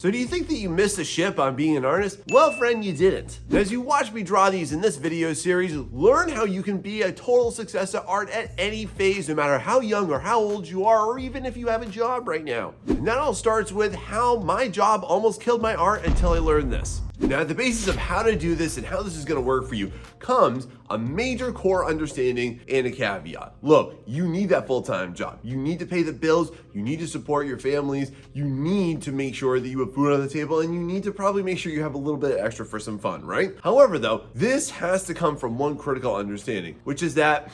So do you think that you missed a ship on being an artist? Well, friend, you didn't. As you watch me draw these in this video series, learn how you can be a total success at art at any phase, no matter how young or how old you are, or even if you have a job right now. And that all starts with how my job almost killed my art until I learned this. Now, at the basis of how to do this and how this is gonna work for you comes a major core understanding and a caveat. Look, you need that full-time job. You need to pay the bills, you need to support your families, you need to make sure that you have food on the table, and you need to probably make sure you have a little bit extra for some fun, right? However, though, this has to come from one critical understanding, which is that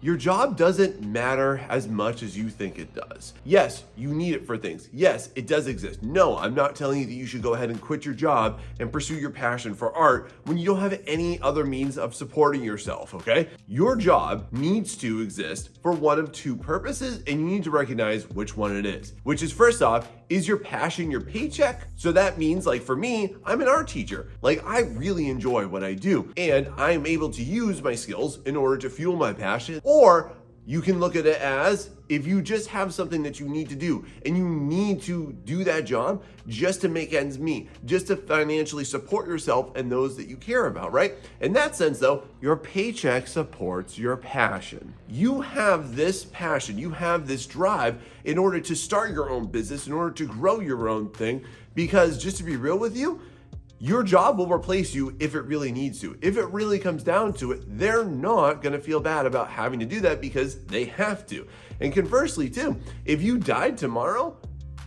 your job doesn't matter as much as you think it does. Yes, you need it for things. Yes, it does exist. No, I'm not telling you that you should go ahead and quit your job and pursue your passion for art when you don't have any other means of supporting yourself, okay? Your job needs to exist for one of two purposes, and you need to recognize which one it is. Which is, first off, is your passion your paycheck? So that means, like for me, I'm an art teacher. Like, I really enjoy what I do, and I'm able to use my skills in order to fuel my passion. Or you can look at it as if you just have something that you need to do and you need to do that job just to make ends meet, just to financially support yourself and those that you care about, right? In that sense though, your paycheck supports your passion. You have this passion, you have this drive in order to start your own business, in order to grow your own thing, because just to be real with you, your job will replace you if it really needs to. If it really comes down to it, they're not gonna feel bad about having to do that because they have to. And conversely too, if you died tomorrow,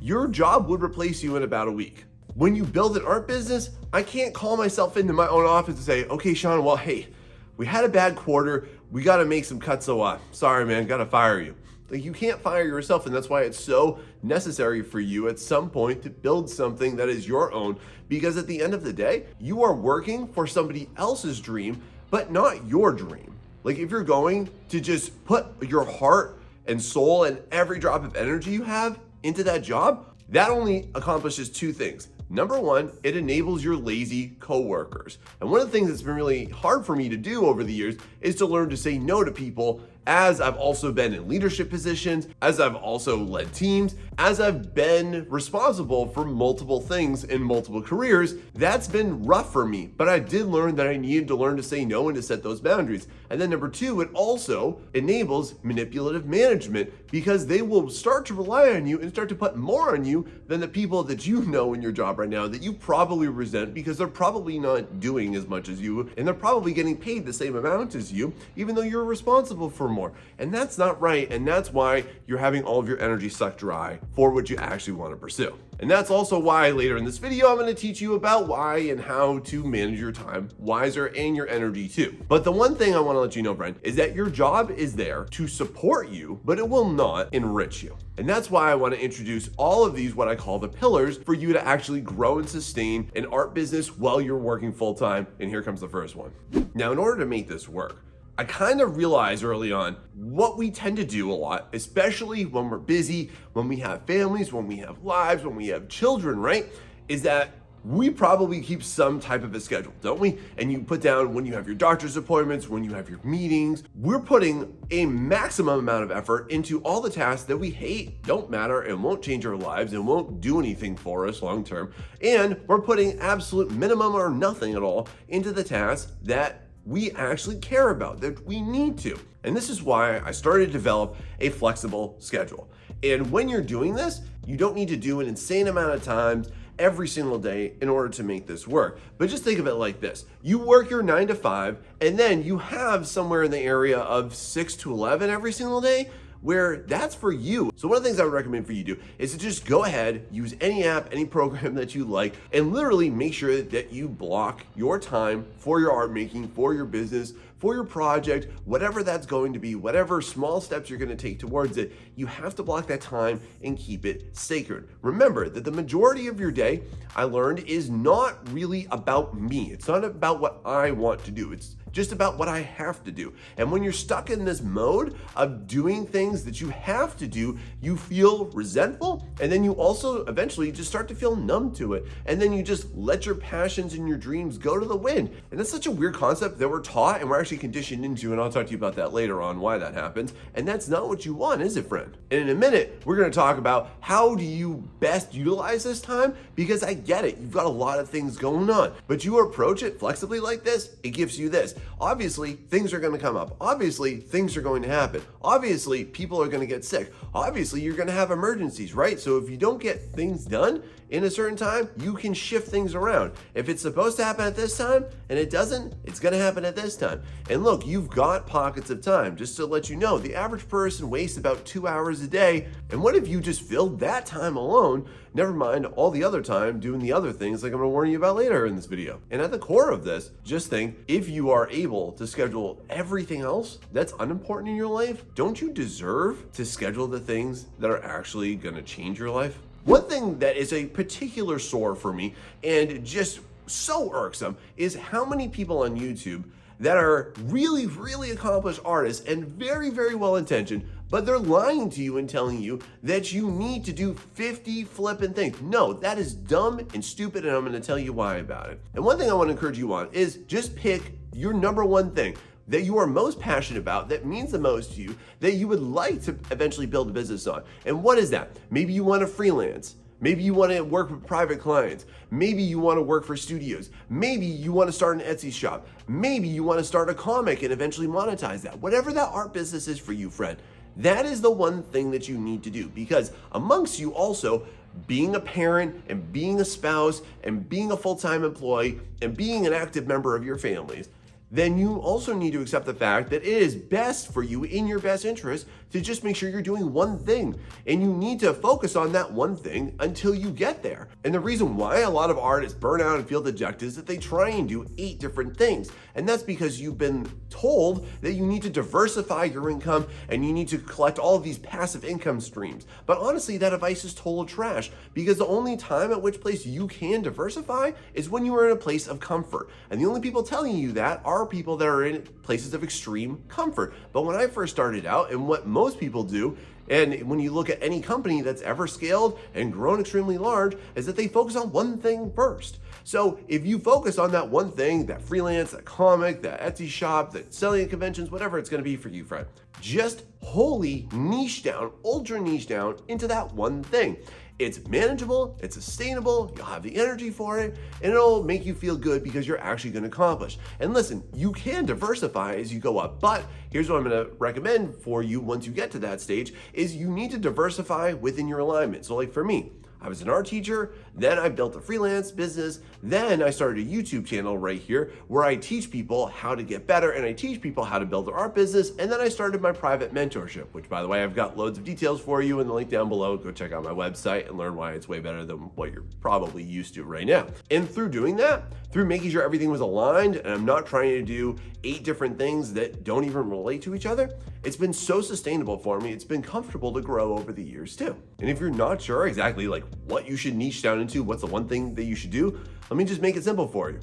your job would replace you in about a week. When you build an art business, I can't call myself into my own office and say, okay, Sean, well, hey, we had a bad quarter, we gotta make some cuts, so sorry man, gotta fire you. Like, you can't fire yourself, and that's why it's so necessary for you at some point to build something that is your own, because at the end of the day, you are working for somebody else's dream, but not your dream. Like, if you're going to just put your heart and soul and every drop of energy you have into that job, that only accomplishes two things. Number one, it enables your lazy coworkers. And one of the things that's been really hard for me to do over the years is to learn to say no to people, as I've also been in leadership positions, as I've also led teams, as I've been responsible for multiple things in multiple careers. That's been rough for me, but I did learn that I needed to learn to say no and to set those boundaries. And then number two, it also enables manipulative management, because they will start to rely on you and start to put more on you than the people that you know in your job right now that you probably resent, because they're probably not doing as much as you, and they're probably getting paid the same amount as you, even though you're responsible for more. And that's not right, and that's why you're having all of your energy sucked dry for what you actually want to pursue. And that's also why later in this video, I'm going to teach you about why and how to manage your time wiser and your energy too. But the one thing I want to let you know, friend, is that your job is there to support you, but it will not enrich you. And that's why I want to introduce all of these, what I call the pillars, for you to actually grow and sustain an art business while you're working full time. And here comes the first one. Now, in order to make this work, I kind of realized early on what we tend to do a lot, especially when we're busy, when we have families, when we have lives, when we have children, right? Is that we probably keep some type of a schedule, don't we? And you put down when you have your doctor's appointments, when you have your meetings. We're putting a maximum amount of effort into all the tasks that we hate, don't matter, and won't change our lives and won't do anything for us long term. And we're putting absolute minimum or nothing at all into the tasks that we actually care about, that we need to. And this is why I started to develop a flexible schedule. And when you're doing this, you don't need to do an insane amount of times every single day in order to make this work. But just think of it like this. You work your 9 to 5, and then you have somewhere in the area of 6 to 11 every single day, where that's for you. So one of the things I would recommend for you to do is to just go ahead, use any app, any program that you like, and literally make sure that you block your time for your art making, for your business, for your project, whatever that's going to be, whatever small steps you're going to take towards it. You have to block that time and keep it sacred. Remember that the majority of your day, I learned, is not really about me. It's not about what I want to do. It's just about what I have to do. And when you're stuck in this mode of doing things that you have to do, you feel resentful, and then you also eventually just start to feel numb to it. And then you just let your passions and your dreams go to the wind. And that's such a weird concept that we're taught and we're actually actually conditioned into, and I'll talk to you about that later on, why that happens. And that's not what you want, is it, friend? And in a minute, we're gonna talk about how do you best utilize this time, because I get it, you've got a lot of things going on, but you approach it flexibly like this, it gives you this. Obviously, things are gonna come up. Obviously, things are going to happen. Obviously, people are gonna get sick. Obviously, you're gonna have emergencies, right? So if you don't get things done in a certain time, you can shift things around. If it's supposed to happen at this time and it doesn't, it's gonna happen at this time. And look, you've got pockets of time. Just to let you know, the average person wastes about 2 hours a day. And what if you just filled that time alone, never mind all the other time doing the other things like I'm gonna warn you about later in this video. And at the core of this, just think, if you are able to schedule everything else that's unimportant in your life, don't you deserve to schedule the things that are actually gonna change your life? One thing that is a particular sore for me and just so irksome is how many people on YouTube that are really, really accomplished artists and very, very well intentioned, but they're lying to you and telling you that you need to do 50 flippin' things. No, that is dumb and stupid, and I'm gonna tell you why about it. And one thing I wanna encourage you on is just pick your number one thing that you are most passionate about, that means the most to you, that you would like to eventually build a business on. And what is that? Maybe you want to freelance. Maybe you want to work with private clients. Maybe you want to work for studios. Maybe you want to start an Etsy shop. Maybe you want to start a comic and eventually monetize that. Whatever that art business is for you, friend, that is the one thing that you need to do, because amongst you also, being a parent and being a spouse and being a full-time employee and being an active member of your families, then you also need to accept the fact that it is best for you, in your best interest, to just make sure you're doing one thing. And you need to focus on that one thing until you get there. And the reason why a lot of artists burn out and feel dejected is that they try and do 8 different things. And that's because you've been told that you need to diversify your income and you need to collect all of these passive income streams. But honestly, that advice is total trash, because the only time at which place you can diversify is when you are in a place of comfort. And the only people telling you that are people that are in places of extreme comfort. But when I first started out, and what most people do, and when you look at any company that's ever scaled and grown extremely large, is that they focus on one thing first. So if you focus on that one thing, that freelance, that comic, that Etsy shop, that selling at conventions, whatever it's gonna be for you, friend, just wholly niche down, ultra niche down into that one thing. It's manageable, it's sustainable, you'll have the energy for it, and it'll make you feel good because you're actually gonna accomplish. And listen, you can diversify as you go up, but here's what I'm gonna recommend for you once you get to that stage, is you need to diversify within your alignment. So like for me, I was an art teacher, then I built a freelance business, then I started a YouTube channel right here where I teach people how to get better and I teach people how to build their art business, and then I started my private mentorship, which by the way, I've got loads of details for you in the link down below. Go check out my website and learn why it's way better than what you're probably used to right now. And through doing that, through making sure everything was aligned and I'm not trying to do 8 different things that don't even relate to each other, it's been so sustainable for me. It's been comfortable to grow over the years too. And if you're not sure exactly like what you should niche down into, what's the one thing that you should do, let me just make it simple for you.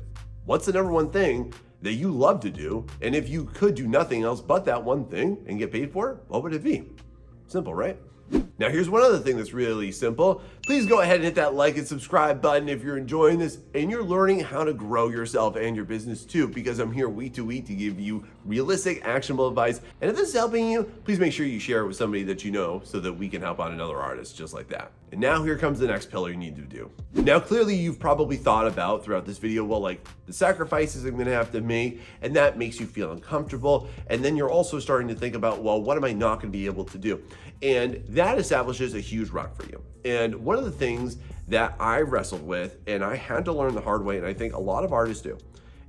What's the number one thing that you love to do? And if you could do nothing else but that one thing and get paid for it, what would it be? Simple, right? Now here's one other thing that's really simple. Please go ahead and hit that like and subscribe button if you're enjoying this and you're learning how to grow yourself and your business too, because I'm here week to week to give you realistic, actionable advice. And if this is helping you, please make sure you share it with somebody that you know so that we can help out another artist just like that. And now here comes the next pillar you need to do. Now clearly you've probably thought about throughout this video, well, like the sacrifices I'm gonna have to make, and that makes you feel uncomfortable. And then you're also starting to think about, well, what am I not gonna be able to do? And that establishes a huge rock for you. And one of the things that I wrestled with, and I had to learn the hard way, and I think a lot of artists do,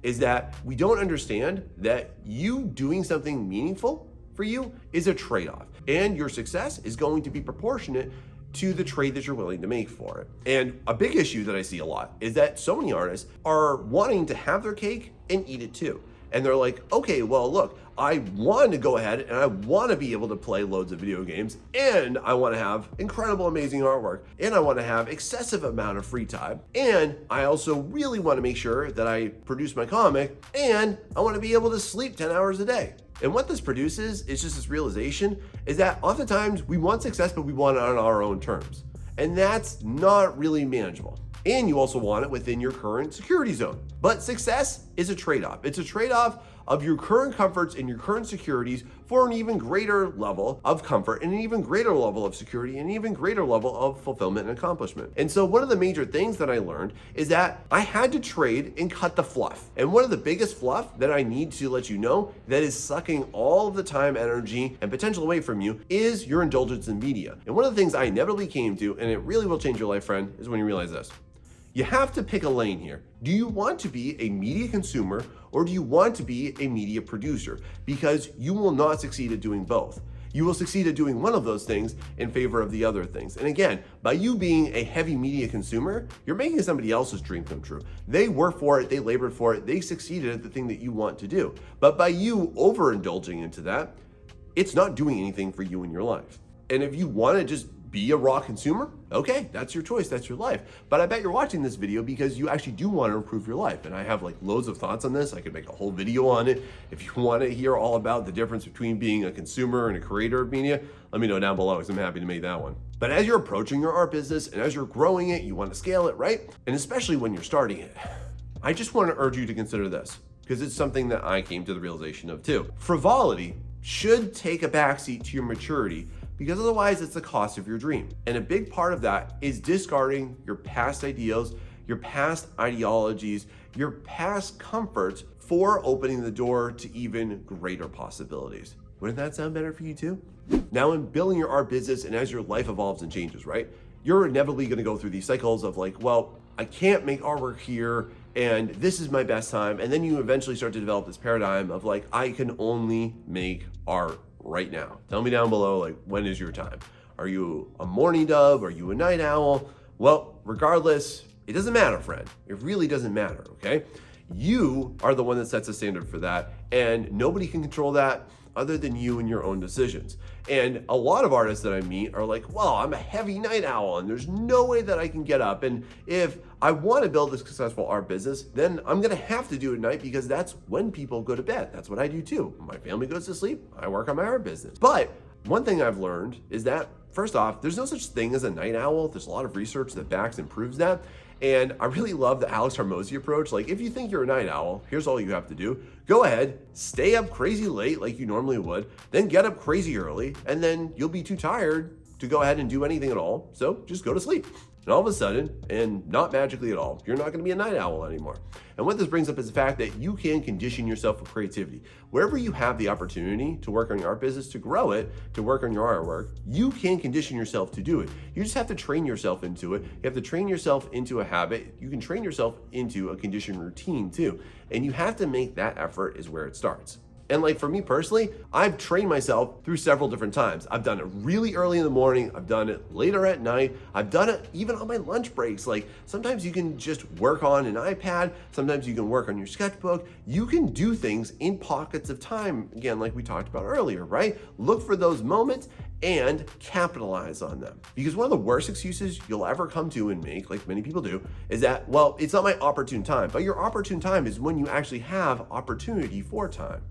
is that we don't understand that you doing something meaningful for you is a trade-off. And your success is going to be proportionate to the trade that you're willing to make for it. And a big issue that I see a lot is that so many artists are wanting to have their cake and eat it too. And they're like, okay, well, look, I want to go ahead and I want to be able to play loads of video games, and I want to have incredible, amazing artwork, and I want to have excessive amount of free time, and I also really want to make sure that I produce my comic, and I want to be able to sleep 10 hours a day. And what this produces is just this realization is that oftentimes we want success, but we want it on our own terms. And that's not really manageable. And you also want it within your current security zone. But success is a trade-off. It's a trade-off of your current comforts and your current securities for an even greater level of comfort and an even greater level of security and an even greater level of fulfillment and accomplishment. And so one of the major things that I learned is that I had to trade and cut the fluff. And one of the biggest fluff that I need to let you know that is sucking all of the time, energy, and potential away from you is your indulgence in media. And one of the things I inevitably came to, and it really will change your life, friend, is when you realize this. You have to pick a lane here. Do you want to be a media consumer or do you want to be a media producer? Because you will not succeed at doing both. You will succeed at doing one of those things in favor of the other things. And again, by you being a heavy media consumer, you're making somebody else's dream come true. They worked for it, they labored for it, they succeeded at the thing that you want to do. But by you overindulging into that, it's not doing anything for you in your life. And if you want to just be a raw consumer, okay, that's your choice, that's your life. But I bet you're watching this video because you actually do want to improve your life. And I have like loads of thoughts on this. I could make a whole video on it. If you want to hear all about the difference between being a consumer and a creator of media, let me know down below because I'm happy to make that one. But as you're approaching your art business and as you're growing it, you want to scale it, right? And especially when you're starting it, I just want to urge you to consider this because it's something that I came to the realization of too. Frivolity should take a backseat to your maturity because otherwise it's the cost of your dream. And a big part of that is discarding your past ideals, your past ideologies, your past comforts for opening the door to even greater possibilities. Wouldn't that sound better for you too? Now in building your art business and as your life evolves and changes, right? You're inevitably gonna go through these cycles of like, well, I can't make artwork here and this is my best time. And then you eventually start to develop this paradigm of like, I can only make art right now. Tell me down below, like, when is your time? Are you a morning dove? Are you a night owl? Well, regardless, it doesn't matter, friend. It really doesn't matter, okay? You are the one that sets the standard for that, and nobody can control that other than you and your own decisions. And a lot of artists that I meet are like, well, I'm a heavy night owl and there's no way that I can get up. And if I want to build a successful art business, then I'm going to have to do it at night because that's when people go to bed. That's what I do too. My family goes to sleep. I work on my art business. But one thing I've learned is that, first off, there's no such thing as a night owl. There's a lot of research that backs and proves that. And I really love the Alex Hormozi approach. Like, if you think you're a night owl, here's all you have to do. Go ahead, stay up crazy late like you normally would, then get up crazy early, and then you'll be too tired to go ahead and do anything at all. So just go to sleep. And all of a sudden, and not magically at all, you're not going to be a night owl anymore. And what this brings up is the fact that you can condition yourself for creativity. Wherever you have the opportunity to work on your art business, to grow it, to work on your artwork, you can condition yourself to do it. You just have to train yourself into it. You have to train yourself into a habit. You can train yourself into a conditioned routine too. And you have to make that effort is where it starts. And like for me personally, I've trained myself through several different times. I've done it really early in the morning. I've done it later at night. I've done it even on my lunch breaks. Like sometimes you can just work on an iPad. Sometimes you can work on your sketchbook. You can do things in pockets of time. Again, like we talked about earlier, right? Look for those moments and capitalize on them. Because one of the worst excuses you'll ever come to and make, like many people do, is that, well, it's not my opportune time. But your opportune time is when you actually have opportunity for time.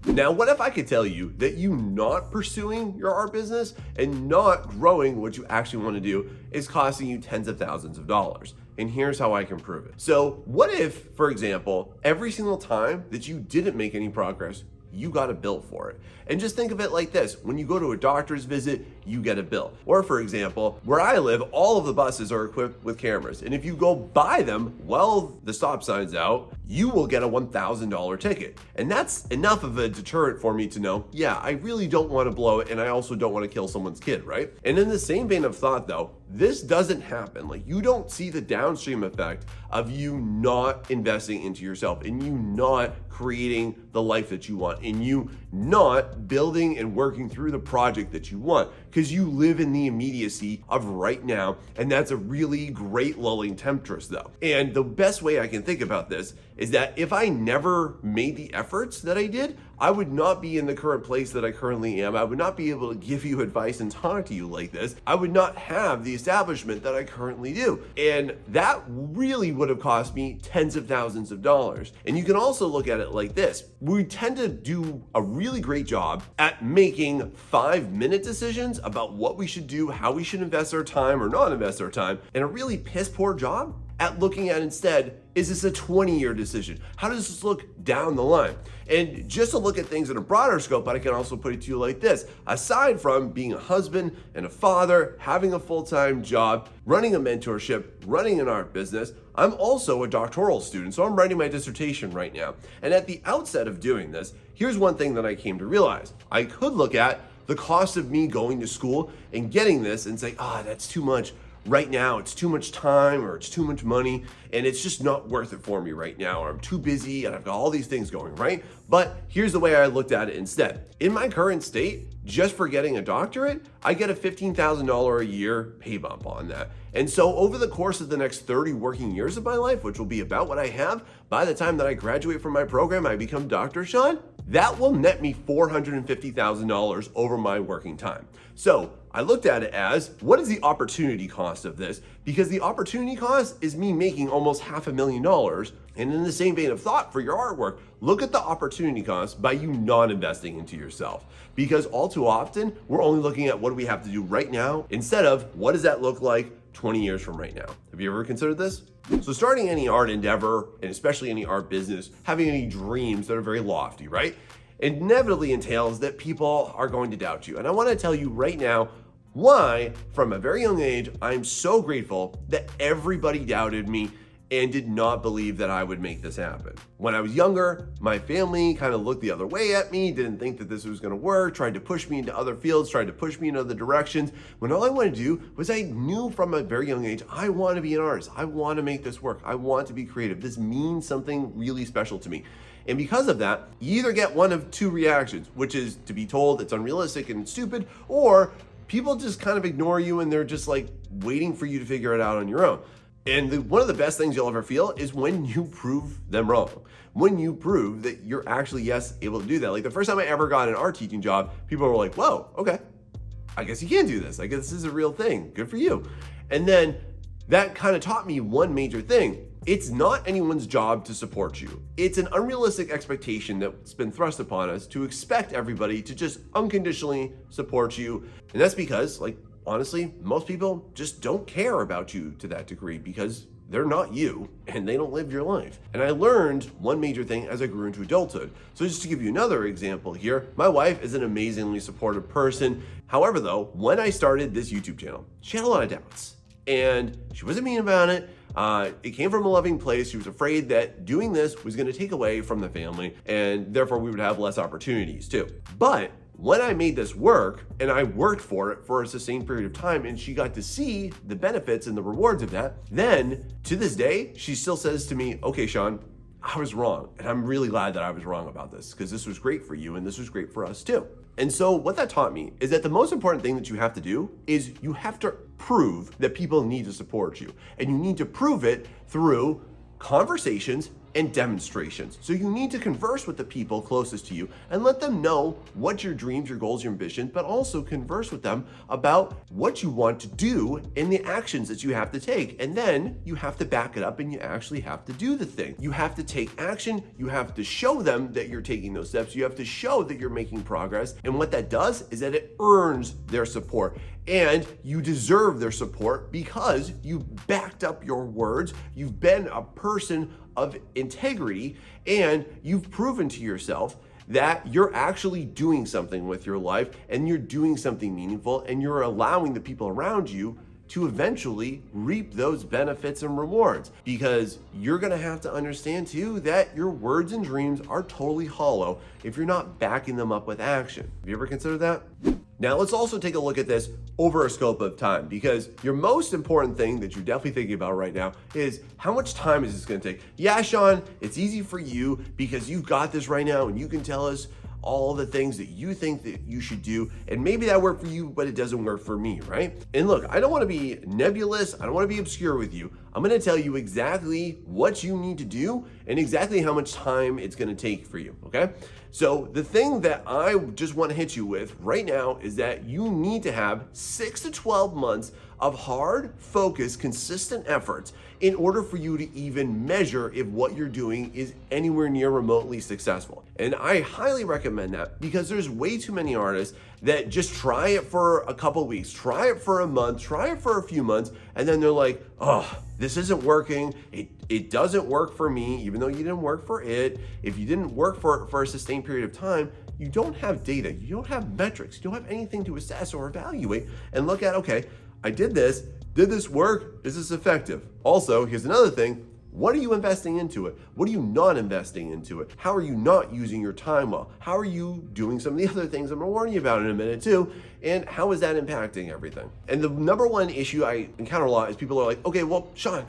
Now, what if I could tell you that you not pursuing your art business and not growing what you actually want to do is costing you tens of thousands of dollars? And here's how I can prove it. So what if, for example, every single time that you didn't make any progress, you got a bill for it? And just think of it like this. When you go to a doctor's visit, you get a bill. Or for example, where I live, all of the buses are equipped with cameras. And if you go by them while the stop sign's out, you will get a $1,000 ticket. And that's enough of a deterrent for me to know, yeah, I really don't want to blow it and I also don't want to kill someone's kid, right? And in the same vein of thought though, this doesn't happen. Like you don't see the downstream effect of you not investing into yourself and you not creating the life that you want and you not building and working through the project that you want because you live in the immediacy of right now. And that's a really great lulling temptress though. And the best way I can think about this is that if I never made the efforts that I did, I would not be in the current place that I currently am. I would not be able to give you advice and talk to you like this. I would not have the establishment that I currently do. And that really would have cost me tens of thousands of dollars. And you can also look at it like this. We tend to do a really great job at making 5-minute decisions about what we should do, how we should invest our time or not invest our time, and a really piss poor job at looking at instead, is this a 20-year decision? How does this look down the line? And just to look at things in a broader scope, but I can also put it to you like this. Aside from being a husband and a father, having a full-time job, running a mentorship, running an art business, I'm also a doctoral student, so I'm writing my dissertation right now. And at the outset of doing this, here's one thing that I came to realize. I could look at the cost of me going to school and getting this and say, that's too much. Right now, it's too much time or it's too much money and it's just not worth it for me right now, or I'm too busy and I've got all these things going, right? But here's the way I looked at it instead. In my current state, just for getting a doctorate, I get a $15,000 a year pay bump on that. And so over the course of the next 30 working years of my life, which will be about what I have by the time that I graduate from my program, I become Dr. Sean, that will net me $450,000 over my working time. So I looked at it as, what is the opportunity cost of this? Because the opportunity cost is me making almost $500,000. And in the same vein of thought for your artwork, look at the opportunity cost by you not investing into yourself. Because all too often, we're only looking at what do we have to do right now instead of what does that look like 20 years from right now. Have you ever considered this? So starting any art endeavor, and especially any art business, having any dreams that are very lofty, right? Inevitably entails that people are going to doubt you. And I want to tell you right now why, from a very young age, I'm so grateful that everybody doubted me and did not believe that I would make this happen. When I was younger, my family kind of looked the other way at me, didn't think that this was going to work, tried to push me into other fields, tried to push me in other directions, when all I wanted to do was I knew from a very young age, I want to be an artist. I want to make this work. I want to be creative. This means something really special to me. And because of that, you either get one of two reactions, which is to be told it's unrealistic and stupid, or people just kind of ignore you and they're just like waiting for you to figure it out on your own. And one of the best things you'll ever feel is when you prove them wrong. When you prove that you're actually, yes, able to do that. Like the first time I ever got an art teaching job, people were like, whoa, okay, I guess you can do this. I guess this is a real thing. Good for you. And then that kind of taught me one major thing. It's not anyone's job to support you. It's an unrealistic expectation that's been thrust upon us to expect everybody to just unconditionally support you. And that's because, like, honestly, most people just don't care about you to that degree because they're not you and they don't live your life. And I learned one major thing as I grew into adulthood. So just to give you another example here, my wife is an amazingly supportive person. However, though, when I started this YouTube channel, she had a lot of doubts and she wasn't mean about it. It came from a loving place. She was afraid that doing this was going to take away from the family and therefore we would have less opportunities too. But when I made this work and I worked for it for a sustained period of time and she got to see the benefits and the rewards of that, then to this day, she still says to me, okay, Sean, I was wrong. And I'm really glad that I was wrong about this because this was great for you and this was great for us too. And so what that taught me is that the most important thing that you have to do is you have to prove that people need to support you. And you need to prove it through conversations and demonstrations. So you need to converse with the people closest to you and let them know what your dreams, your goals, your ambitions, but also converse with them about what you want to do and the actions that you have to take. And then you have to back it up and you actually have to do the thing. You have to take action. You have to show them that you're taking those steps. You have to show that you're making progress. And what that does is that it earns their support. And you deserve their support because you've backed up your words. You've been a person of integrity and you've proven to yourself that you're actually doing something with your life and you're doing something meaningful and you're allowing the people around you to eventually reap those benefits and rewards, because you're gonna have to understand too that your words and dreams are totally hollow if you're not backing them up with action. Have you ever considered that? Now let's also take a look at this over a scope of time, because your most important thing that you're definitely thinking about right now is how much time is this gonna take? Yeah, Sean, it's easy for you because you've got this right now and you can tell us all the things that you think that you should do, and maybe that worked for you, but it doesn't work for me, right? And look, I don't wanna be nebulous, I don't wanna be obscure with you. I'm gonna tell you exactly what you need to do and exactly how much time it's gonna take for you, okay? So the thing that I just wanna hit you with right now is that you need to have 6 to 12 months of hard, focused, consistent efforts in order for you to even measure if what you're doing is anywhere near remotely successful. And I highly recommend that because there's way too many artists that just try it for a couple weeks, try it for a month, try it for a few months, and then they're like, oh, this isn't working. It doesn't work for me, even though you didn't work for it. If you didn't work for a sustained period of time, you don't have data, you don't have metrics, you don't have anything to assess or evaluate and look at, okay, I did this work? Is this effective? Also, here's another thing. What are you investing into it? What are you not investing into it? How are you not using your time well? How are you doing some of the other things I'm gonna warn you about in a minute too? And how is that impacting everything? And the number one issue I encounter a lot is people are like, okay, well, Sean,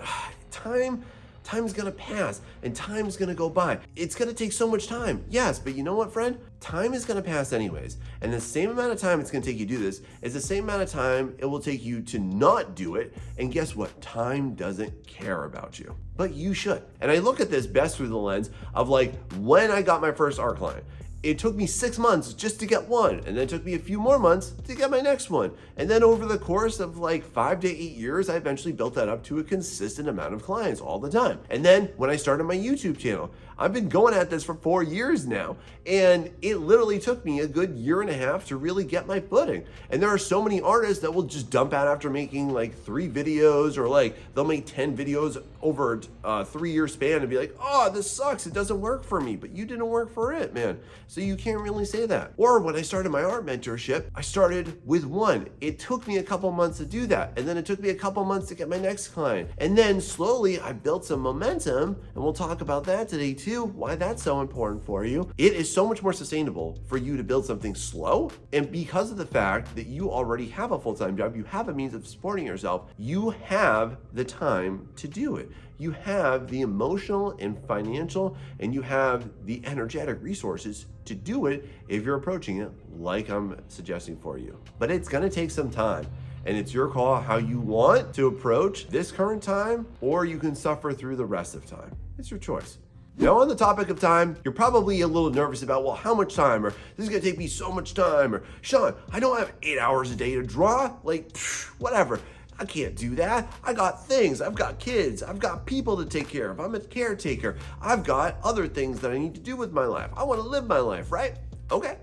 time's gonna pass and time's gonna go by. It's gonna take so much time. Yes, but you know what, friend? Time is gonna pass anyways. And the same amount of time it's gonna take you to do this is the same amount of time it will take you to not do it. And guess what? Time doesn't care about you, but you should. And I look at this best through the lens of like when I got my first art client. It took me 6 months just to get one, and then it took me a few more months to get my next one. And then over the course of like 5 to 8 years, I eventually built that up to a consistent amount of clients all the time. And then when I started my YouTube channel, I've been going at this for 4 years now, and it literally took me a good 1.5 years to really get my footing. And there are so many artists that will just dump out after making like 3 videos, or like they'll make 10 videos over a 3-year span and be like, oh, this sucks, it doesn't work for me. But you didn't work for it, man. So you can't really say that. Or when I started my art mentorship, I started with one. It took me a couple months to do that. And then it took me a couple months to get my next client. And then slowly I built some momentum, and we'll talk about that today too, why that's so important for you. It is so much more sustainable for you to build something slow. And because of the fact that you already have a full-time job, you have a means of supporting yourself, you have the time to do it. You have the emotional and financial, and you have the energetic resources to do it if you're approaching it like I'm suggesting for you. But it's gonna take some time, and it's your call how you want to approach this current time, or you can suffer through the rest of time. It's your choice. Now, on the topic of time, you're probably a little nervous about, well, how much time, or this is gonna take me so much time, or Sean, I don't have 8 hours a day to draw, like, whatever. I can't do that. I got things, I've got kids, I've got people to take care of, I'm a caretaker, I've got other things that I need to do with my life. I wanna live my life, right? Okay,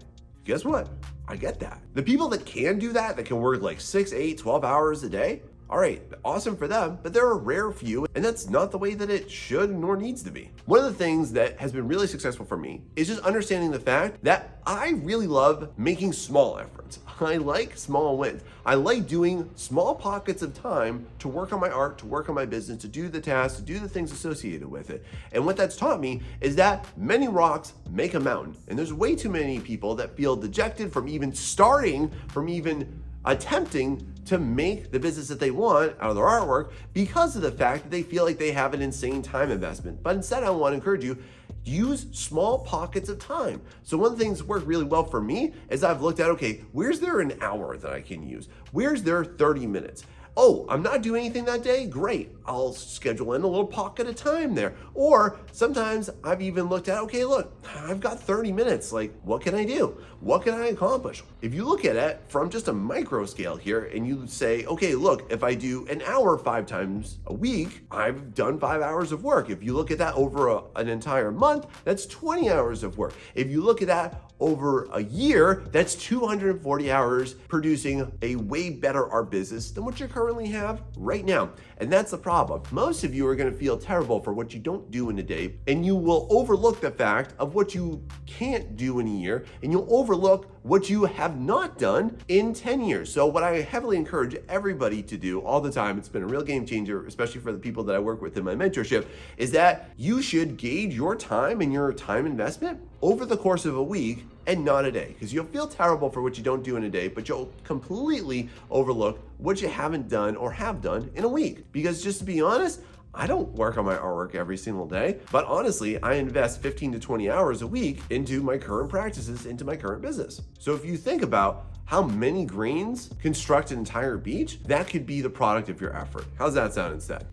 guess what? I get that. The people that can do that can work like 6, 8, 12 hours a day, all right, awesome for them, but they're a rare few, and that's not the way that it should nor needs to be. One of the things that has been really successful for me is just understanding the fact that I really love making small efforts. I like small wins. I like doing small pockets of time to work on my art, to work on my business, to do the tasks, to do the things associated with it. And what that's taught me is that many rocks make a mountain. And there's way too many people that feel dejected from even starting, from even attempting to make the business that they want out of their artwork because of the fact that they feel like they have an insane time investment. But instead, I want to encourage you, use small pockets of time. So one of the things that worked really well for me is I've looked at, okay, where's there an hour that I can use? Where's there 30 minutes? Oh, I'm not doing anything that day? Great. I'll schedule in a little pocket of time there. Or sometimes I've even looked at, okay, look, I've got 30 minutes. Like, what can I do? What can I accomplish? If you look at it from just a micro scale here and you say, okay, look, if I do an hour 5 times a week, I've done 5 hours of work. If you look at that over an entire month, that's 20 hours of work. If you look at that over a year, that's 240 hours producing a way better art business than what you currently have right now. And that's the problem. Most of you are gonna feel terrible for what you don't do in a day, and you will overlook the fact of what you can't do in a year, and you'll overlook what you have not done in 10 years. So what I heavily encourage everybody to do all the time, it's been a real game changer, especially for the people that I work with in my mentorship, is that you should gauge your time and your time investment over the course of a week and not a day, because you'll feel terrible for what you don't do in a day, but you'll completely overlook what you haven't done or have done in a week. Because just to be honest, I don't work on my artwork every single day, but honestly, I invest 15 to 20 hours a week into my current practices, into my current business. So if you think about how many grains construct an entire beach, that could be the product of your effort. How's that sound instead?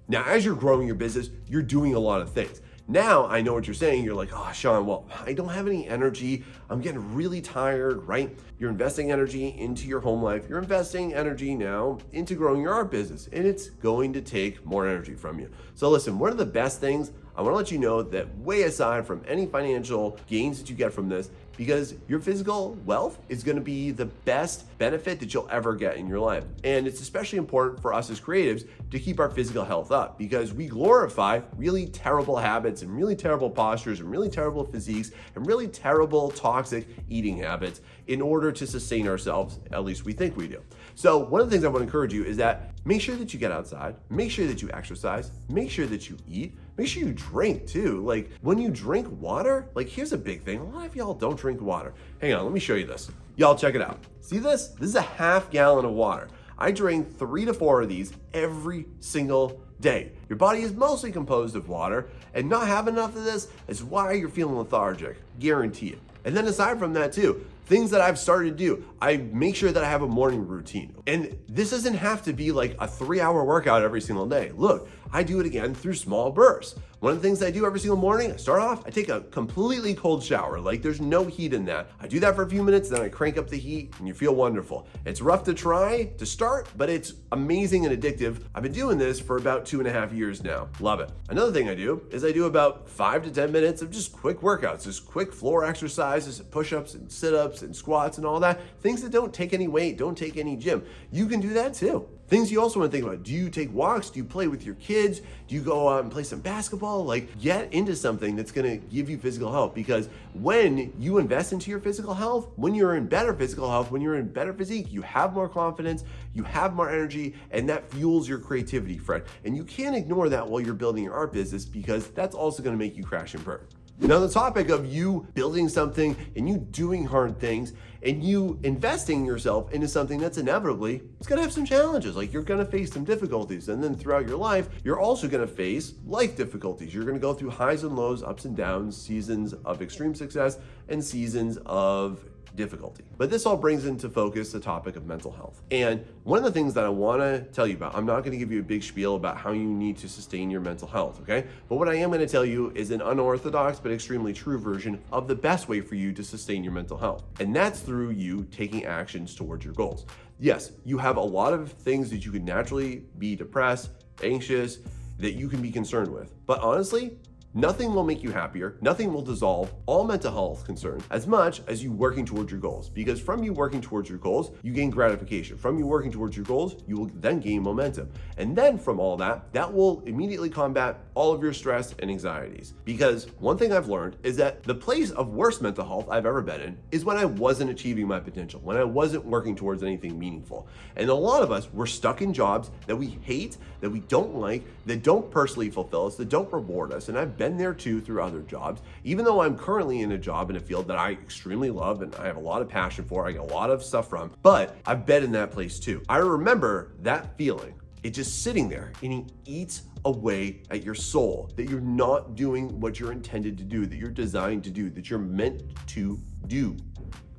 Now, as you're growing your business, you're doing a lot of things. Now I know what you're saying. You're like, oh, Sean, well, I don't have any energy. I'm getting really tired, right? You're investing energy into your home life. You're investing energy now into growing your art business, and it's going to take more energy from you. So listen, one of the best things, I want to let you know that way aside from any financial gains that you get from this, because your physical wealth is going to be the best benefit that you'll ever get in your life. And it's especially important for us as creatives to keep our physical health up, because we glorify really terrible habits and really terrible postures and really terrible physiques and really terrible toxic eating habits in order to sustain ourselves. At least we think we do. So one of the things I want to encourage you is that make sure that you get outside, make sure that you exercise, make sure that you eat, make sure you drink too. Like when you drink water, like here's a big thing. A lot of y'all don't drink water. Hang on, let me show you this. Y'all check it out. See this? This is a half gallon of water. I drink 3 to 4 of these every single day. Your body is mostly composed of water, and not having enough of this is why you're feeling lethargic, guarantee it. And then aside from that too, things that I've started to do, I make sure that I have a morning routine. And this doesn't have to be like a 3-hour workout every single day. Look, I do it again through small bursts. One of the things I do every single morning, I start off, I take a completely cold shower. Like there's no heat in that. I do that for a few minutes, then I crank up the heat and you feel wonderful. It's rough to try to start, but it's amazing and addictive. I've been doing this for about 2.5 years now. Love it. Another thing I do is I do about 5 to 10 minutes of just quick workouts, just quick floor exercises, push-ups and sit-ups and squats and all that. Things that don't take any weight, don't take any gym. You can do that too. Things you also want to think about. Do you take walks? Do you play with your kids? Do you go out and play some basketball? Like get into something that's going to give you physical health, because when you invest into your physical health, when you're in better physical health, when you're in better physique, you have more confidence, you have more energy, and that fuels your creativity, friend. And you can't ignore that while you're building your art business, because that's also going to make you crash and burn. Now, the topic of you building something and you doing hard things and you investing yourself into something that's inevitably, it's gonna have some challenges. Like you're gonna face some difficulties. And then throughout your life, you're also gonna face life difficulties. You're gonna go through highs and lows, ups and downs, seasons of extreme success and seasons of difficulty. But this all brings into focus the topic of mental health. And one of the things that I want to tell you about, I'm not going to give you a big spiel about how you need to sustain your mental health, okay? But what I am going to tell you is an unorthodox but extremely true version of the best way for you to sustain your mental health. And that's through you taking actions towards your goals. Yes, you have a lot of things that you could naturally be depressed, anxious, that you can be concerned with. But honestly, nothing will make you happier, nothing will dissolve all mental health concerns as much as you working towards your goals. Because from you working towards your goals, you gain gratification. From you working towards your goals, you will then gain momentum. And then from all that, that will immediately combat all of your stress and anxieties. Because one thing I've learned is that the place of worst mental health I've ever been in is when I wasn't achieving my potential, when I wasn't working towards anything meaningful. And a lot of us, we're stuck in jobs that we hate, that we don't like, that don't personally fulfill us, that don't reward us. And I've been there too through other jobs. Even though I'm currently in a job in a field that I extremely love and I have a lot of passion for, I get a lot of stuff from, but I've been in that place too. I remember that feeling. It's just sitting there and it eats away at your soul, that you're not doing what you're intended to do, that you're designed to do, that you're meant to do.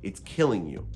It's killing you.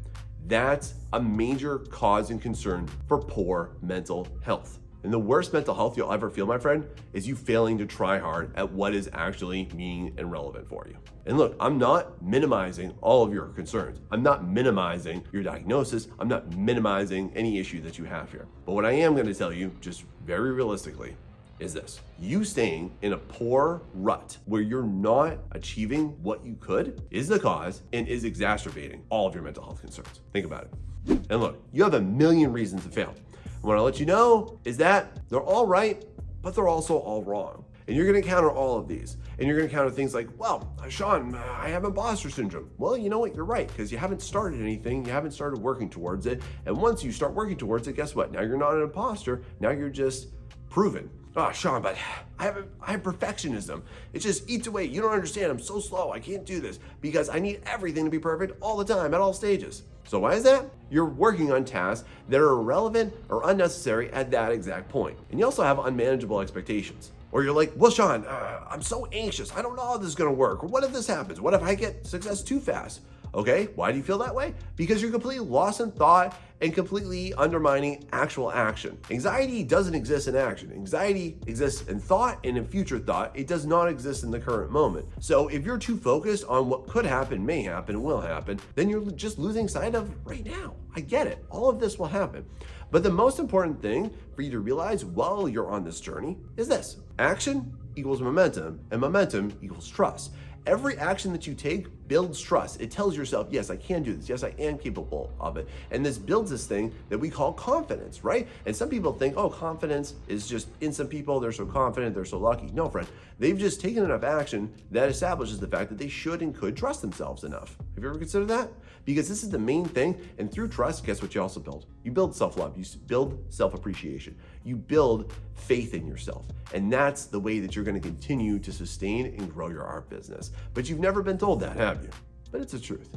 That's a major cause and concern for poor mental health. And the worst mental health you'll ever feel, my friend, is you failing to try hard at what is actually meaning and relevant for you. And look, I'm not minimizing all of your concerns. I'm not minimizing your diagnosis. I'm not minimizing any issue that you have here. But what I am going to tell you, just very realistically, is this. You staying in a poor rut where you're not achieving what you could is the cause and is exacerbating all of your mental health concerns. Think about it. And look, you have a million reasons to fail. What I'll let you know is that they're all right, but they're also all wrong. And you're gonna encounter all of these. And you're gonna encounter things like, well, Sean, I have imposter syndrome. Well, you know what, you're right, because you haven't started anything, you haven't started working towards it. And once you start working towards it, guess what? Now you're not an imposter, now you're just proven. Oh, Sean, but I have perfectionism. It just eats away. You don't understand, I'm so slow, I can't do this because I need everything to be perfect all the time at all stages. So why is that? You're working on tasks that are irrelevant or unnecessary at that exact point. And you also have unmanageable expectations. Or you're like, well, Sean, I'm so anxious. I don't know how this is gonna work. Or what if this happens? What if I get success too fast? Okay, why do you feel that way? Because you're completely lost in thought and completely undermining actual action. Anxiety doesn't exist in action. Anxiety exists in thought and in future thought. It does not exist in the current moment. So if you're too focused on what could happen, may happen, will happen, then you're just losing sight of right now. I get it. All of this will happen. But the most important thing for you to realize while you're on this journey is this: action equals momentum, and momentum equals trust. Every action that you take builds trust. It tells yourself, yes, I can do this. Yes, I am capable of it. And this builds this thing that we call confidence, right? And some people think, oh, confidence is just in some people. They're so confident, they're so lucky. No, friend, they've just taken enough action that establishes the fact that they should and could trust themselves enough. Have you ever considered that? Because this is the main thing. And through trust, guess what you also build? You build self-love. You build self-appreciation. You build faith in yourself. And that's the way that you're going to continue to sustain and grow your art business. But you've never been told that, have you? But it's the truth.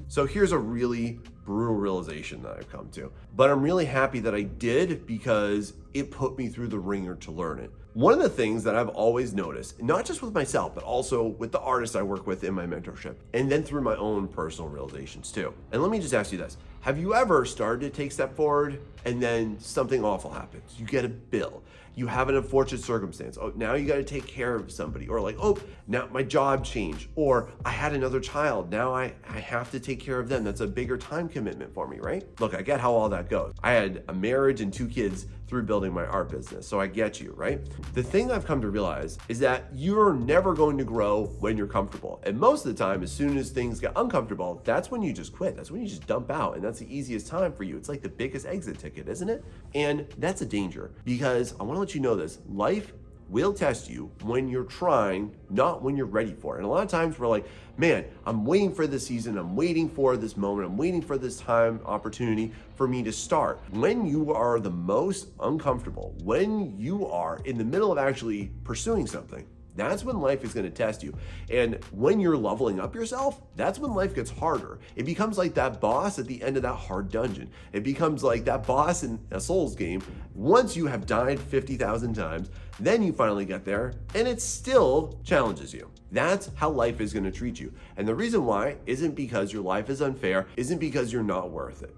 So here's a really brutal realization that I've come to. But I'm really happy that I did, because it put me through the ringer to learn it. One of the things that I've always noticed, not just with myself, but also with the artists I work with in my mentorship, and then through my own personal realizations too. And let me just ask you this. Have you ever started to take a step forward and then something awful happens? You get a bill. You have an unfortunate circumstance. Oh, now you got to take care of somebody. Or like, oh, now my job changed. Or I had another child. Now I have to take care of them. That's a bigger time commitment for me, right? Look, I get how all that goes. I had a marriage and 2 kids through building my art business. So I get you, right? The thing I've come to realize is that you're never going to grow when you're comfortable. And most of the time, as soon as things get uncomfortable, that's when you just quit. That's when you just dump out. And that's the easiest time for you. It's like the biggest exit ticket, isn't it? And that's a danger, because I want to let you know this: life will test you when you're trying, not when you're ready for it. And a lot of times we're like, man, I'm waiting for this season, I'm waiting for this moment, I'm waiting for this time opportunity for me to start. When you are the most uncomfortable, when you are in the middle of actually pursuing something, that's when life is going to test you. And when you're leveling up yourself, that's when life gets harder. It becomes like that boss at the end of that hard dungeon. It becomes like that boss in a Souls game. Once you have died 50,000 times, then you finally get there and it still challenges you. That's how life is going to treat you. And the reason why isn't because your life is unfair, isn't because you're not worth it.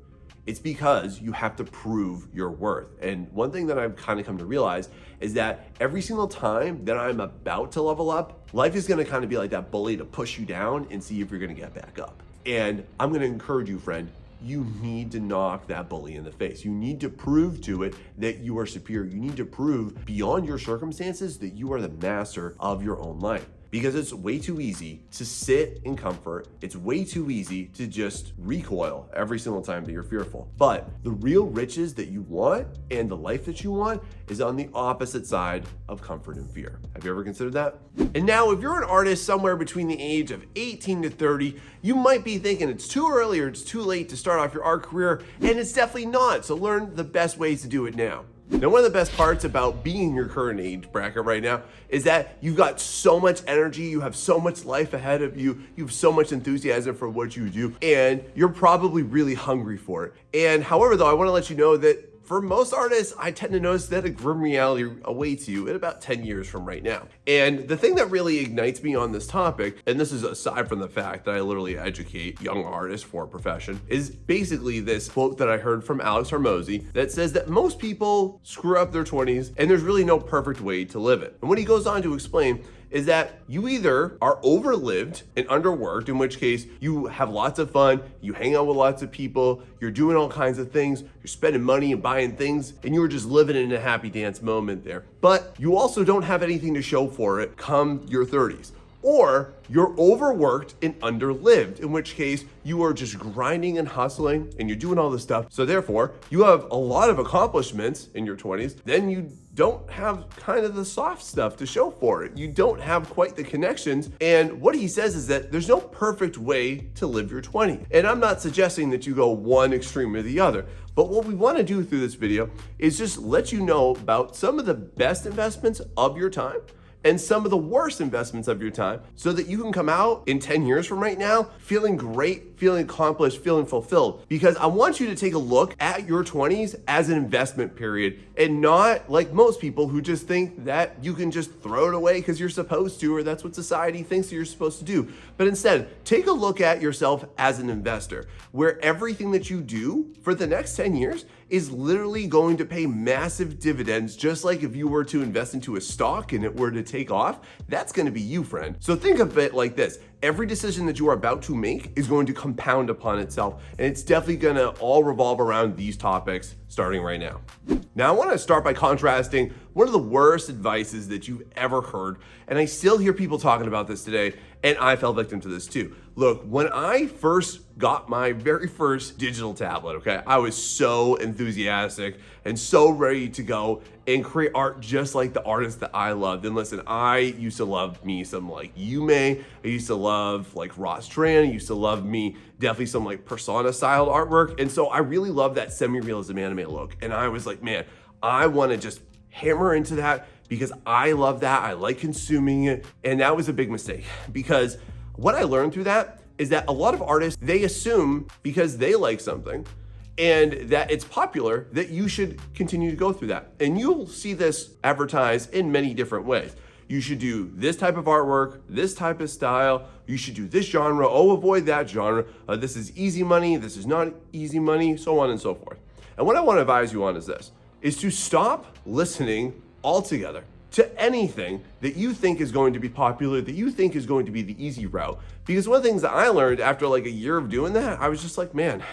It's because you have to prove your worth. And one thing that I've kind of come to realize is that every single time that I'm about to level up, life is going to kind of be like that bully to push you down and see if you're going to get back up. And I'm going to encourage you, friend, you need to knock that bully in the face. You need to prove to it that you are superior. You need to prove beyond your circumstances that you are the master of your own life. Because it's way too easy to sit in comfort. It's way too easy to just recoil every single time that you're fearful. But the real riches that you want and the life that you want is on the opposite side of comfort and fear. Have you ever considered that? And now, if you're an artist somewhere between the age of 18 to 30, you might be thinking it's too early or it's too late to start off your art career, and it's definitely not. So learn the best ways to do it now. Now, one of the best parts about being in your current age bracket right now is that you've got so much energy, you have so much life ahead of you, you have so much enthusiasm for what you do, and you're probably really hungry for it. And however, though, I want to let you know that for most artists, I tend to notice that a grim reality awaits you in about 10 years from right now. And the thing that really ignites me on this topic, and this is aside from the fact that I literally educate young artists for a profession, is basically this quote that I heard from Alex Hormozy that says that most people screw up their 20s and there's really no perfect way to live it. And what he goes on to explain is that you either are overlived and underworked, in which case you have lots of fun, you hang out with lots of people, you're doing all kinds of things, you're spending money and buying things, and you were just living in a happy dance moment there. But you also don't have anything to show for it come your 30s. Or you're overworked and underlived, in which case you are just grinding and hustling and you're doing all this stuff. So therefore, you have a lot of accomplishments in your 20s, then you don't have kind of the soft stuff to show for it. You don't have quite the connections. And what he says is that there's no perfect way to live your 20s. And I'm not suggesting that you go one extreme or the other. But what we want to do through this video is just let you know about some of the best investments of your time and some of the worst investments of your time so that you can come out in 10 years from right now feeling great, feeling accomplished, feeling fulfilled. Because I want you to take a look at your 20s as an investment period and not like most people who just think that you can just throw it away because you're supposed to, or that's what society thinks that you're supposed to do. But instead, take a look at yourself as an investor, where everything that you do for the next 10 years is literally going to pay massive dividends, just like if you were to invest into a stock and it were to take off. That's going to be you, friend. So think of it like this. Every decision that you are about to make is going to compound upon itself, and it's definitely going to all revolve around these topics starting right now. Now, I want to start by contrasting one of the worst advices that you've ever heard, and I still hear people talking about this today, and I fell victim to this too. Look, when I first got my very first digital tablet, okay, I was so enthusiastic and so ready to go and create art just like the artists that I loved. And listen, I used to love me some like Yume, I used to love like Ross Tran, I used to love me definitely some like persona styled artwork. And so I really love that semi-realism anime look. And I was like, man, I want to just hammer into that because I love that. I like consuming it. And that was a big mistake, because what I learned through that is that a lot of artists, they assume because they like something and that it's popular that you should continue to go through that. And you'll see this advertised in many different ways. You should do this type of artwork, this type of style. You should do this genre. Oh, avoid that genre. This is easy money. This is not easy money, so on and so forth. And what I want to advise you on is this, is to stop listening altogether to anything that you think is going to be popular, that you think is going to be the easy route. Because one of the things that I learned after like a year of doing that, I was just like, man,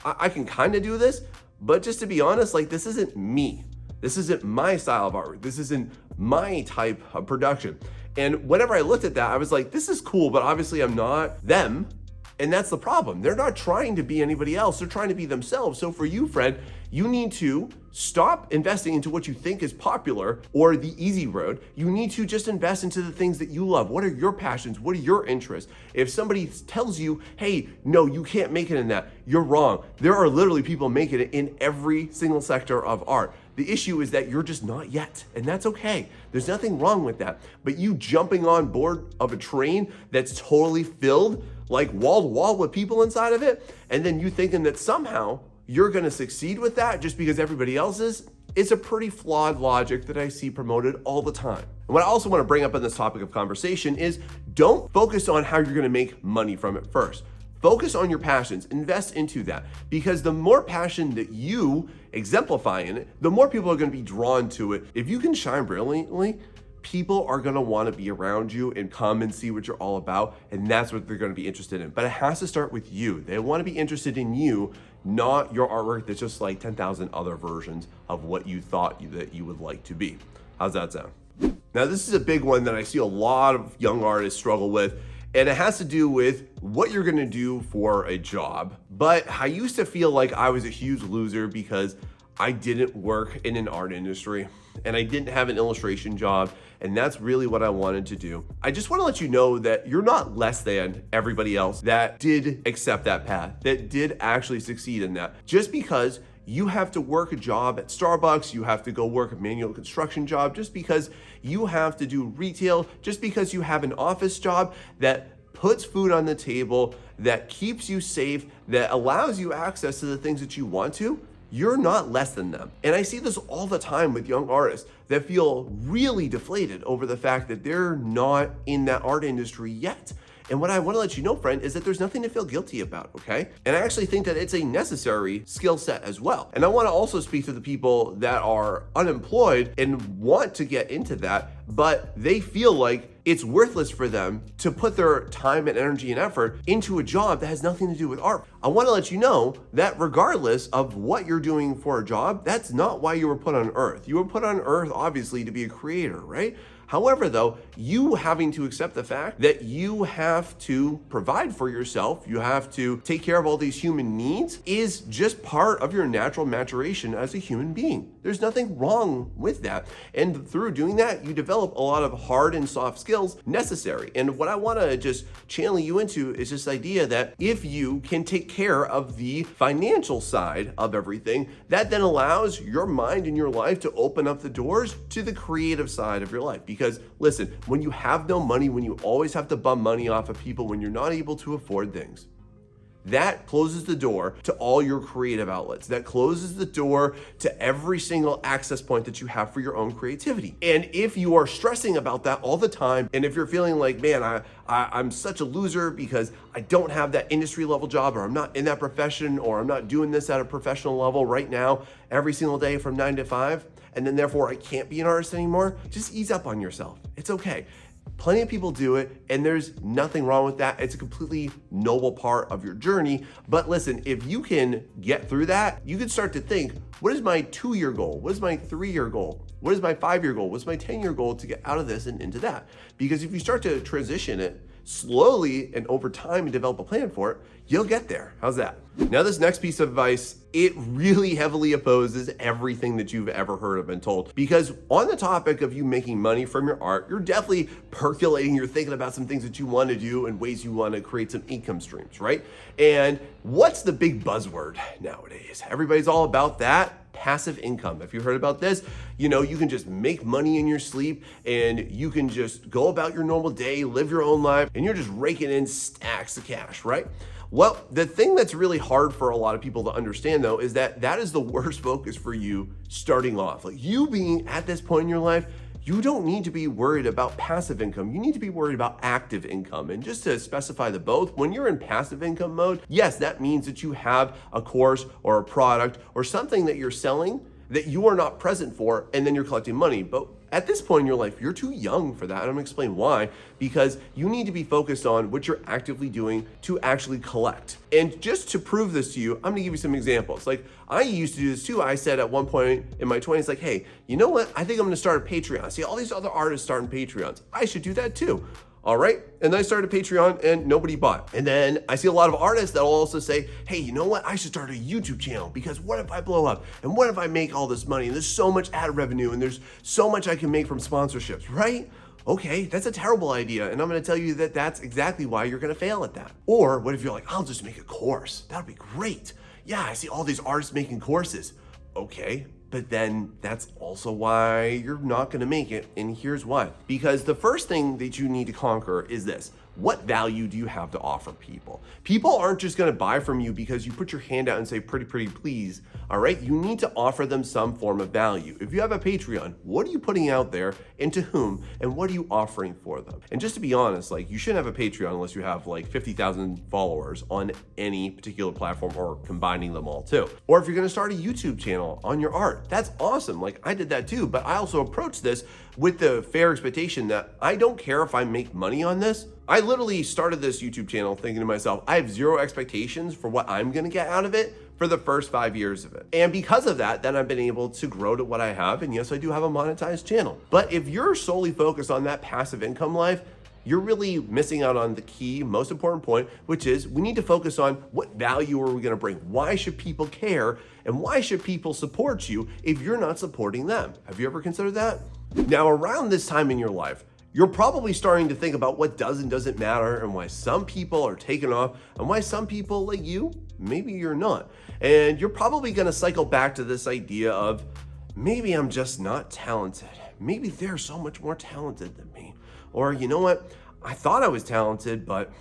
I can kind of do this, but just to be honest, like this isn't me. This isn't my style of art. This isn't my type of production. And whenever I looked at that, I was like, this is cool, but obviously I'm not them. And that's the problem. They're not trying to be anybody else. They're trying to be themselves. So for you, friend, you need to stop investing into what you think is popular or the easy road. You need to just invest into the things that you love. What are your passions? What are your interests? If somebody tells you, hey, no, you can't make it in that, you're wrong. There are literally people making it in every single sector of art. The issue is that you're just not yet, and that's okay. There's nothing wrong with that. But you jumping on board of a train that's totally filled, like wall to wall with people inside of it, and then you thinking that somehow you're gonna succeed with that just because everybody else is, it's a pretty flawed logic that I see promoted all the time. And what I also wanna bring up in this topic of conversation is don't focus on how you're gonna make money from it first. Focus on your passions, invest into that, because the more passion that you exemplify in it, the more people are gonna be drawn to it. If you can shine brilliantly, people are gonna wanna be around you and come and see what you're all about, and that's what they're gonna be interested in. But it has to start with you. They wanna be interested in you, not your artwork that's just like 10,000 other versions of what you thought that you would like to be. How's that sound? Now, this is a big one that I see a lot of young artists struggle with, and it has to do with what you're gonna do for a job. But I used to feel like I was a huge loser because I didn't work in an art industry and I didn't have an illustration job, and that's really what I wanted to do. I just want to let you know that you're not less than everybody else that did accept that path, that did actually succeed in that. Just because you have to work a job at Starbucks, you have to go work a manual construction job, just because you have to do retail, just because you have an office job that puts food on the table, that keeps you safe, that allows you access to the things that you want to, you're not less than them. And I see this all the time with young artists that feel really deflated over the fact that they're not in that art industry yet. And what I want to let you know, friend, is that there's nothing to feel guilty about, okay? And I actually think that it's a necessary skill set as well. And I want to also speak to the people that are unemployed and want to get into that, but they feel like it's worthless for them to put their time and energy and effort into a job that has nothing to do with art. I want to let you know that regardless of what you're doing for a job, that's not why you were put on earth. You were put on earth, obviously, to be a creator, right? However, though, you having to accept the fact that you have to provide for yourself, you have to take care of all these human needs, is just part of your natural maturation as a human being. There's nothing wrong with that. And through doing that, you develop a lot of hard and soft skills necessary. And what I want to just channel you into is this idea that if you can take care of the financial side of everything, that then allows your mind and your life to open up the doors to the creative side of your life. Because listen, when you have no money, when you always have to bum money off of people, when you're not able to afford things, that closes the door to all your creative outlets. That closes the door to every single access point that you have for your own creativity. And if you are stressing about that all the time, and if you're feeling like, man, I'm such a loser because I don't have that industry level job, or I'm not in that profession, or I'm not doing this at a professional level right now, every single day from 9 to 5, and then therefore I can't be an artist anymore, just ease up on yourself. It's okay. Plenty of people do it, and there's nothing wrong with that. It's a completely noble part of your journey. But listen, if you can get through that, you can start to think, what is my 2-year goal? What is my 3-year goal? What is my 5-year goal? What's my 10-year goal to get out of this and into that? Because if you start to transition it slowly and over time and develop a plan for it, you'll get there. How's that? Now, this next piece of advice, it really heavily opposes everything that you've ever heard of and told. Because on the topic of you making money from your art, you're definitely percolating, you're thinking about some things that you want to do and ways you want to create some income streams, right? And what's the big buzzword nowadays? Everybody's all about that. Passive income. If you heard about this, you can just make money in your sleep, and you can just go about your normal day, live your own life, and you're just raking in stacks of cash, right? Well, the thing that's really hard for a lot of people to understand, though, is that that is the worst focus for you starting off. Like, you being at this point in your life, you don't need to be worried about passive income. You need to be worried about active income. And just to specify the both, when you're in passive income mode, yes, that means that you have a course or a product or something that you're selling that you are not present for, and then you're collecting money. But at this point in your life, you're too young for that. And I'm gonna explain why. Because you need to be focused on what you're actively doing to actually collect. And just to prove this to you, I'm gonna give you some examples. Like, I used to do this too. I said at one point in my 20s, like, hey, you know what? I think I'm gonna start a Patreon. I see all these other artists starting Patreons. I should do that too. All right. And then I started Patreon and nobody bought. And then I see a lot of artists that will also say, hey, you know what? I should start a YouTube channel, because what if I blow up? And what if I make all this money? And there's so much ad revenue, and there's so much I can make from sponsorships, right? Okay, that's a terrible idea. And I'm going to tell you that that's exactly why you're going to fail at that. Or what if you're like, I'll just make a course? That'd be great. Yeah, I see all these artists making courses. Okay. But then that's also why you're not gonna make it, and here's why. Because the first thing that you need to conquer is this. What value do you have to offer people? People aren't just gonna buy from you because you put your hand out and say, pretty please, all right? You need to offer them some form of value. If you have a Patreon, what are you putting out there, and to whom, and what are you offering for them? And just to be honest, like, you shouldn't have a Patreon unless you have like 50,000 followers on any particular platform, or combining them all too. Or if you're gonna start a YouTube channel on your art, that's awesome. Like, I did that too, but I also approached this with the fair expectation that I don't care if I make money on this. I literally started this YouTube channel thinking to myself, I have zero expectations for what I'm gonna get out of it for the first 5 years of it. And because of that, then I've been able to grow to what I have. And yes, I do have a monetized channel. But if you're solely focused on that passive income life, you're really missing out on the key, most important point, which is we need to focus on what value are we gonna bring? Why should people care? And why should people support you if you're not supporting them? Have you ever considered that? Now, around this time in your life, you're probably starting to think about what does and doesn't matter, and why some people are taking off, and why some people like you, maybe you're not. And you're probably gonna cycle back to this idea of, maybe I'm just not talented. Maybe they're so much more talented than me. Or, you know what? I thought I was talented, but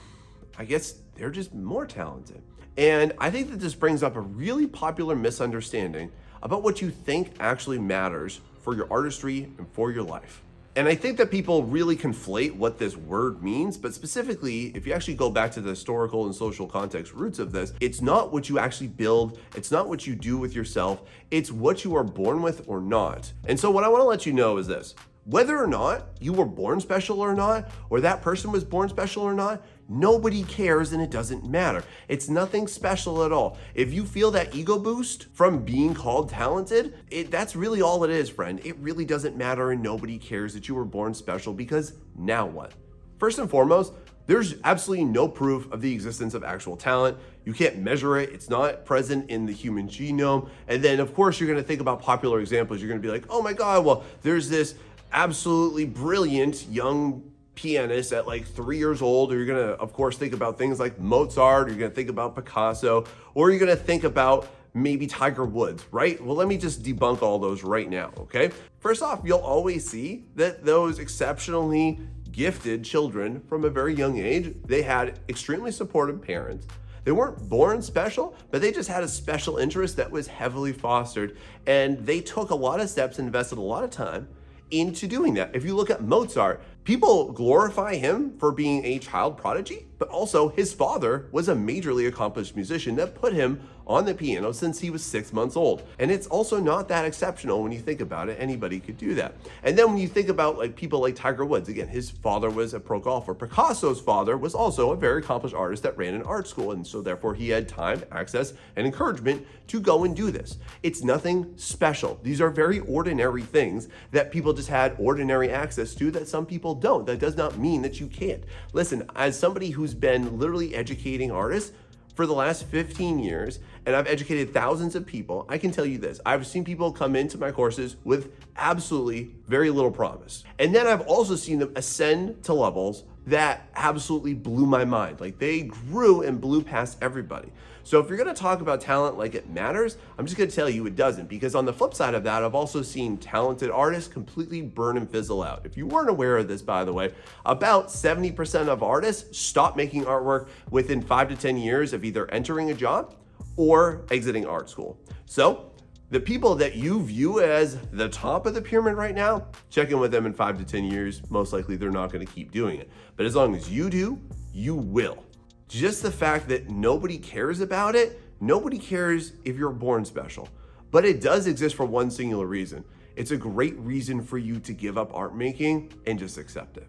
I guess they're just more talented. And I think that this brings up a really popular misunderstanding about what you think actually matters for your artistry and for your life. And I think that people really conflate what this word means, but specifically, if you actually go back to the historical and social context roots of this, it's not what you actually build, it's not what you do with yourself, it's what you are born with or not. And so what I want to let you know is this. Whether or not you were born special or not, or that person was born special or not, nobody cares and it doesn't matter. It's nothing special at all. If you feel that ego boost from being called talented, that's really all it is, friend. It really doesn't matter and nobody cares that you were born special, because now what? First and foremost, there's absolutely no proof of the existence of actual talent. You can't measure it. It's not present in the human genome. And then of course you're gonna think about popular examples. You're gonna be like, oh my God, well, there's this absolutely brilliant young pianist at like 3 years old. Or you're gonna, of course, think about things like Mozart, or you're gonna think about Picasso, or you're gonna think about maybe Tiger Woods, right? Well, let me just debunk all those right now, okay? First off, you'll always see that those exceptionally gifted children from a very young age, they had extremely supportive parents. They weren't born special, but they just had a special interest that was heavily fostered. And they took a lot of steps and invested a lot of time into doing that. If you look at Mozart, people glorify him for being a child prodigy, but also his father was a majorly accomplished musician that put him on the piano since he was 6 months old. And it's also not that exceptional when you think about it. Anybody could do that. And then when you think about like people like Tiger Woods, again, his father was a pro golfer. Picasso's father was also a very accomplished artist that ran an art school. And so therefore he had time, access, and encouragement to go and do this. It's nothing special. These are very ordinary things that people just had ordinary access to that some people don't. That does not mean that you can't. Listen, as somebody who's been literally educating artists for the last 15 years, and I've educated thousands of people, I can tell you this. I've seen people come into my courses with absolutely very little promise. And then I've also seen them ascend to levels that absolutely blew my mind. Like they grew and blew past everybody. So if you're gonna talk about talent like it matters, I'm just gonna tell you it doesn't, because on the flip side of that, I've also seen talented artists completely burn and fizzle out. If you weren't aware of this, by the way, about 70% of artists stop making artwork within 5 to 10 years of either entering a job or exiting art school. So the people that you view as the top of the pyramid right now, check in with them in 5 to 10 years. Most likely they're not gonna keep doing it. But as long as you do, you will. Just the fact that nobody cares about it, nobody cares if you're born special. But it does exist for one singular reason. It's a great reason for you to give up art making and just accept it.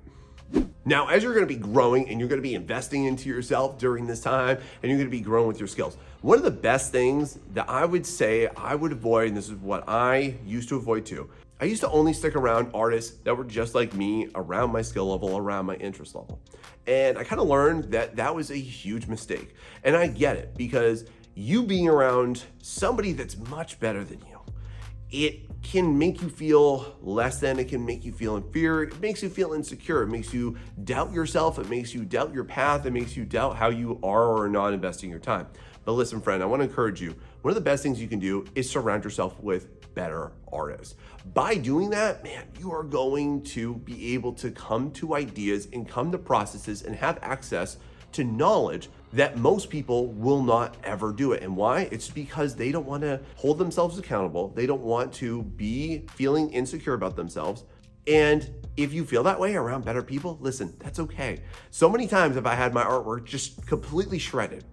Now, as you're gonna be growing and you're gonna be investing into yourself during this time, and you're gonna be growing with your skills, one of the best things that I would say I would avoid, and this is what I used to avoid too, I used to only stick around artists that were just like me, around my skill level, around my interest level. And I kind of learned that that was a huge mistake. And I get it, because you being around somebody that's much better than you, it can make you feel less than, it can make you feel inferior, it makes you feel insecure, it makes you doubt yourself, it makes you doubt your path, it makes you doubt how you are or are not investing your time. But listen, friend, I want to encourage you. One of the best things you can do is surround yourself with better artists. By doing that, man, you are going to be able to come to ideas and come to processes and have access to knowledge that most people will not ever do it. And why? It's because they don't want to hold themselves accountable. They don't want to be feeling insecure about themselves. And if you feel that way around better people, listen, that's okay. So many times have I had my artwork just completely shredded.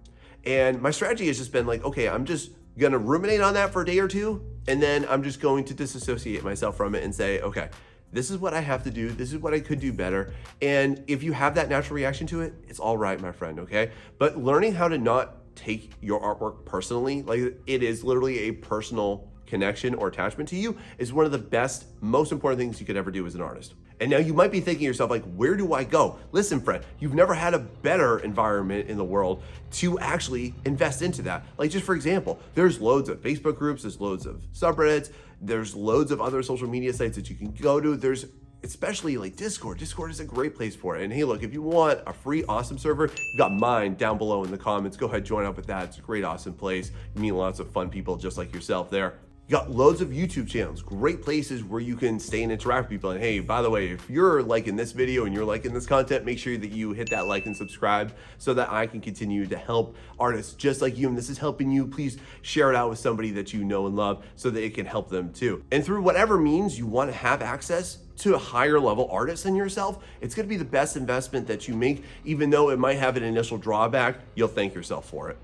And my strategy has just been like, okay, I'm just gonna ruminate on that for a day or two, and then I'm just going to disassociate myself from it and say, okay, this is what I have to do. This is what I could do better. And if you have that natural reaction to it, it's all right, my friend, okay? But learning how to not take your artwork personally, like it is literally a personal connection or attachment to you, is one of the best, most important things you could ever do as an artist. And now you might be thinking to yourself, like, where do I go? Listen, friend, you've never had a better environment in the world to actually invest into that. Like, just for example, there's loads of Facebook groups, there's loads of subreddits, there's loads of other social media sites that you can go to. There's especially like Discord. Discord is a great place for it. And hey, look, if you want a free, awesome server, you've got mine down below in the comments. Go ahead, join up with that. It's a great, awesome place. You meet lots of fun people just like yourself there. You got loads of YouTube channels, great places where you can stay and interact with people. And hey, by the way, if you're liking this video and you're liking this content, make sure that you hit that like and subscribe so that I can continue to help artists just like you. And this is helping you. Please share it out with somebody that you know and love so that it can help them too. And through whatever means you want to have access to a higher level artist than yourself, it's gonna be the best investment that you make. Even though it might have an initial drawback, you'll thank yourself for it.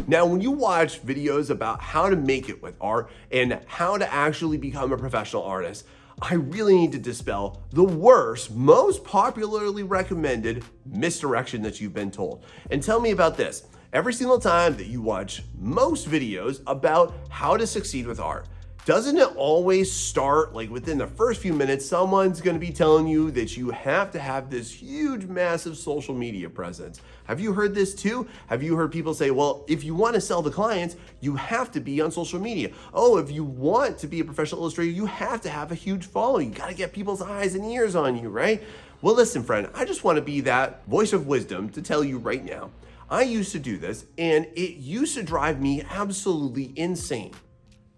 Now, when you watch videos about how to make it with art and how to actually become a professional artist, I really need to dispel the worst, most popularly recommended misdirection that you've been told. And tell me about this. Every single time that you watch most videos about how to succeed with art, doesn't it always start like within the first few minutes, someone's gonna be telling you that you have to have this huge, massive social media presence? Have you heard this too? Have you heard people say, well, if you wanna sell to clients, you have to be on social media. Oh, if you want to be a professional illustrator, you have to have a huge following. You gotta get people's eyes and ears on you, right? Well, listen, friend, I just wanna be that voice of wisdom to tell you right now. I used to do this and it used to drive me absolutely insane,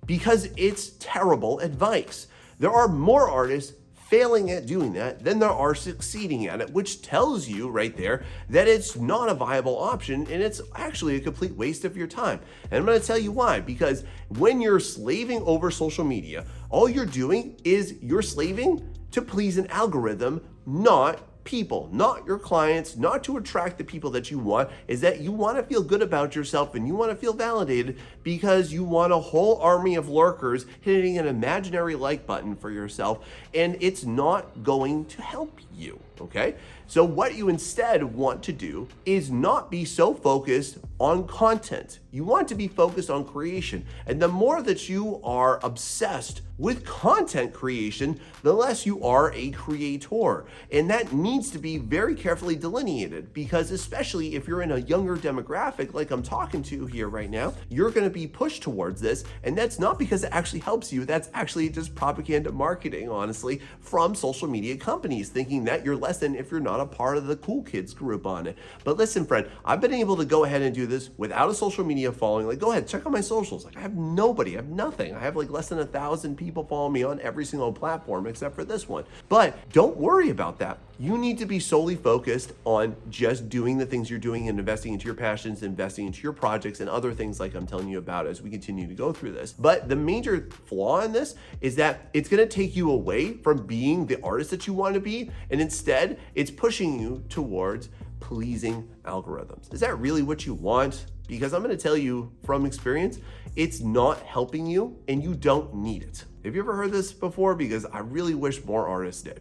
because it's terrible advice. There are more artists failing at doing that than there are succeeding at it, which tells you right there that it's not a viable option and it's actually a complete waste of your time. And I'm gonna tell you why, because when you're slaving over social media, all you're doing is you're slaving to please an algorithm, not people, not your clients, not to attract the people that you want. Is that you want to feel good about yourself and you want to feel validated because you want a whole army of lurkers hitting an imaginary like button for yourself, and it's not going to help you, okay? So what you instead want to do is not be so focused on content. You want to be focused on creation. And the more that you are obsessed with content creation, the less you are a creator. And that needs to be very carefully delineated, because especially if you're in a younger demographic like I'm talking to here right now, you're going to be pushed towards this. And that's not because it actually helps you. That's actually just propaganda marketing, honestly, from social media companies, thinking that you're less than if you're not a part of the cool kids group on it. But listen, friend, I've been able to go ahead and do this without a social media following. Like, go ahead, check out my socials. Like, I have nobody, I have nothing. I have like less than 1,000 people following me on every single platform except for this one. But don't worry about that. You need to be solely focused on just doing the things you're doing and investing into your passions, investing into your projects and other things like I'm telling you about as we continue to go through this. But the major flaw in this is that it's going to take you away from being the artist that you want to be, and instead it's pushing you towards pleasing algorithms. Is that really what you want? Because I'm going to tell you from experience, it's not helping you and you don't need it. Have you ever heard this before? Because I really wish more artists did.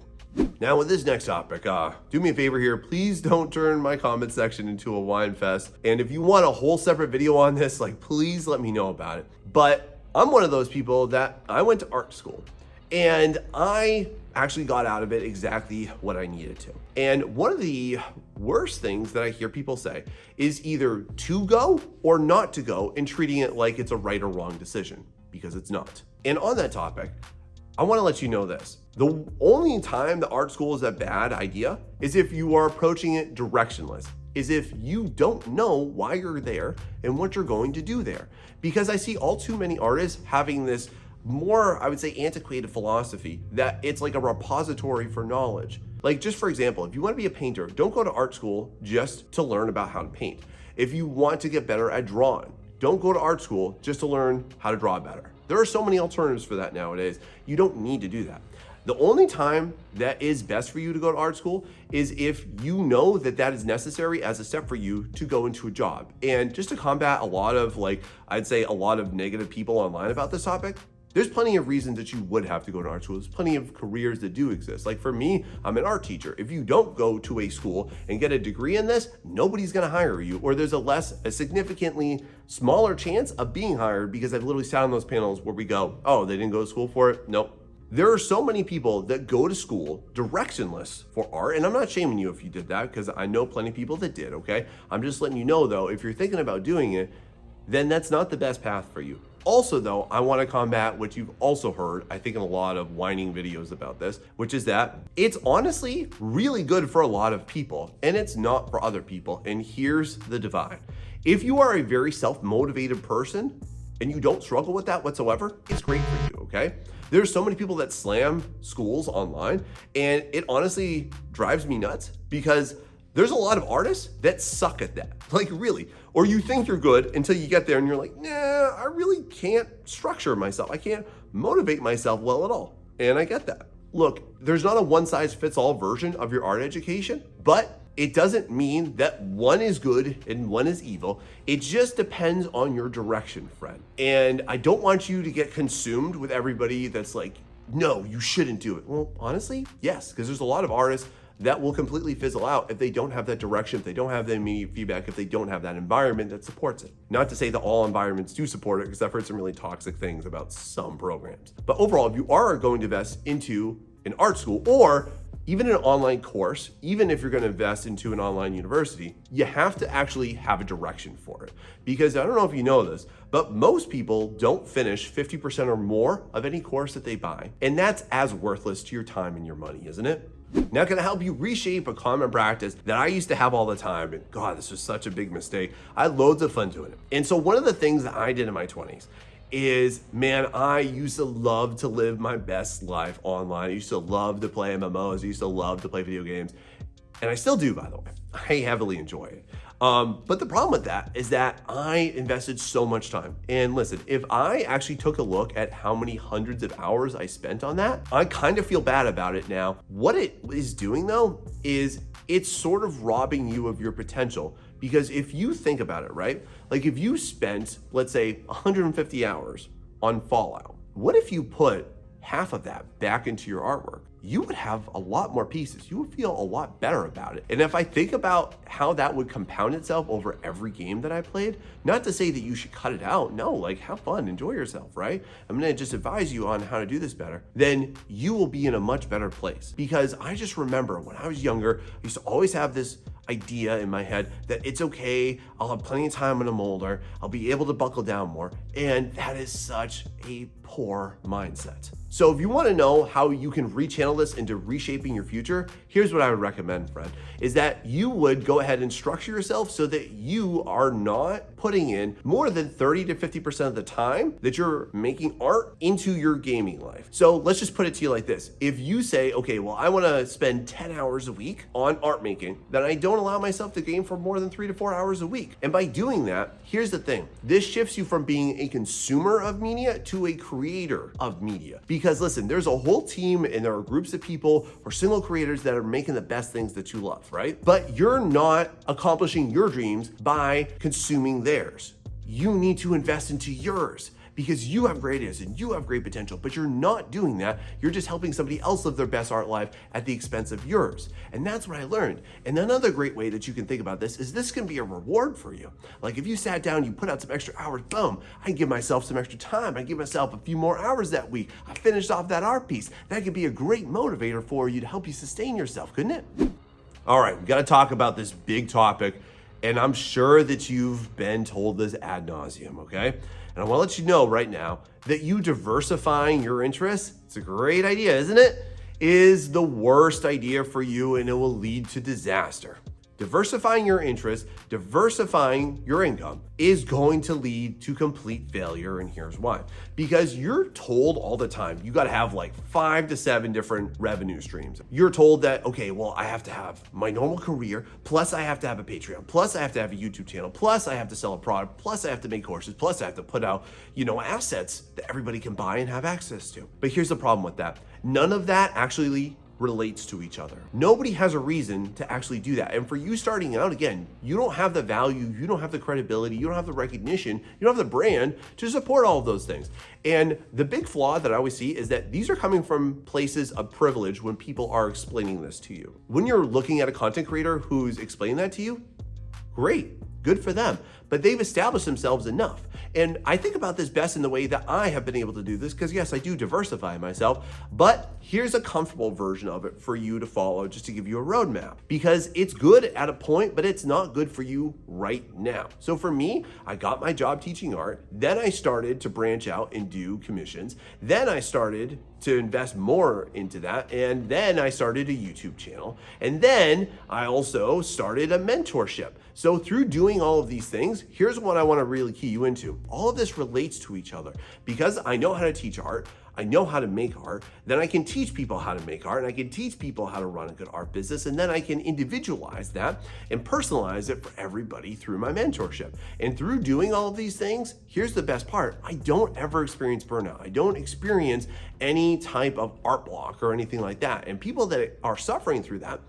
Now with this next topic, do me a favor here, please don't turn my comment section into a wine fest. And if you want a whole separate video on this, like, please let me know about it. But I'm one of those people that I went to art school and I actually got out of it exactly what I needed to. And one of the worst things that I hear people say is either to go or not to go, and treating it like it's a right or wrong decision, because it's not. And on that topic, I want to let you know this. The only time the art school is a bad idea is if you are approaching it directionless, is if you don't know why you're there and what you're going to do there. Because I see all too many artists having this more, I would say, antiquated philosophy that it's like a repository for knowledge. Like, just for example, if you want to be a painter, don't go to art school just to learn about how to paint. If you want to get better at drawing, don't go to art school just to learn how to draw better. There are so many alternatives for that nowadays. You don't need to do that. The only time that is best for you to go to art school is if you know that that is necessary as a step for you to go into a job. And just to combat a lot of, like, I'd say a lot of negative people online about this topic, there's plenty of reasons that you would have to go to art school. There's plenty of careers that do exist. Like for me, I'm an art teacher. If you don't go to a school and get a degree in this, nobody's gonna hire you, or there's a significantly smaller chance of being hired, because I've literally sat on those panels where we go, oh, they didn't go to school for it? Nope. There are so many people that go to school directionless for art, and I'm not shaming you if you did that, because I know plenty of people that did, okay? I'm just letting you know though, if you're thinking about doing it, then that's not the best path for you. Also though, I want to combat what you've also heard, I think, in a lot of whining videos about this, which is that it's honestly really good for a lot of people and it's not for other people. And here's the divide. If you are a very self-motivated person and you don't struggle with that whatsoever, it's great for you, okay? There's so many people that slam schools online, and it honestly drives me nuts, because there's a lot of artists that suck at that, like really. Or you think you're good until you get there and you're like, nah, I really can't structure myself. I can't motivate myself well at all. And I get that. Look, there's not a one size fits all version of your art education, but it doesn't mean that one is good and one is evil. It just depends on your direction, friend. And I don't want you to get consumed with everybody that's like no, you shouldn't do it. Well, honestly, yes, because there's a lot of artists that will completely fizzle out if they don't have that direction, if they don't have the immediate feedback, if they don't have that environment that supports it. Not to say that all environments do support it, because I've heard some really toxic things about some programs. But overall, if you are going to invest into an art school or even an online course, even if you're going to invest into an online university, you have to actually have a direction for it. Because I don't know if you know this, but most people don't finish 50% or more of any course that they buy. And that's as worthless to your time and your money, isn't it? Now, can I help you reshape a common practice that I used to have all the time? And God, this was such a big mistake. I had loads of fun doing it. And so one of the things that I did in my 20s is, man, I used to love to live my best life online. I used to love to play MMOs. I used to love to play video games. And I still do, by the way. I heavily enjoy it. But the problem with that is that I invested so much time. And listen, if I actually took a look at how many hundreds of hours I spent on that, I kind of feel bad about it now. What it is doing though, is it's sort of robbing you of your potential. Because if you think about it, right? Like if you spent, let's say 150 hours on Fallout, what if you put half of that back into your artwork? You would have a lot more pieces. You would feel a lot better about it. And if I think about how that would compound itself over every game that I played, not to say that you should cut it out. No, like have fun, enjoy yourself, right? I'm gonna just advise you on how to do this better. Then you will be in a much better place. Because I just remember when I was younger, I used to always have this idea in my head that it's okay, I'll have plenty of time when I'm older, I'll be able to buckle down more. And that is such a poor mindset. So if you want to know how you can rechannel this into reshaping your future, here's what I would recommend, friend, is that you would go ahead and structure yourself so that you are not putting in more than 30 to 50% of the time that you're making art into your gaming life. So let's just put it to you like this. If you say, okay, well, I want to spend 10 hours a week on art making, then I don't allow myself to game for more than 3 to 4 hours a week. And by doing that, here's the thing. This shifts you from being a consumer of media to a creator of media. Because listen, there's a whole team and there are groups of people or single creators that are making the best things that you love, right? But you're not accomplishing your dreams by consuming theirs. You need to invest into yours because you have great ideas and you have great potential, but you're not doing that. You're just helping somebody else live their best art life at the expense of yours. And that's what I learned. And another great way that you can think about this is this can be a reward for you. Like if you sat down, you put out some extra hours, boom, I can give myself some extra time. I give myself a few more hours that week. I finished off that art piece. That could be a great motivator for you to help you sustain yourself, couldn't it? All right, we gotta talk about this big topic. And I'm sure that you've been told this ad nauseum, okay? And I wanna let you know right now that you diversifying your interests, it's a great idea, isn't it? Is the worst idea for you and it will lead to disaster. Diversifying your interests, diversifying your income is going to lead to complete failure, and here's why. Because you're told all the time, you gotta have like 5 to 7 different revenue streams. You're told that, okay, well, I have to have my normal career, plus I have to have a Patreon, plus I have to have a YouTube channel, plus I have to sell a product, plus I have to make courses, plus I have to put out, assets that everybody can buy and have access to. But here's the problem with that. None of that actually relates to each other. Nobody has a reason to actually do that. And for you starting out, again, you don't have the value, you don't have the credibility, you don't have the recognition, you don't have the brand to support all of those things. And the big flaw that I always see is that these are coming from places of privilege when people are explaining this to you. When you're looking at a content creator who's explaining that to you, great, good for them. But they've established themselves enough. And I think about this best in the way that I have been able to do this, because yes, I do diversify myself, but here's a comfortable version of it for you to follow just to give you a roadmap, because it's good at a point, but it's not good for you right now. So for me, I got my job teaching art, then I started to branch out and do commissions, then I started to invest more into that, and then I started a YouTube channel, and then I also started a mentorship. So through doing all of these things, here's what I want to really key you into. All of this relates to each other. Because I know how to teach art, I know how to make art, then I can teach people how to make art, and I can teach people how to run a good art business, and then I can individualize that and personalize it for everybody through my mentorship. And through doing all of these things, here's the best part. I don't ever experience burnout. I don't experience any type of art block or anything like that. And people that are suffering through that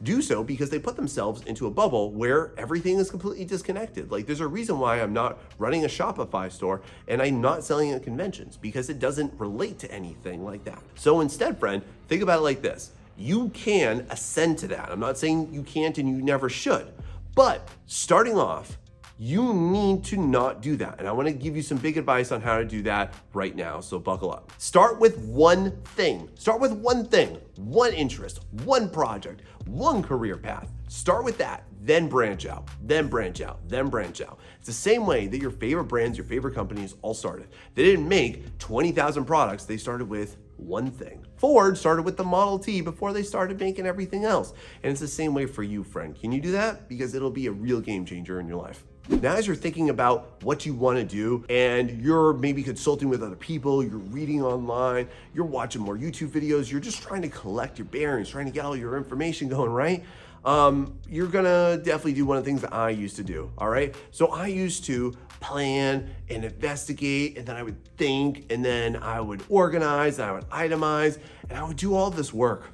do so because they put themselves into a bubble where everything is completely disconnected. Like, there's a reason why I'm not running a Shopify store and I'm not selling at conventions, because it doesn't relate to anything like that. So instead, friend, think about it like this. You can ascend to that. I'm not saying you can't and you never should, but starting off, you need to not do that. And I want to give you some big advice on how to do that right now. So buckle up. Start with one thing. Start with one thing, one interest, one project, one career path. Start with that, then branch out, then branch out, then branch out. It's the same way that your favorite brands, your favorite companies all started. They didn't make 20,000 products. They started with one thing. Ford started with the Model T before they started making everything else. And it's the same way for you, friend. Can you do that? Because it'll be a real game changer in your life. Now, as you're thinking about what you want to do and you're maybe consulting with other people, you're reading online, you're watching more YouTube videos, you're just trying to collect your bearings, trying to get all your information going, right? You're gonna definitely do one of the things that I used to do, all right? So I used to plan and investigate, and then I would think, and then I would organize, and I would itemize, and I would do all this work.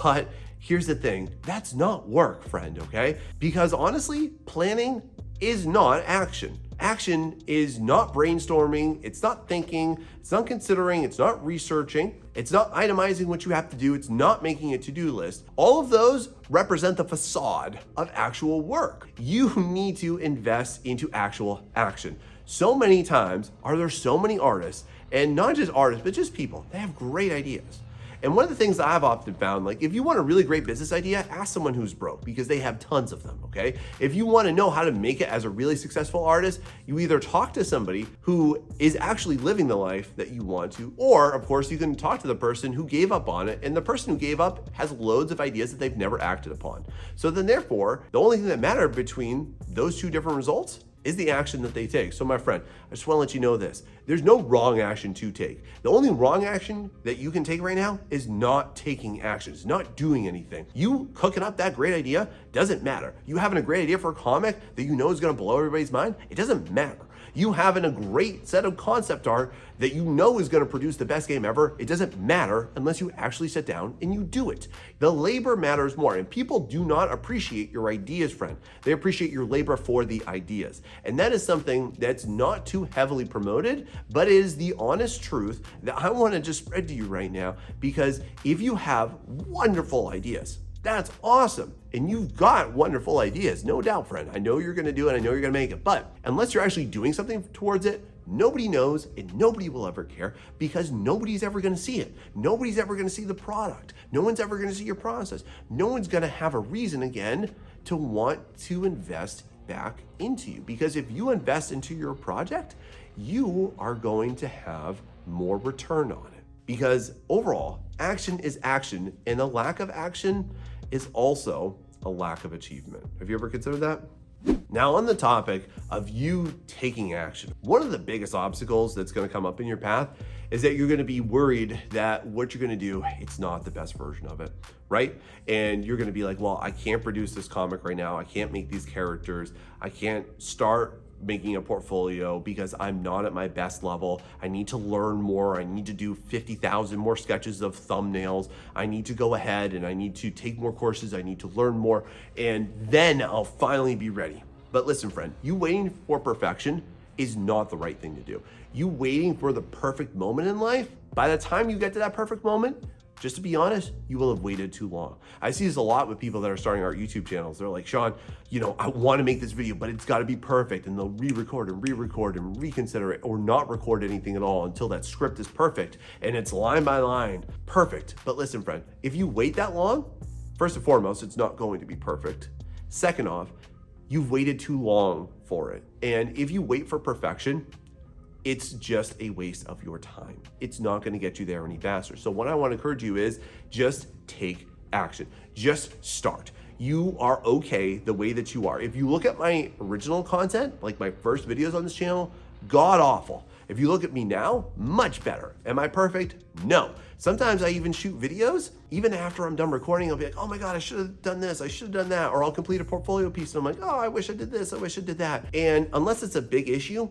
But here's the thing, that's not work, friend, okay? Because honestly, planning is not action. Action is not brainstorming, it's not thinking, it's not considering, it's not researching, it's not itemizing what you have to do, it's not making a to-do list. All of those represent the facade of actual work. You need to invest into actual action. So many times are there so many artists, and not just artists, but just people, they have great ideas. And one of the things that I've often found, like if you want a really great business idea, ask someone who's broke, because they have tons of them, okay? If you want to know how to make it as a really successful artist, you either talk to somebody who is actually living the life that you want to, or of course you can talk to the person who gave up on it, and the person who gave up has loads of ideas that they've never acted upon. So then therefore, the only thing that matters between those two different results is the action that they take. So my friend, I just want to let you know this. There's no wrong action to take. The only wrong action that you can take right now is not taking action. It's not doing anything. You cooking up that great idea doesn't matter. You having a great idea for a comic that you know is gonna blow everybody's mind, it doesn't matter. You having a great set of concept art that you know is gonna produce the best game ever, it doesn't matter unless you actually sit down and you do it. The labor matters more, and people do not appreciate your ideas, friend. They appreciate your labor for the ideas. And that is something that's not too heavily promoted, but is the honest truth that I wanna just spread to you right now, because if you have wonderful ideas, that's awesome. And you've got wonderful ideas, no doubt, friend. I know you're gonna do it, I know you're gonna make it, but unless you're actually doing something towards it, nobody knows and nobody will ever care, because nobody's ever gonna see it. Nobody's ever gonna see the product. No one's ever gonna see your process. No one's gonna have a reason again to want to invest back into you, because if you invest into your project, you are going to have more return on it. Because overall, action is action, and a lack of action is also a lack of achievement. Have you ever considered that? Now, on the topic of you taking action, one of the biggest obstacles that's going to come up in your path is that you're going to be worried that what you're going to do, it's not the best version of it, right? And you're going to be like, well, I can't produce this comic right now. I can't make these characters. I can't start making a portfolio because I'm not at my best level. I need to learn more. I need to do 50,000 more sketches of thumbnails. I need to go ahead and I need to take more courses. I need to learn more, and then I'll finally be ready. But listen, friend, you waiting for perfection is not the right thing to do. You waiting for the perfect moment in life, by the time you get to that perfect moment, just to be honest, you will have waited too long. I see this a lot with people that are starting art YouTube channels. They're like, Sean, I want to make this video, but it's got to be perfect. And they'll re-record and reconsider it, or not record anything at all until that script is perfect and it's line by line perfect. But listen, friend, if you wait that long, first and foremost, it's not going to be perfect. Second off, you've waited too long for it. And if you wait for perfection, it's just a waste of your time. It's not gonna get you there any faster. So what I wanna encourage you is just take action. Just start. You are okay the way that you are. If you look at my original content, like my first videos on this channel, god awful. If you look at me now, much better. Am I perfect? No. Sometimes I even shoot videos, even after I'm done recording, I'll be like, oh my God, I should have done this, I should have done that. Or I'll complete a portfolio piece and I'm like, oh, I wish I did this, I wish I did that. And unless it's a big issue,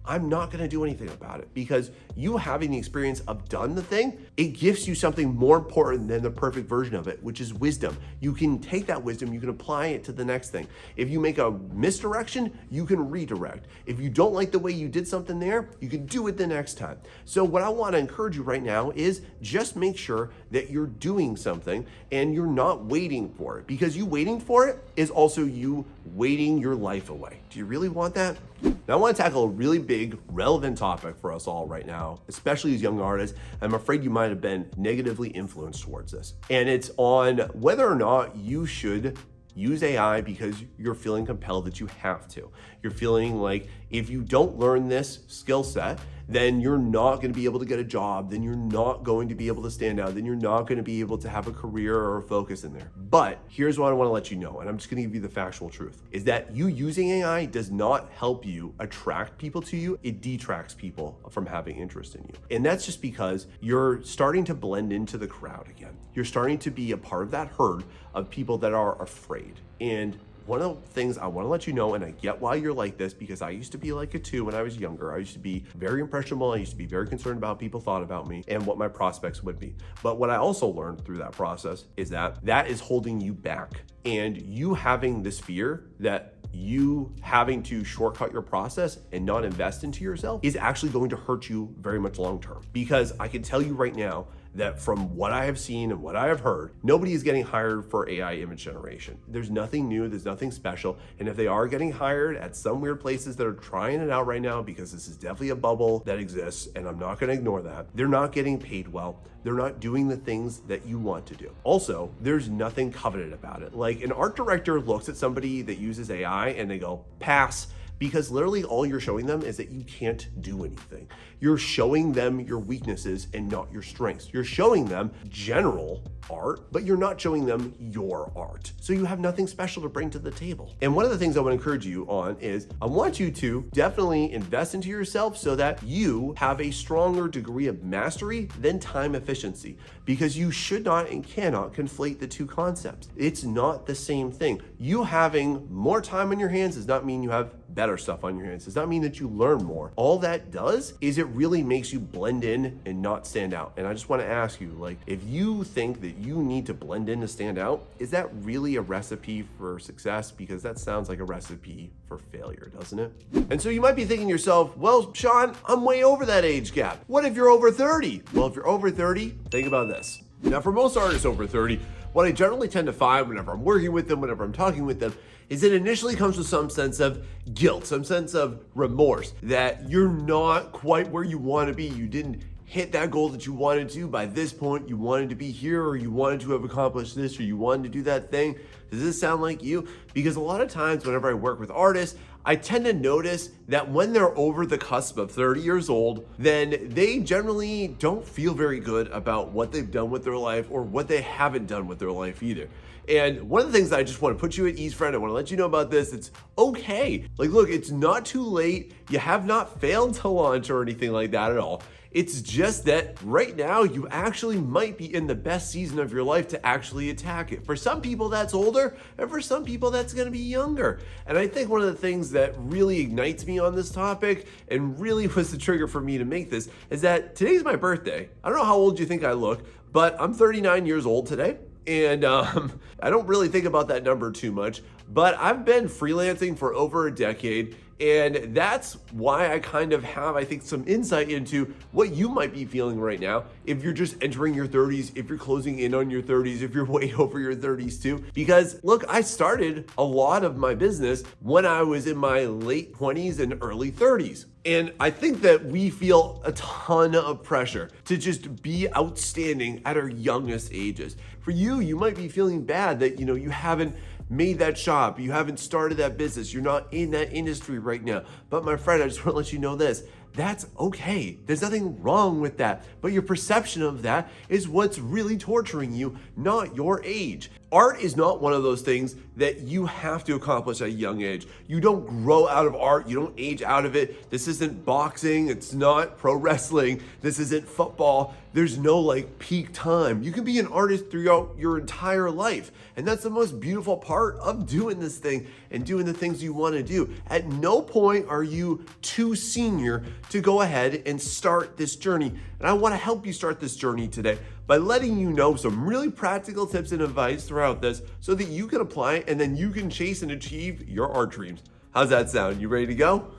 I'm not gonna do anything about it, because you having the experience of done the thing, it gives you something more important than the perfect version of it, which is wisdom. You can take that wisdom, you can apply it to the next thing. If you make a misdirection, you can redirect. If you don't like the way you did something there, you can do it the next time. So what I wanna encourage you right now is just make sure that you're doing something and you're not waiting for it, because you waiting for it is also you waiting your life away. Do you really want that? Now I want to tackle a really big, relevant topic for us all right now, especially as young artists. I'm afraid you might have been negatively influenced towards this. And it's on whether or not you should use AI because you're feeling compelled that you have to. You're feeling like if you don't learn this skill set, then you're not going to be able to get a job, then you're not going to be able to stand out, then you're not going to be able to have a career or a focus in there. But here's what I want to let you know, and I'm just going to give you the factual truth, is that you using AI does not help you attract people to you, it detracts people from having interest in you. And that's just because you're starting to blend into the crowd again. You're starting to be a part of that herd of people that are afraid. And one of the things I want to let you know, and I get why you're like this, because I used to be like it too when I was younger. I used to be very impressionable. I used to be very concerned about how people thought about me and what my prospects would be. But what I also learned through that process is that that is holding you back. And you having this fear that you having to shortcut your process and not invest into yourself is actually going to hurt you very much long term. Because I can tell you right now that from what I have seen and what I have heard, nobody is getting hired for AI image generation. There's nothing new, there's nothing special. And if they are getting hired at some weird places that are trying it out right now, because this is definitely a bubble that exists, and I'm not gonna ignore that, they're not getting paid well. They're not doing the things that you want to do. Also, there's nothing coveted about it. Like an art director looks at somebody that uses AI and they go, pass. Because literally all you're showing them is that you can't do anything. You're showing them your weaknesses and not your strengths. You're showing them general art, but you're not showing them your art. So you have nothing special to bring to the table. And one of the things I want to encourage you on is I want you to definitely invest into yourself so that you have a stronger degree of mastery than time efficiency, because you should not and cannot conflate the two concepts. It's not the same thing. You having more time on your hands does not mean you have better stuff on your hands. Does not mean that you learn more. All that does is it really makes you blend in and not stand out. And I just want to ask you, like, if you think that you need to blend in to stand out, is that really a recipe for success? Because that sounds like a recipe for failure, doesn't it? And so you might be thinking to yourself, well, Sean, I'm way over that age gap. What if you're over 30? Well, if you're over 30, think about this. Now, for most artists over 30, what I generally tend to find whenever I'm working with them, whenever I'm talking with them, is it initially comes with some sense of guilt, some sense of remorse that you're not quite where you want to be. You didn't hit that goal that you wanted to. By this point, you wanted to be here, or you wanted to have accomplished this, or you wanted to do that thing. Does this sound like you? Because a lot of times whenever I work with artists, I tend to notice that when they're over the cusp of 30 years old, then they generally don't feel very good about what they've done with their life or what they haven't done with their life either. And one of the things that I just want to put you at ease, friend, I want to let you know about this. It's okay. Like, look, it's not too late. You have not failed to launch or anything like that at all. It's just that right now you actually might be in the best season of your life to actually attack it. For some people that's older, and for some people that's going to be younger. And I think one of the things that really ignites me on this topic and really was the trigger for me to make this is that today's my birthday. I don't know how old you think I look, but I'm 39 years old today. And I don't really think about that number too much, but I've been freelancing for over a decade. And that's why I kind of have, I think, some insight into what you might be feeling right now. If you're just entering your 30s, if you're closing in on your 30s, if you're way over your 30s too. Because look, I started a lot of my business when I was in my late 20s and early 30s. And I think that we feel a ton of pressure to just be outstanding at our youngest ages. For you, you might be feeling bad that, you haven't made that shop, you haven't started that business, you're not in that industry right now. But my friend, I just want to let you know this. That's okay. There's nothing wrong with that. But your perception of that is what's really torturing you, not your age. Art is not one of those things that you have to accomplish at a young age. You don't grow out of art. You don't age out of it. This isn't boxing. It's not pro wrestling. This isn't football. There's no like peak time. You can be an artist throughout your entire life. And that's the most beautiful part of doing this thing and doing the things you want to do. At no point are you too senior to go ahead and start this journey. And I want to help you start this journey today by letting you know some really practical tips and advice throughout this so that you can apply it and then you can chase and achieve your art dreams. How's that sound? You ready to go?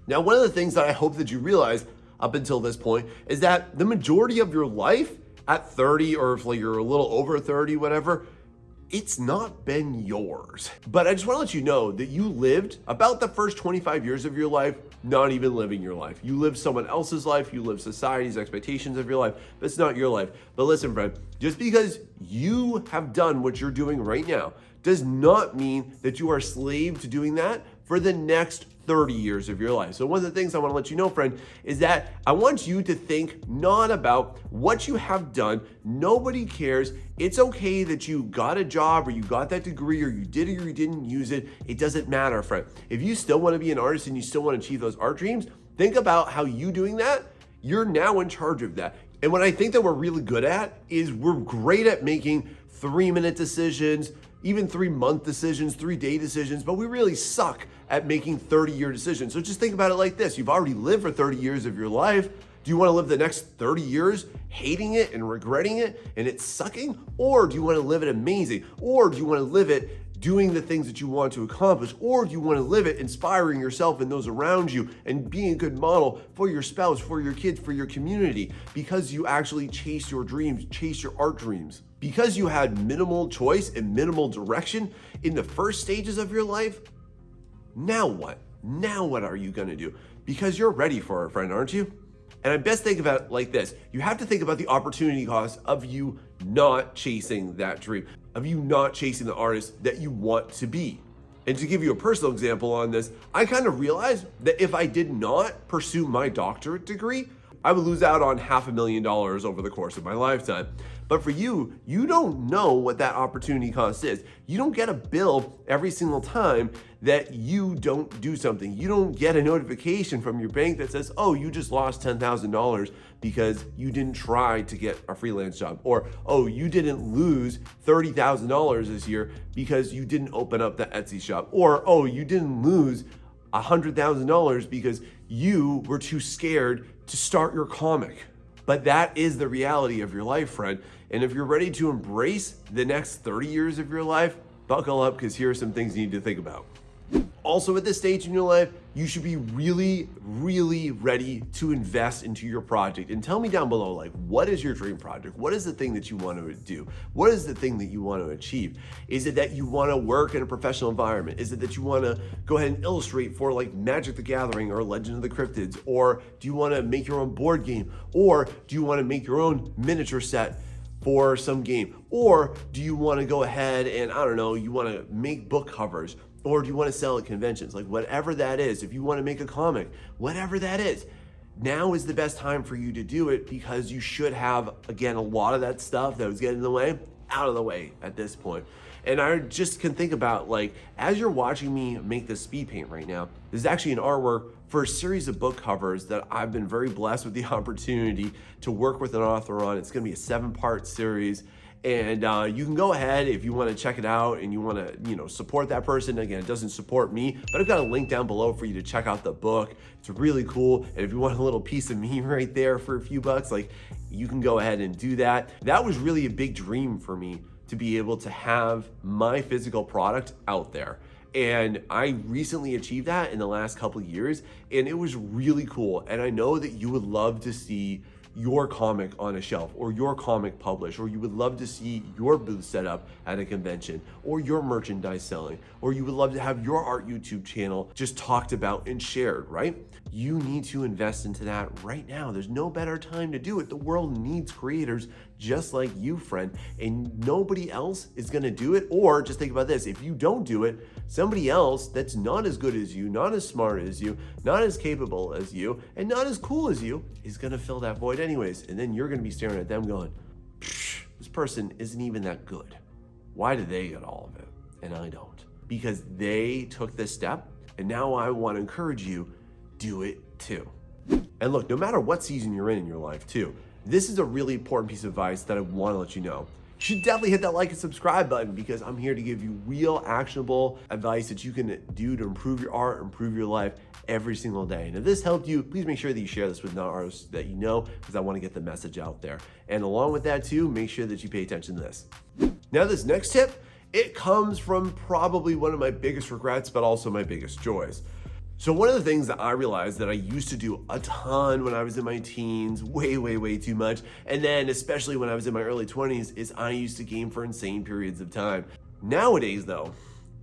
Now, one of the things that I hope that you realize up until this point is that the majority of your life at 30, or if like you're a little over 30, whatever, it's not been yours. But I just want to let you know that you lived about the first 25 years of your life not even living your life. You lived someone else's life, you lived society's expectations of your life, but it's not your life. But listen, friend, just because you have done what you're doing right now does not mean that you are a slave to doing that for the next 30 years of your life. So one of the things I want to let you know, friend, is that I want you to think not about what you have done. Nobody cares. It's okay that you got a job or you got that degree or you did it or you didn't use it. It doesn't matter, friend. If you still want to be an artist and you still want to achieve those art dreams, think about how you doing that. You're now in charge of that. And what I think that we're really good at is we're great at making 3-minute decisions, even 3-month decisions, 3-day decisions, but we really suck at making 30-year decisions. So just think about it like this. You've already lived for 30 years of your life. Do you want to live the next 30 years hating it and regretting it and it's sucking? Or do you want to live it amazing? Or do you want to live it doing the things that you want to accomplish? Or do you want to live it inspiring yourself and those around you and being a good model for your spouse, for your kids, for your community, because you actually chase your dreams, chase your art dreams? Because you had minimal choice and minimal direction in the first stages of your life, now what? Now what are you gonna do? Because you're ready for it, friend, aren't you? And I best think about it like this. You have to think about the opportunity cost of you not chasing that dream, of you not chasing the artist that you want to be. And to give you a personal example on this, I kind of realized that if I did not pursue my doctorate degree, I would lose out on $500,000 over the course of my lifetime. But for you, you don't know what that opportunity cost is. You don't get a bill every single time that you don't do something. You don't get a notification from your bank that says, oh, you just lost $10,000 because you didn't try to get a freelance job. Or, oh, you didn't lose $30,000 this year because you didn't open up the Etsy shop. Or, oh, you didn't lose $100,000 because you were too scared to start your comic. But that is the reality of your life, friend. And if you're ready to embrace the next 30 years of your life, buckle up, because here are some things you need to think about. Also, at this stage in your life, you should be really, really ready to invest into your project. And tell me down below, like, what is your dream project? What is the thing that you want to do? What is the thing that you want to achieve? Is it that you want to work in a professional environment? Is it that you want to go ahead and illustrate for like Magic the Gathering or Legend of the Cryptids? Or do you want to make your own board game? Or do you want to make your own miniature set for some game? Or do you want to go ahead and, I don't know, you want to make book covers? Or do you want to sell at conventions? Like whatever that is, if you want to make a comic, whatever that is, now is the best time for you to do it, because you should have, again, a lot of that stuff that was getting in the way out of the way at this point. And I just can think about, like, as you're watching me make this speed paint right now, this is actually an artwork for a series of book covers that I've been very blessed with the opportunity to work with an author on. It's going to be a 7-part series. And you can go ahead if you want to check it out and you want to, support that person. Again, it doesn't support me, but I've got a link down below for you to check out the book. It's really cool. And if you want a little piece of me right there for a few bucks, like, you can go ahead and do that. That was really a big dream for me, to be able to have my physical product out there. And I recently achieved that in the last couple of years, and it was really cool. And I know that you would love to see your comic on a shelf, or your comic published, or you would love to see your booth set up at a convention, or your merchandise selling, or you would love to have your art YouTube channel just talked about and shared, right? You need to invest into that right now. There's no better time to do it. The world needs creators just like you, friend, and nobody else is gonna do it. Or just think about this, if you don't do it, somebody else that's not as good as you, not as smart as you, not as capable as you, and not as cool as you is gonna fill that void anyways. And then you're gonna be staring at them going, this person isn't even that good. Why do they get all of it and I don't? Because they took this step, and now I want to encourage you, do it too. And look, no matter what season you're in your life too, this is a really important piece of advice that I want to let you know. You should definitely hit that like and subscribe button, because I'm here to give you real actionable advice that you can do to improve your art, improve your life every single day. And if this helped you, please make sure that you share this with non-artists that you know, because I want to get the message out there. And along with that too, make sure that you pay attention to this. Now, this next tip, it comes from probably one of my biggest regrets, but also my biggest joys. So one of the things that I realized that I used to do a ton when I was in my teens, way too much, and then especially when I was in my early 20s, is I used to game for insane periods of time. Nowadays though,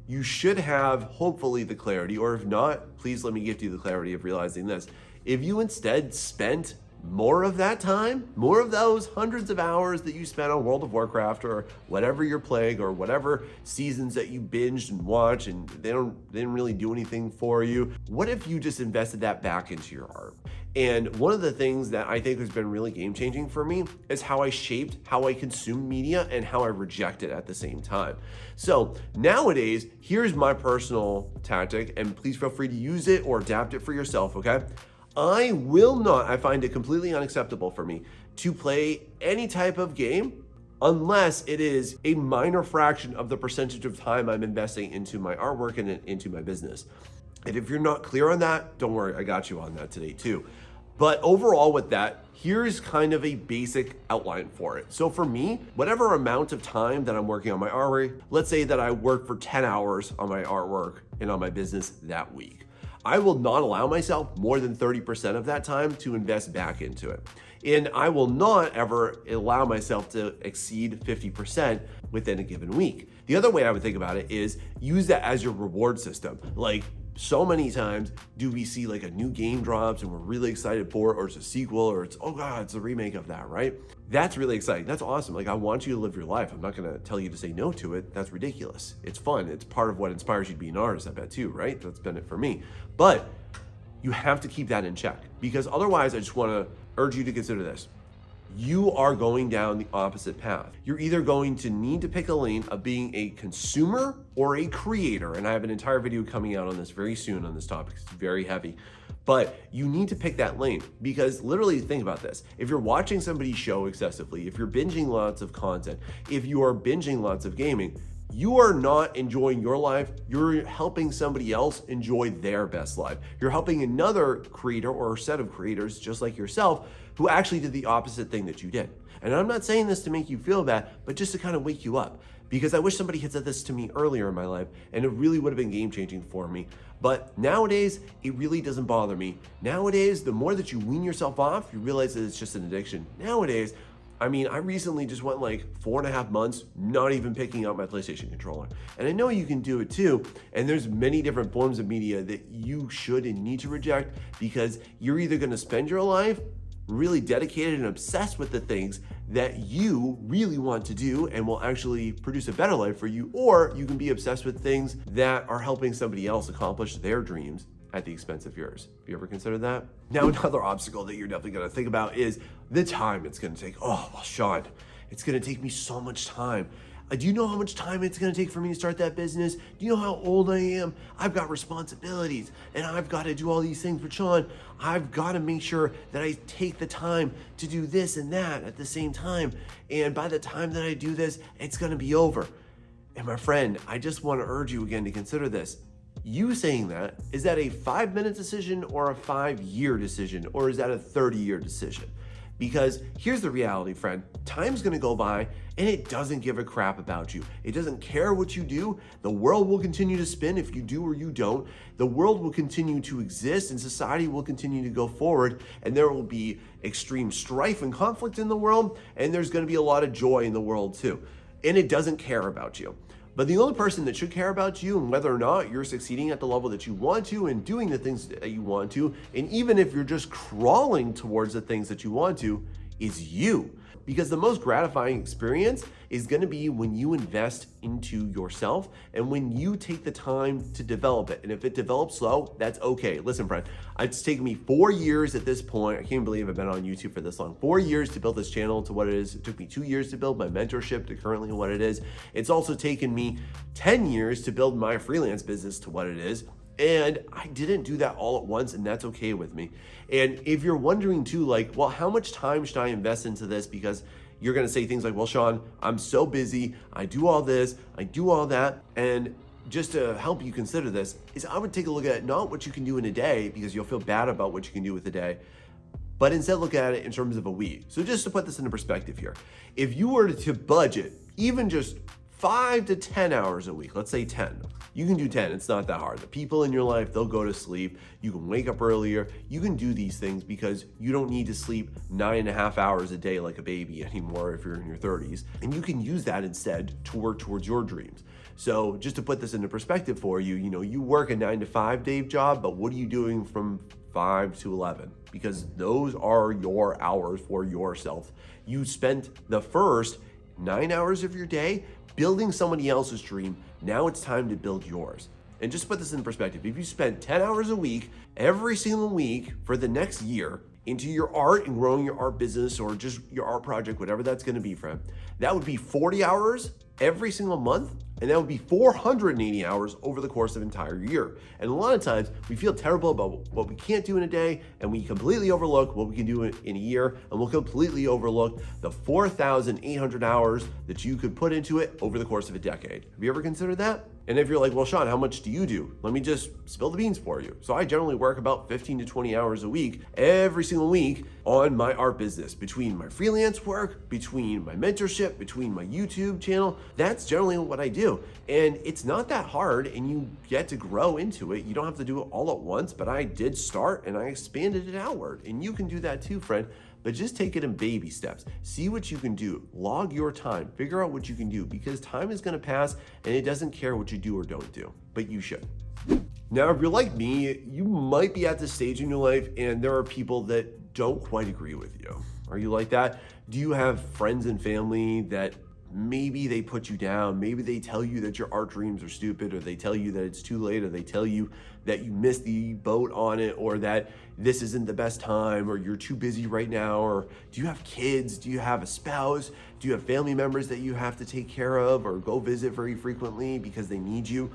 you should have hopefully the clarity, or if not, please let me gift you the clarity of realizing this. If you instead spent more of that time, more of those hundreds of hours that you spent on World of Warcraft or whatever you're playing, or whatever seasons that you binged and watched and they didn't really do anything for you, what if you just invested that back into your art? And one of the things that I think has been really game-changing for me is how I shaped how I consume media and how I reject it at the same time. So nowadays, here's my personal tactic, and please feel free to use it or adapt it for yourself, okay? I find it completely unacceptable for me to play any type of game unless it is a minor fraction of the percentage of time I'm investing into my artwork and into my business. And if you're not clear on that, don't worry, I got you on that today too. But overall with that, here's kind of a basic outline for it. So for me, whatever amount of time that I'm working on my artwork, let's say that I work for 10 hours on my artwork and on my business that week. I will not allow myself more than 30% of that time to invest back into it. And I will not ever allow myself to exceed 50% within a given week. The other way I would think about it is use that as your reward system. Like, so many times do we see like a new game drops and we're really excited for it, or it's a sequel, or it's, oh God, it's a remake of that, right? That's really exciting. That's awesome. Like, I want you to live your life. I'm not gonna tell you to say no to it. That's ridiculous. It's fun. It's part of what inspires you to be an artist, I bet too, right? That's been it for me. But you have to keep that in check, because otherwise I just wanna urge you to consider this. You are going down the opposite path. You're either going to need to pick a lane of being a consumer or a creator. And I have an entire video coming out on this very soon on this topic. It's very heavy, but you need to pick that lane, because literally think about this. If you're watching somebody's show excessively, if you're binging lots of content, if you are binging lots of gaming, you are not enjoying your life. You're helping somebody else enjoy their best life. You're helping another creator or a set of creators just like yourself who actually did the opposite thing that you did. And I'm not saying this to make you feel bad, but just to kind of wake you up, because I wish somebody had said this to me earlier in my life, and it really would have been game-changing for me. But nowadays, it really doesn't bother me. Nowadays, the more that you wean yourself off, you realize that it's just an addiction. Nowadays, I mean, I recently just went like 4.5 months not even picking up my PlayStation controller. And I know you can do it too. And there's many different forms of media that you should and need to reject, because you're either gonna spend your life really dedicated and obsessed with the things that you really want to do and will actually produce a better life for you, or you can be obsessed with things that are helping somebody else accomplish their dreams at the expense of yours. Have you ever considered that? Now, another obstacle that you're definitely gonna think about is the time it's gonna take. Oh, well, Sean, it's gonna take me so much time. Do you know how much time it's gonna take for me to start that business? Do you know how old I am? I've got responsibilities and I've gotta do all these things. But Sean, I've gotta make sure that I take the time to do this and that at the same time. And by the time that I do this, it's gonna be over. And my friend, I just wanna urge you again to consider this. You saying that, is that a 5-minute decision or a 5-year decision, or is that a 30-year decision? Because here's the reality, friend. Time's gonna go by and it doesn't give a crap about you. It doesn't care what you do. The world will continue to spin if you do or you don't. The world will continue to exist and society will continue to go forward, and there will be extreme strife and conflict in the world, and there's gonna be a lot of joy in the world too. And it doesn't care about you. But the only person that should care about you and whether or not you're succeeding at the level that you want to and doing the things that you want to, and even if you're just crawling towards the things that you want to, is you. Because the most gratifying experience is going to be when you invest into yourself and when you take the time to develop it. And if it develops slow, that's okay. Listen, friend, it's taken me 4 years at this point. I can't believe I've been on YouTube for this long. 4 years to build this channel to what it is. It took me 2 years to build my mentorship to currently what it is. It's also taken me 10 years to build my freelance business to what it is. And I didn't do that all at once, and that's okay with me. And if you're wondering too, like, well, how much time should I invest into this? Because you're gonna say things like, well, Sean, I'm so busy, I do all this, I do all that. And just to help you consider this, is I would take a look at not what you can do in a day, because you'll feel bad about what you can do with a day, but instead look at it in terms of a week. So just to put this into perspective here, if you were to budget even just 5 to 10 hours a week, let's say 10, you can do 10, it's not that hard. The people in your life, they'll go to sleep. You can wake up earlier. You can do these things because you don't need to sleep 9.5 hours a day like a baby anymore if you're in your 30s. And you can use that instead to work towards your dreams. So just to put this into perspective for you, you work a 9 to 5 day job, but what are you doing from 5 to 11? Because those are your hours for yourself. You spent the first 9 hours of your day building somebody else's dream. Now it's time to build yours. And just put this in perspective, if you spend 10 hours a week, every single week for the next year into your art and growing your art business or just your art project, whatever that's gonna be, friend, that would be 40 hours every single month, and that would be 480 hours over the course of an entire year. And a lot of times we feel terrible about what we can't do in a day, and we completely overlook what we can do in a year, and we'll completely overlook the 4,800 hours that you could put into it over the course of a decade. Have you ever considered that? And if you're like, well, Sean, how much do you do? Let me just spill the beans for you. So I generally work about 15 to 20 hours a week, every single week on my art business, between my freelance work, between my mentorship, between my YouTube channel. That's generally what I do. And it's not that hard, and you get to grow into it. You don't have to do it all at once, but I did start and I expanded it outward. And you can do that too, friend. But just take it in baby steps. See what you can do. Log your time. Figure out what you can do, because time is going to pass and it doesn't care what you do or don't do, but you should. Now, if you're like me, you might be at this stage in your life and there are people that don't quite agree with you. Are you like that? Do you have friends and family that maybe they put you down? Maybe they tell you that your art dreams are stupid, or they tell you that it's too late, or they tell you that you missed the boat on it, or that this isn't the best time, or you're too busy right now? Or do you have kids? Do you have a spouse? Do you have family members that you have to take care of or go visit very frequently because they need you?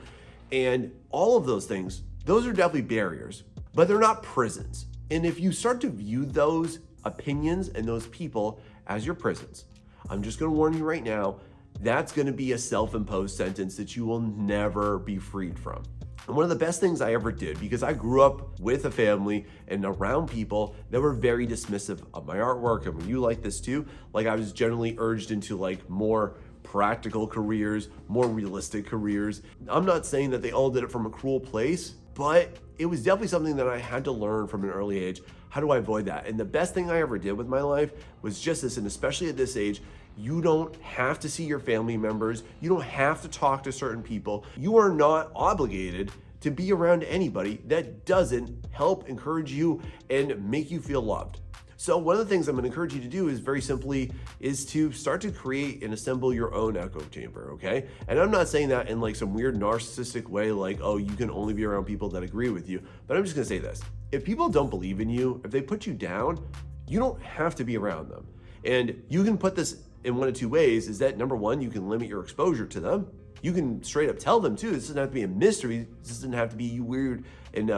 And all of those things, those are definitely barriers, but they're not prisons. And if you start to view those opinions and those people as your prisons, I'm just gonna warn you right now, that's gonna be a self-imposed sentence that you will never be freed from. And one of the best things I ever did, because I grew up with a family and around people that were very dismissive of my artwork, and when you like this too, like I was generally urged into like more practical careers, more realistic careers. I'm not saying that they all did it from a cruel place, but it was definitely something that I had to learn from an early age. How do I avoid that? And the best thing I ever did with my life was just this, and especially at this age, you don't have to see your family members. You don't have to talk to certain people. You are not obligated to be around anybody that doesn't help encourage you and make you feel loved. So one of the things I'm gonna encourage you to do is very simply is to start to create and assemble your own echo chamber, okay? And I'm not saying that in like some weird narcissistic way, like, oh, you can only be around people that agree with you, but I'm just gonna say this. If people don't believe in you, if they put you down, you don't have to be around them. And you can put this in one of two ways, is that number one, you can limit your exposure to them. You can straight up tell them too. This doesn't have to be a mystery. This doesn't have to be you weird and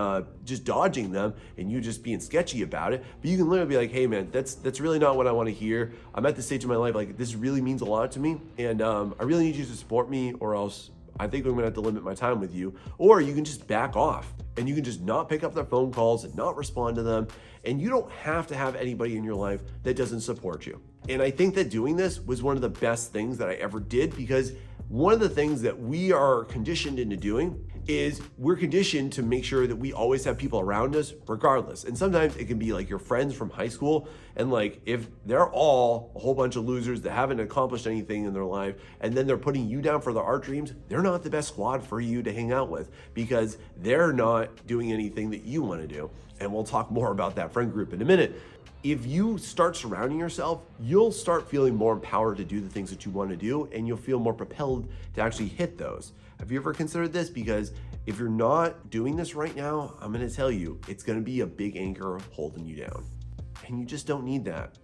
just dodging them and you just being sketchy about it. But you can literally be like, hey man, that's really not what I want to hear. I'm at this stage of my life, like this really means a lot to me. And I really need you to support me, or else I think I'm gonna have to limit my time with you. Or you can just back off and you can just not pick up their phone calls and not respond to them. And you don't have to have anybody in your life that doesn't support you. And I think that doing this was one of the best things that I ever did, because one of the things that we are conditioned into doing is we're conditioned to make sure that we always have people around us regardless. And sometimes it can be like your friends from high school, and like if they're all a whole bunch of losers that haven't accomplished anything in their life, and then they're putting you down for their art dreams, they're not the best squad for you to hang out with because they're not doing anything that you want to do. And we'll talk more about that friend group in a minute. If you start surrounding yourself, you'll start feeling more empowered to do the things that you want to do, and you'll feel more propelled to actually hit those. Have you ever considered this? Because if you're not doing this right now, I'm going to tell you, it's going to be a big anchor holding you down. And you just don't need that.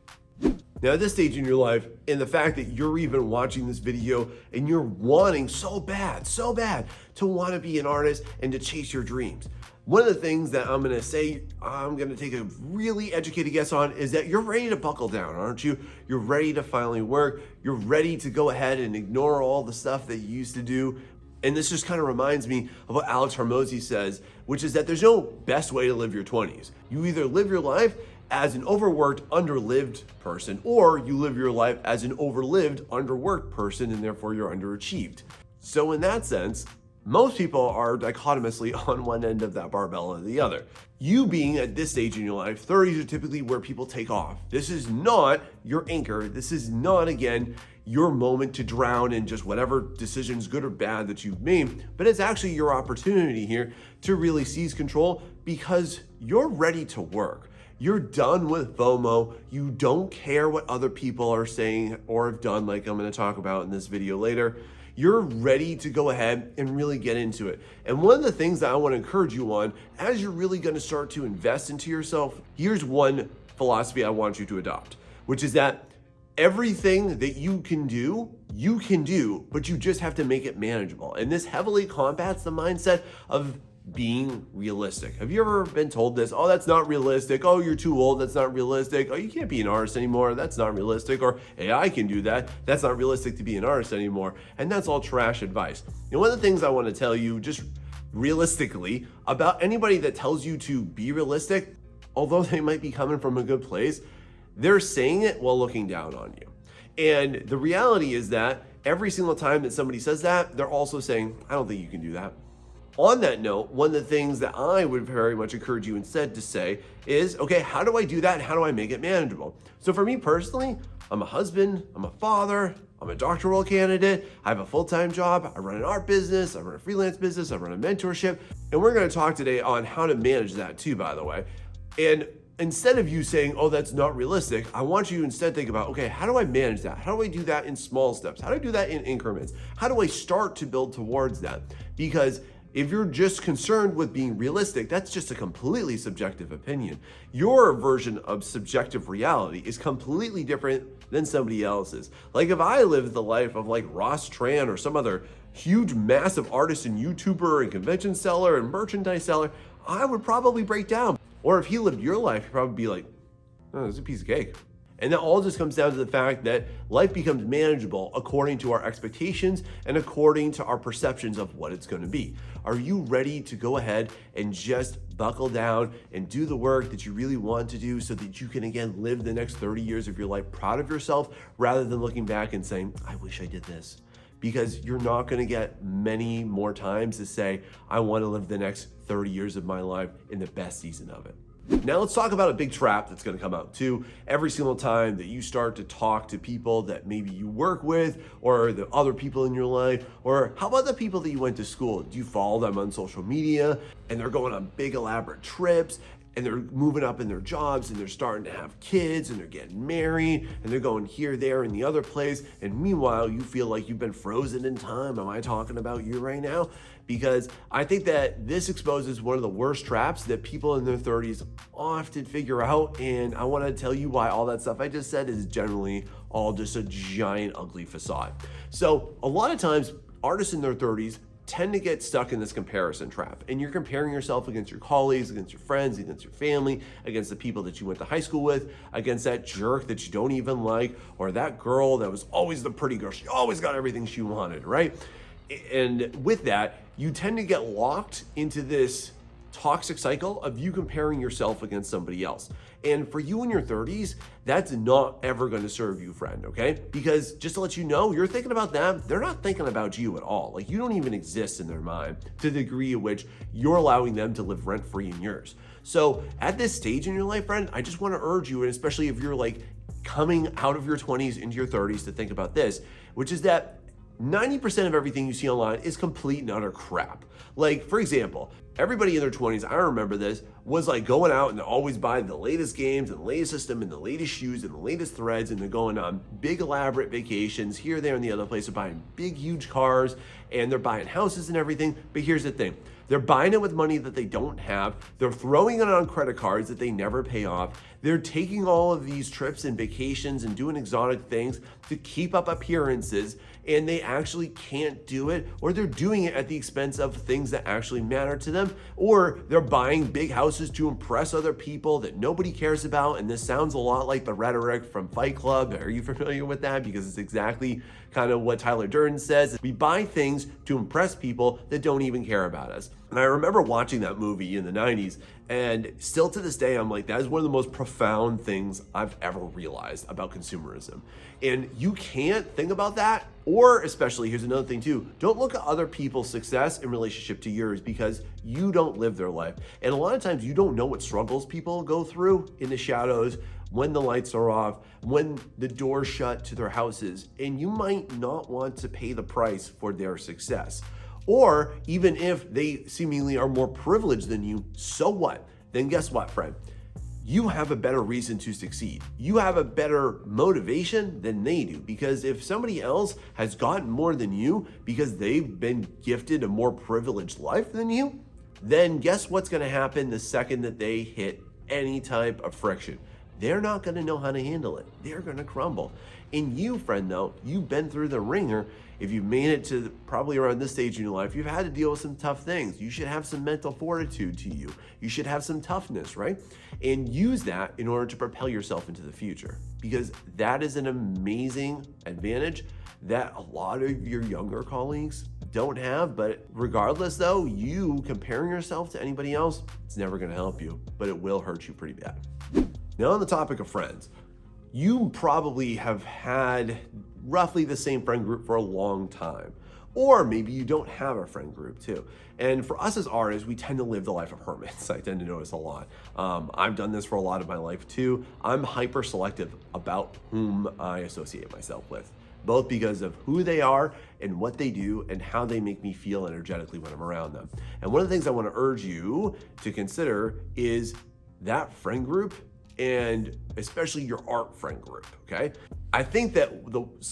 Now, at this stage in your life, and the fact that you're even watching this video and you're wanting so bad to want to be an artist and to chase your dreams, one of the things that I'm going to say, I'm going to take a really educated guess on, is that you're ready to buckle down, aren't you? You're ready to finally work. You're ready to go ahead and ignore all the stuff that you used to do. And this just kind of reminds me of what Alex Hormozi says, which is that there's no best way to live your 20s. You either live your life as an overworked, underlived person, or you live your life as an overlived, underworked person, and therefore you're underachieved. So in that sense, most people are dichotomously on one end of that barbell or the other. You being at this stage in your life, 30s are typically where people take off. This is not your anchor. This is not, again, your moment to drown in just whatever decisions, good or bad, that you've made, but it's actually your opportunity here to really seize control because you're ready to work. You're done with FOMO. You don't care what other people are saying or have done, like I'm going to talk about in this video later. You're ready to go ahead and really get into it. And one of the things that I want to encourage you on, as you're really going to start to invest into yourself, here's one philosophy I want you to adopt, which is that everything that you can do, but you just have to make it manageable. And this heavily combats the mindset of being realistic. Have you ever been told this? Oh, that's not realistic. Oh, you're too old. That's not realistic. Oh, you can't be an artist anymore. That's not realistic. Or AI can do that. That's not realistic to be an artist anymore. And that's all trash advice. And one of the things I want to tell you just realistically about anybody that tells you to be realistic, although they might be coming from a good place, they're saying it while looking down on you. And the reality is that every single time that somebody says that, they're also saying, I don't think you can do that. On that note, one of the things that I would very much encourage you instead to say is, okay, how do I do that? How do I make it manageable? So for me personally, I'm a husband, I'm a father, I'm a doctoral candidate, I have a full-time job, I run an art business, I run a freelance business, I run a mentorship, and we're going to talk today on how to manage that too, by the way. And instead of you saying, oh, that's not realistic, I want you to instead think about, okay, how do I manage that? How do I do that in small steps? How do I do that in increments? How do I start to build towards that? Because if you're just concerned with being realistic, that's just a completely subjective opinion. Your version of subjective reality is completely different than somebody else's. Like if I lived the life of like Ross Tran or some other huge, massive artist and YouTuber and convention seller and merchandise seller, I would probably break down. Or if he lived your life, he'd probably be like, oh, it's a piece of cake. And that all just comes down to the fact that life becomes manageable according to our expectations and according to our perceptions of what it's going to be. Are you ready to go ahead and just buckle down and do the work that you really want to do so that you can again live the next 30 years of your life proud of yourself rather than looking back and saying, I wish I did this? Because you're not going to get many more times to say, I want to live the next 30 years of my life in the best season of it. Now let's talk about a big trap that's going to come out too. Every single time that you start to talk to people that maybe you work with or the other people in your life, or how about the people that you went to school? Do you follow them on social media and they're going on big elaborate trips and they're moving up in their jobs and they're starting to have kids and they're getting married and they're going here, there, and the other place. And meanwhile, you feel like you've been frozen in time. Am I talking about you right now? Because I think that this exposes one of the worst traps that people in their 30s often figure out. And I want to tell you why all that stuff I just said is generally all just a giant, ugly facade. So a lot of times, artists in their 30s tend to get stuck in this comparison trap. And you're comparing yourself against your colleagues, against your friends, against your family, against the people that you went to high school with, against that jerk that you don't even like, or that girl that was always the pretty girl. She always got everything she wanted, right? And with that, you tend to get locked into this toxic cycle of you comparing yourself against somebody else. And for you in your 30s, that's not ever going to serve you, friend, okay? Because just to let you know, you're thinking about them, they're not thinking about you at all. Like, you don't even exist in their mind to the degree at which you're allowing them to live rent-free in yours. So at this stage in your life, friend, I just want to urge you, and especially if you're like coming out of your 20s into your 30s, to think about this, which is that 90% of everything you see online is complete and utter crap. Like, for example, everybody in their 20s, I remember this, was like going out and always buying the latest games and the latest system and the latest shoes and the latest threads, and they're going on big elaborate vacations here, there, and the other place. They're buying big, huge cars, and they're buying houses and everything. But here's the thing. They're buying it with money that they don't have. They're throwing it on credit cards that they never pay off. They're taking all of these trips and vacations and doing exotic things to keep up appearances, and they actually can't do it, or they're doing it at the expense of things that actually matter to them, or they're buying big houses to impress other people that nobody cares about. And this sounds a lot like the rhetoric from Fight Club. Are you familiar with that? Because it's exactly kind of what Tyler Durden says. We buy things to impress people that don't even care about us. And I remember watching that movie in the 90s, and still to this day, I'm like, that is one of the most profound things I've ever realized about consumerism. And you can't think about that, or especially, here's another thing too, don't look at other people's success in relationship to yours, because you don't live their life. And a lot of times you don't know what struggles people go through in the shadows, when the lights are off, when the door's shut to their houses, and you might not want to pay the price for their success. Or even if they seemingly are more privileged than you, so what? Then guess what, friend? You have a better reason to succeed. You have a better motivation than they do, because if somebody else has gotten more than you because they've been gifted a more privileged life than you, then guess what's going to happen the second that they hit any type of friction? They're not going to know how to handle it. They're going to crumble. And you, friend, though, you've been through the ringer. If you've made it to probably around this stage in your life, you've had to deal with some tough things. You should have some mental fortitude to you. You should have some toughness, right? And use that in order to propel yourself into the future, because that is an amazing advantage that a lot of your younger colleagues don't have. But regardless, though, you comparing yourself to anybody else, it's never going to help you, but it will hurt you pretty bad. Now, on the topic of friends, you probably have had roughly the same friend group for a long time, or maybe you don't have a friend group too. And for us as artists, we tend to live the life of hermits. I tend to notice a lot. I've done this for a lot of my life too. I'm hyper selective about whom I associate myself with, both because of who they are and what they do and how they make me feel energetically when I'm around them. And one of the things I want to urge you to consider is that friend group, and especially your art friend group, okay? I think that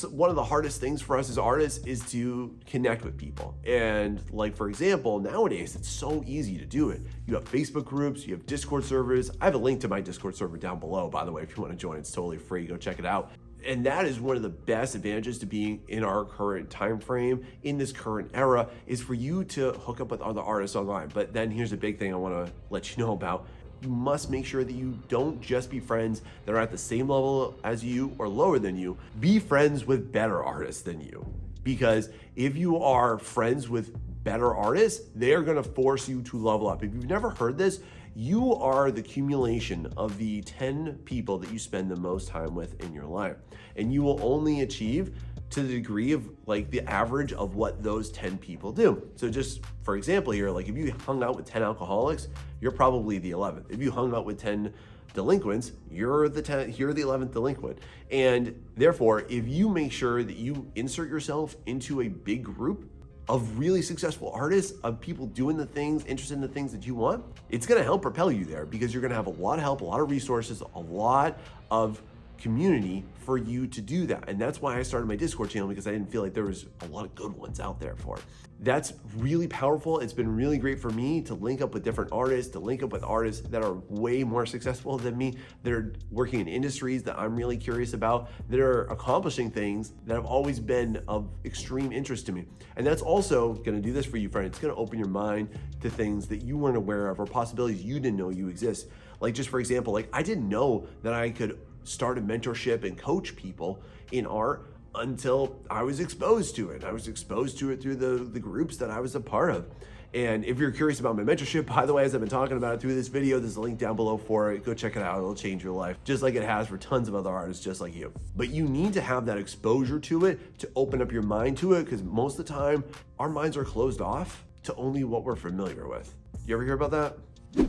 one of the hardest things for us as artists is to connect with people. And like, for example, nowadays, it's so easy to do it. You have Facebook groups, you have Discord servers. I have a link to my Discord server down below, by the way. If you want to join, it's totally free. Go check it out. And that is one of the best advantages to being in our current time frame, in this current era, is for you to hook up with other artists online. But then here's a big thing I want to let you know about. You must make sure that you don't just be friends that are at the same level as you or lower than you. Be friends with better artists than you. Because if you are friends with better artists, they're going to force you to level up. If you've never heard this, you are the accumulation of the 10 people that you spend the most time with in your life. And you will only achieve to the degree of like the average of what those 10 people do. So just for example here, like if you hung out with 10 alcoholics, you're probably the 11th. If you hung out with 10 delinquents, you're the 11th delinquent. And therefore, if you make sure that you insert yourself into a big group of really successful artists, of people doing the things, interested in the things that you want, it's gonna help propel you there, because you're gonna have a lot of help, a lot of resources, a lot of community for you to do that. And that's why I started my Discord channel, because I didn't feel like there was a lot of good ones out there for it. That's really powerful. It's been really great for me to link up with different artists, to link up with artists that are way more successful than me, that are working in industries that I'm really curious about, that are accomplishing things that have always been of extreme interest to me. And that's also gonna do this for you, friend. It's gonna open your mind to things that you weren't aware of, or possibilities you didn't know you exist. Like, just for example, like I didn't know that I could start a mentorship and coach people in art until I was exposed to it. I was exposed to it through the groups that I was a part of. And if you're curious about my mentorship, by the way, as I've been talking about it through this video, there's a link down below for it. Go check it out. It'll change your life, just like it has for tons of other artists just like you. But you need to have that exposure to it to open up your mind to it, because most of the time, our minds are closed off to only what we're familiar with. You ever hear about that?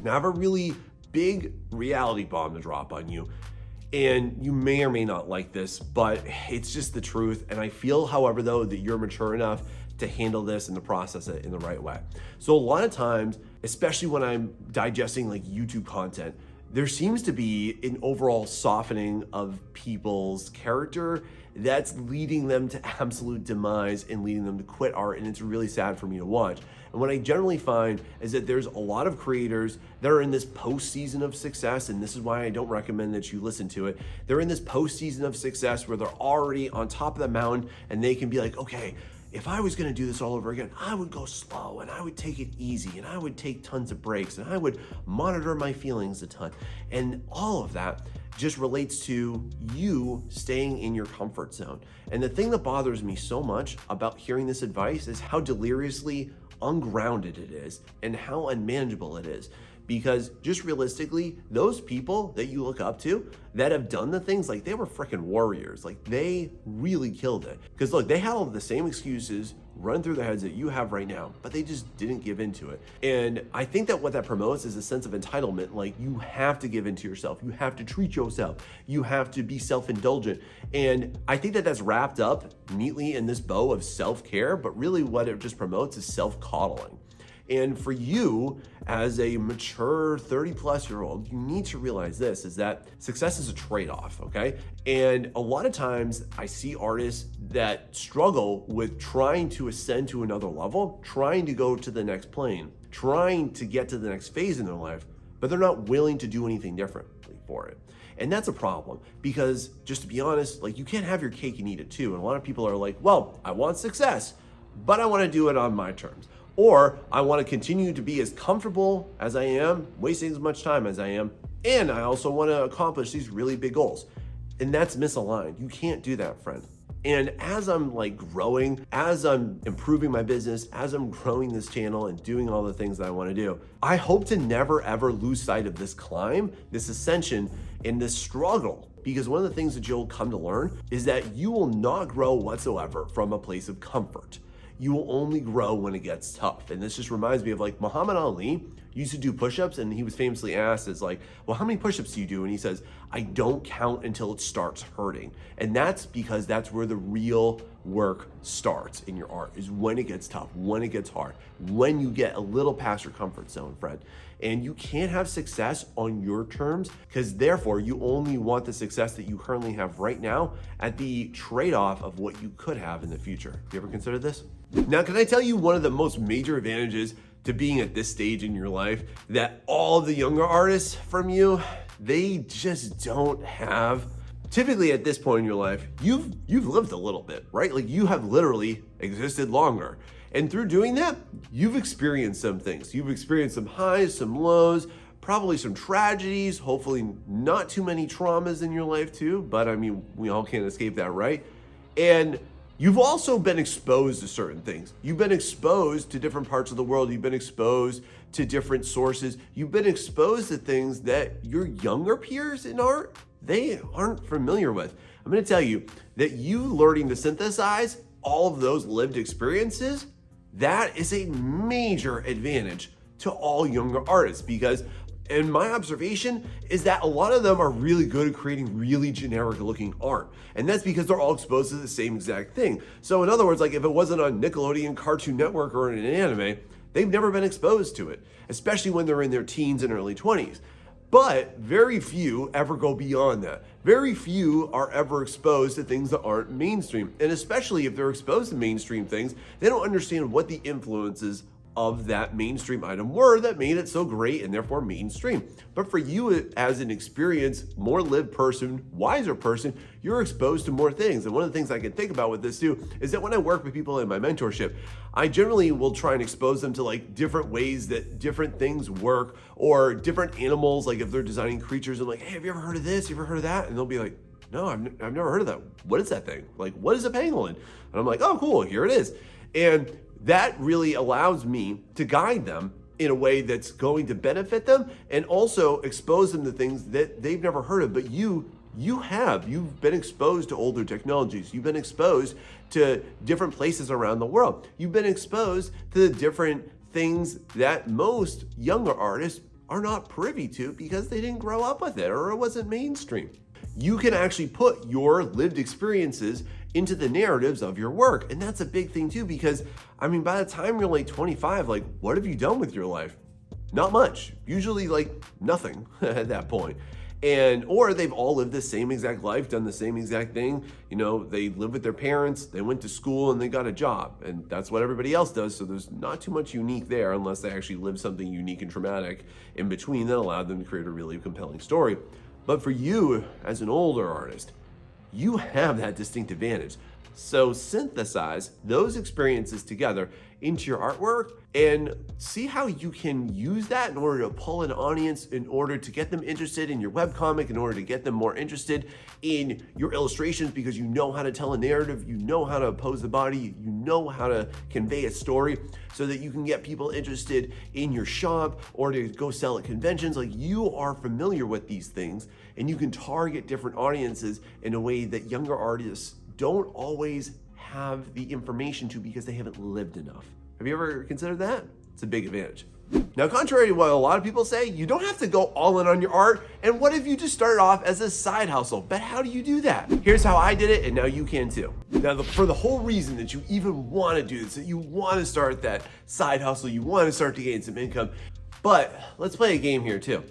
Now, I have a really big reality bomb to drop on you. And you may or may not like this, but it's just the truth. And I feel, however, though, that you're mature enough to handle this and to process it in the right way. So a lot of times, especially when I'm digesting like YouTube content, there seems to be an overall softening of people's character that's leading them to absolute demise and leading them to quit art, and it's really sad for me to watch. And what I generally find is that there's a lot of creators that are in this post-season of success, and this is why I don't recommend that you listen to it. They're in this post-season of success where they're already on top of the mountain, and they can be like, okay, if I was gonna do this all over again, I would go slow and I would take it easy and I would take tons of breaks and I would monitor my feelings a ton. And all of that just relates to you staying in your comfort zone. And the thing that bothers me so much about hearing this advice is how deliriously ungrounded it is and how unmanageable it is. Because just realistically, those people that you look up to that have done the things, like they were freaking warriors, like they really killed it. Because look, they had all the same excuses run through their heads that you have right now, but they just didn't give into it. And I think that what that promotes is a sense of entitlement. Like you have to give into yourself. You have to treat yourself. You have to be self-indulgent. And I think that that's wrapped up neatly in this bow of self-care, but really what it just promotes is self-coddling. And for you, as a mature 30-plus-year-old, you need to realize this, is that success is a trade-off, okay? And a lot of times I see artists that struggle with trying to ascend to another level, trying to go to the next plane, trying to get to the next phase in their life, but they're not willing to do anything differently for it. And that's a problem, because just to be honest, like you can't have your cake and eat it too. And a lot of people are like, well, I want success, but I want to do it on my terms. Or I want to continue to be as comfortable as I am, wasting as much time as I am, and I also want to accomplish these really big goals. And that's misaligned. You can't do that, friend. And as I'm like growing, as I'm improving my business, as I'm growing this channel and doing all the things that I want to do, I hope to never ever lose sight of this climb, this ascension, and this struggle. Because one of the things that you'll come to learn is that you will not grow whatsoever from a place of comfort. You will only grow when it gets tough. And this just reminds me of like Muhammad Ali used to do push-ups, and he was famously asked, is like, well, how many push-ups do you do? And he says, I don't count until it starts hurting. And that's because that's where the real work starts in your art, is when it gets tough, when it gets hard, when you get a little past your comfort zone, friend. And you can't have success on your terms, because therefore you only want the success that you currently have right now at the trade-off of what you could have in the future. You ever considered this? Now, can I tell you one of the most major advantages to being at this stage in your life that all the younger artists from you, they just don't have? Typically at this point in your life, you've lived a little bit, right? Like you have literally existed longer. And through doing that, you've experienced some things. You've experienced some highs, some lows, probably some tragedies, hopefully not too many traumas in your life too, but I mean, we all can't escape that, right? And you've also been exposed to certain things. You've been exposed to different parts of the world. You've been exposed to different sources. You've been exposed to things that your younger peers in art, they aren't familiar with. I'm gonna tell you that you learning to synthesize all of those lived experiences, that is a major advantage to all younger artists, because and my observation is that a lot of them are really good at creating really generic looking art. And that's because they're all exposed to the same exact thing. So in other words, like if it wasn't on Nickelodeon, Cartoon Network, or in an anime, they've never been exposed to it, especially when they're in their teens and early 20s. But very few ever go beyond that. Very few are ever exposed to things that aren't mainstream. And especially if they're exposed to mainstream things, they don't understand what the influences of that mainstream item were that made it so great and therefore mainstream. But for you as an experienced, more lived person, wiser person, you're exposed to more things. And one of the things I can think about with this too is that when I work with people in my mentorship, I generally will try and expose them to like different ways that different things work, or different animals. Like if they're designing creatures, I'm like, hey, have you ever heard of this? You ever heard of that? And they'll be like, no, I've never heard of that. What is that thing? Like, what is a pangolin? And I'm like, oh, cool, here it is. And that really allows me to guide them in a way that's going to benefit them and also expose them to things that they've never heard of. But you've been exposed to older technologies. You've been exposed to different places around the world. You've been exposed to the different things that most younger artists are not privy to because they didn't grow up with it or it wasn't mainstream. You can actually put your lived experiences into the narratives of your work. And that's a big thing too, because I mean, by the time you're like 25, like what have you done with your life? Not much, usually like nothing at that point. Or they've all lived the same exact life, done the same exact thing. You know, they live with their parents, they went to school and they got a job, and that's what everybody else does. So there's not too much unique there unless they actually live something unique and traumatic in between that allowed them to create a really compelling story. But for you as an older artist, you have that distinct advantage. So synthesize those experiences together into your artwork and see how you can use that in order to pull an audience, in order to get them interested in your webcomic, in order to get them more interested in your illustrations, because you know how to tell a narrative, you know how to pose the body, you know how to convey a story so that you can get people interested in your shop or to go sell at conventions. Like, you are familiar with these things and you can target different audiences in a way that younger artists don't always have the information to because they haven't lived enough. Have you ever considered that? It's a big advantage. Now, contrary to what a lot of people say, you don't have to go all in on your art. And what if you just started off as a side hustle? But how do you do that? Here's how I did it, and now you can too. Now, for the whole reason that you even want to do this, that you want to start that side hustle, you want to start to gain some income. But let's play a game here too.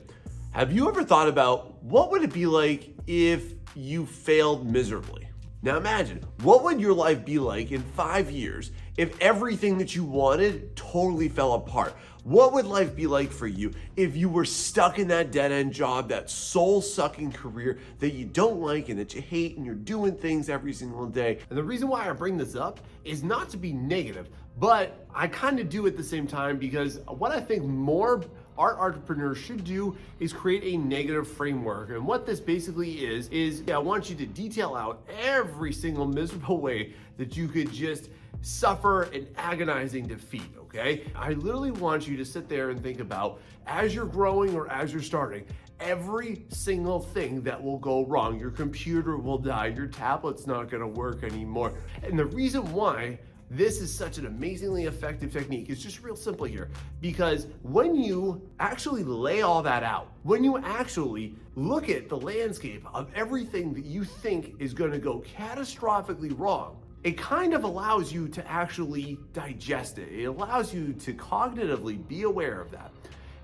Have you ever thought about what would it be like if you failed miserably? Now imagine, what would your life be like in 5 years if everything that you wanted totally fell apart? What would life be like for you if you were stuck in that dead-end job, that soul-sucking career that you don't like and that you hate, and you're doing things every single day? And the reason why I bring this up is not to be negative, but I kind of do at the same time, because what I think more art entrepreneurs should do is create a negative framework. And what this basically is I want you to detail out every single miserable way that you could just suffer an agonizing defeat, okay? I literally want you to sit there and think about, as you're growing or as you're starting, every single thing that will go wrong. Your computer will die, your tablet's not gonna work anymore. And the reason why this is such an amazingly effective technique is just real simple here, because when you actually lay all that out, when you actually look at the landscape of everything that you think is going to go catastrophically wrong, it kind of allows you to actually digest it. It allows you to cognitively be aware of that.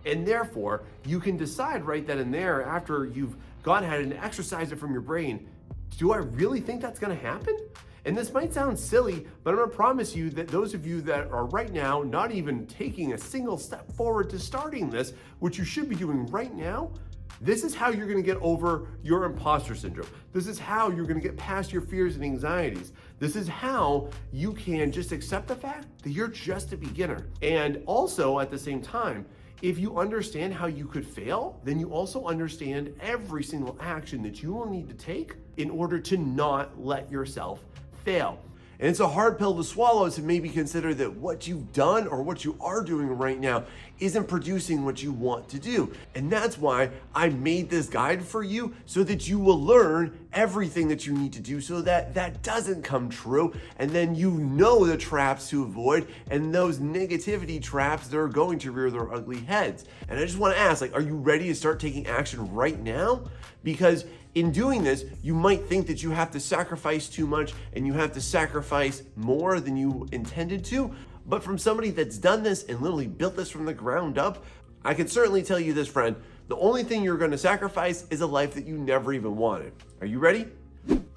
And therefore, you can decide right then and there, after you've gone ahead and exercised it from your brain, do I really think that's going to happen? And this might sound silly, but I'm gonna promise you that those of you that are right now not even taking a single step forward to starting this, which you should be doing right now, this is how you're gonna get over your imposter syndrome. This is how you're gonna get past your fears and anxieties. This is how you can just accept the fact that you're just a beginner. And also at the same time, if you understand how you could fail, then you also understand every single action that you will need to take in order to not let yourself fail. And it's a hard pill to swallow to maybe consider that what you've done or what you are doing right now isn't producing what you want to do. And that's why I made this guide for you, so that you will learn everything that you need to do so that that doesn't come true. And then you know the traps to avoid and those negativity traps that are going to rear their ugly heads. And I just want to ask, like, are you ready to start taking action right now? Because in doing this, you might think that you have to sacrifice too much and you have to sacrifice more than you intended to. But from somebody that's done this and literally built this from the ground up, I can certainly tell you this, friend, the only thing you're going to sacrifice is a life that you never even wanted. Are you ready?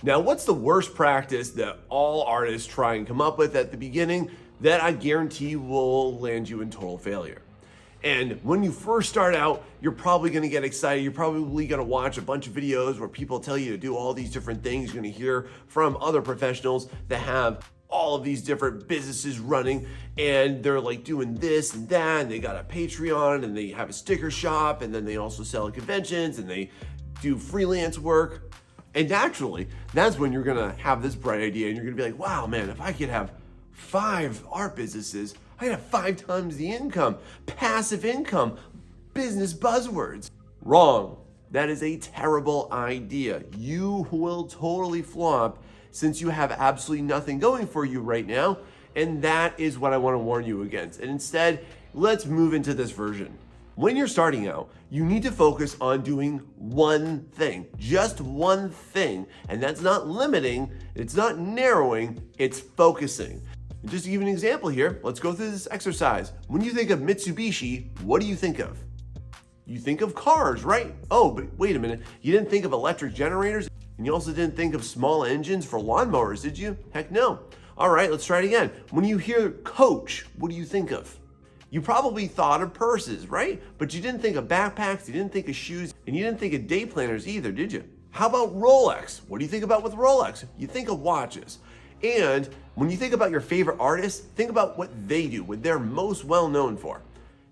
Now, what's the worst practice that all artists try and come up with at the beginning that I guarantee will land you in total failure? And when you first start out, you're probably gonna get excited. You're probably gonna watch a bunch of videos where people tell you to do all these different things. You're gonna hear from other professionals that have all of these different businesses running, and they're like doing this and that, and they got a Patreon, and they have a sticker shop, and then they also sell at conventions, and they do freelance work. And naturally, that's when you're gonna have this bright idea, and you're gonna be like, wow, man, if I could have 5 art businesses, I'd have 5 times the income. Passive income, business buzzwords. Wrong. That is a terrible idea. You will totally flop since you have absolutely nothing going for you right now. And that is what I want to warn you against. And instead, let's move into this version. When you're starting out, you need to focus on doing one thing, just one thing. And that's not limiting, it's not narrowing, it's focusing. And just to give you an example here, let's go through this exercise. When you think of Mitsubishi, what do you think of? You think of cars, right? Oh, but wait a minute. You didn't think of electric generators? And you also didn't think of small engines for lawnmowers, did you? Heck no. All right, let's try it again. When you hear Coach, what do you think of? You probably thought of purses, right? But you didn't think of backpacks, you didn't think of shoes, and you didn't think of day planners either, did you? How about Rolex? What do you think about with Rolex? You think of watches. And when you think about your favorite artists, think about what they do, what they're most well known for.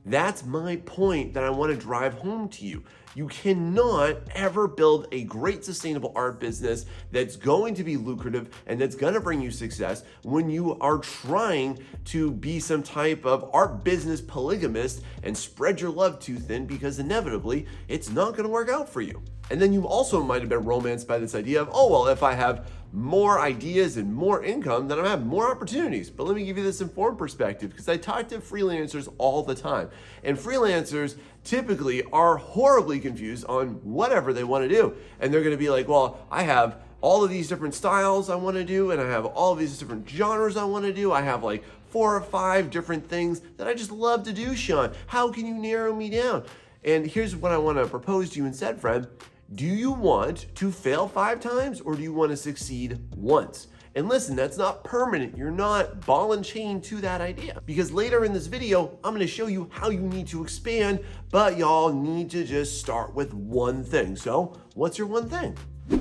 That's my point that I want to drive home to you. You cannot ever build a great sustainable art business that's going to be lucrative and that's going to bring you success when you are trying to be some type of art business polygamist and spread your love too thin, because inevitably it's not going to work out for you. And then you also might have been romanced by this idea of, oh, well, if I have more ideas and more income, then I have more opportunities. But let me give you this informed perspective, because I talk to freelancers all the time. And freelancers typically are horribly confused on whatever they want to do. And they're going to be like, well, I have all of these different styles I want to do, and I have all of these different genres I want to do. I have like 4 or 5 different things that I just love to do, Sean. How can you narrow me down? And here's what I want to propose to you instead, friend. Do you want to fail 5 times, or do you want to succeed once? And listen, that's not permanent. You're not ball and chain to that idea, because later in this video, I'm going to show you how you need to expand, but y'all need to just start with one thing. So what's your one thing?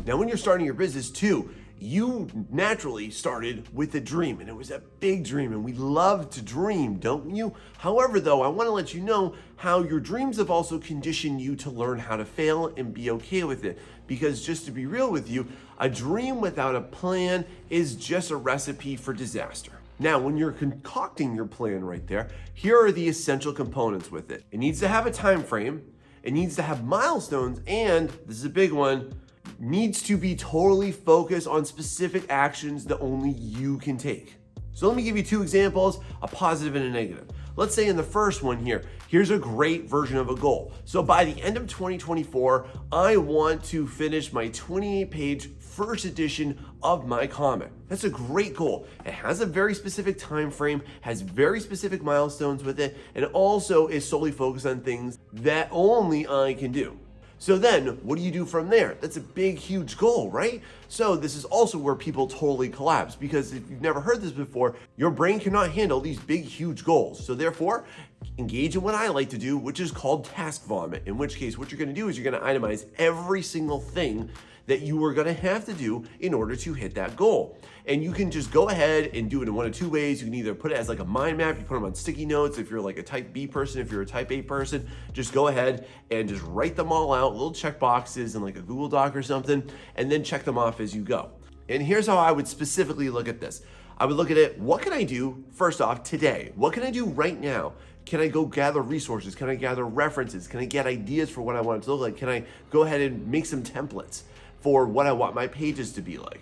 Now, when you're starting your business too, you naturally started with a dream, and it was a big dream, and we love to dream, don't you? However, though, I want to let you know how your dreams have also conditioned you to learn how to fail and be okay with it. Because just to be real with you, a dream without a plan is just a recipe for disaster. Now, when you're concocting your plan right there, here are the essential components with it. It needs to have a time frame, it needs to have milestones, and this is a big one, needs to be totally focused on specific actions that only you can take. So let me give you 2 examples, a positive and a negative. Let's say in the first one here, here's a great version of a goal. So by the end of 2024, I want to finish my 28-page first edition of my comic. That's a great goal. It has a very specific time frame, has very specific milestones with it, and also is solely focused on things that only I can do. So then, what do you do from there? That's a big, huge goal, right? So this is also where people totally collapse, because if you've never heard this before, your brain cannot handle these big, huge goals. So therefore, engage in what I like to do, which is called task vomit, in which case what you're gonna do is you're gonna itemize every single thing that you are gonna have to do in order to hit that goal. And you can just go ahead and do it in one of 2 ways. You can either put it as like a mind map, you put them on sticky notes if you're like a type B person. If you're a type A person, just go ahead and just write them all out, little check boxes in like a Google Doc or something, and then check them off as you go. And here's how I would specifically look at this. I would look at it, what can I do first off today? What can I do right now? Can I go gather resources? Can I gather references? Can I get ideas for what I want it to look like? Can I go ahead and make some templates for what I want my pages to be like?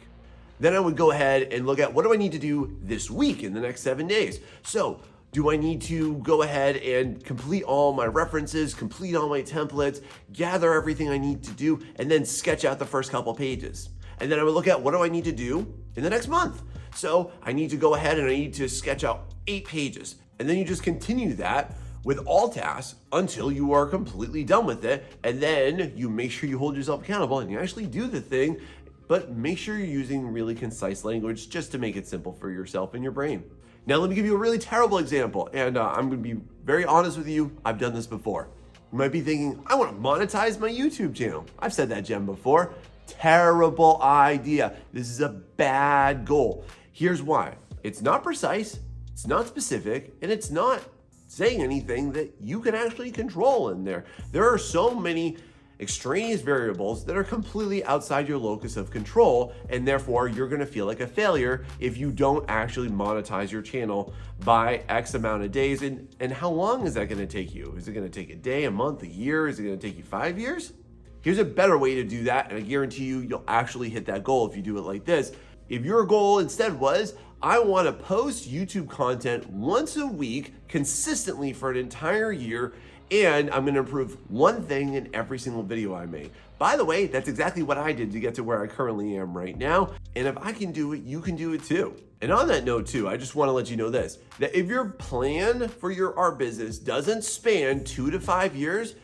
Then I would go ahead and look at, what do I need to do this week in the next 7 days? So do I need to go ahead and complete all my references, complete all my templates, gather everything I need to do, and then sketch out the first couple pages? And then I would look at, what do I need to do in the next month? So I need to go ahead and I need to sketch out 8 pages. And then you just continue that with all tasks until you are completely done with it. And then you make sure you hold yourself accountable and you actually do the thing, but make sure you're using really concise language just to make it simple for yourself and your brain. Now, let me give you a really terrible example. And I'm gonna be very honest with you, I've done this before. You might be thinking, I wanna monetize my YouTube channel. I've said that gem before. Terrible idea. This is a bad goal. Here's why. It's not precise, it's not specific, and it's not saying anything that you can actually control in there. There are so many extraneous variables that are completely outside your locus of control, and therefore you're gonna feel like a failure if you don't actually monetize your channel by X amount of days. And how long is that gonna take you? Is it gonna take a day, a month, a year? Is it gonna take you 5 years? Here's a better way to do that, and I guarantee you'll actually hit that goal if you do it like this. If your goal instead was, I want to post YouTube content once a week consistently for an entire year, and I'm going to improve one thing in every single video I make. By the way, that's exactly what I did to get to where I currently am right now. And if I can do it, you can do it too. And on that note too, I just want to let you know this, that if your plan for your art business doesn't span 2 to 5 years,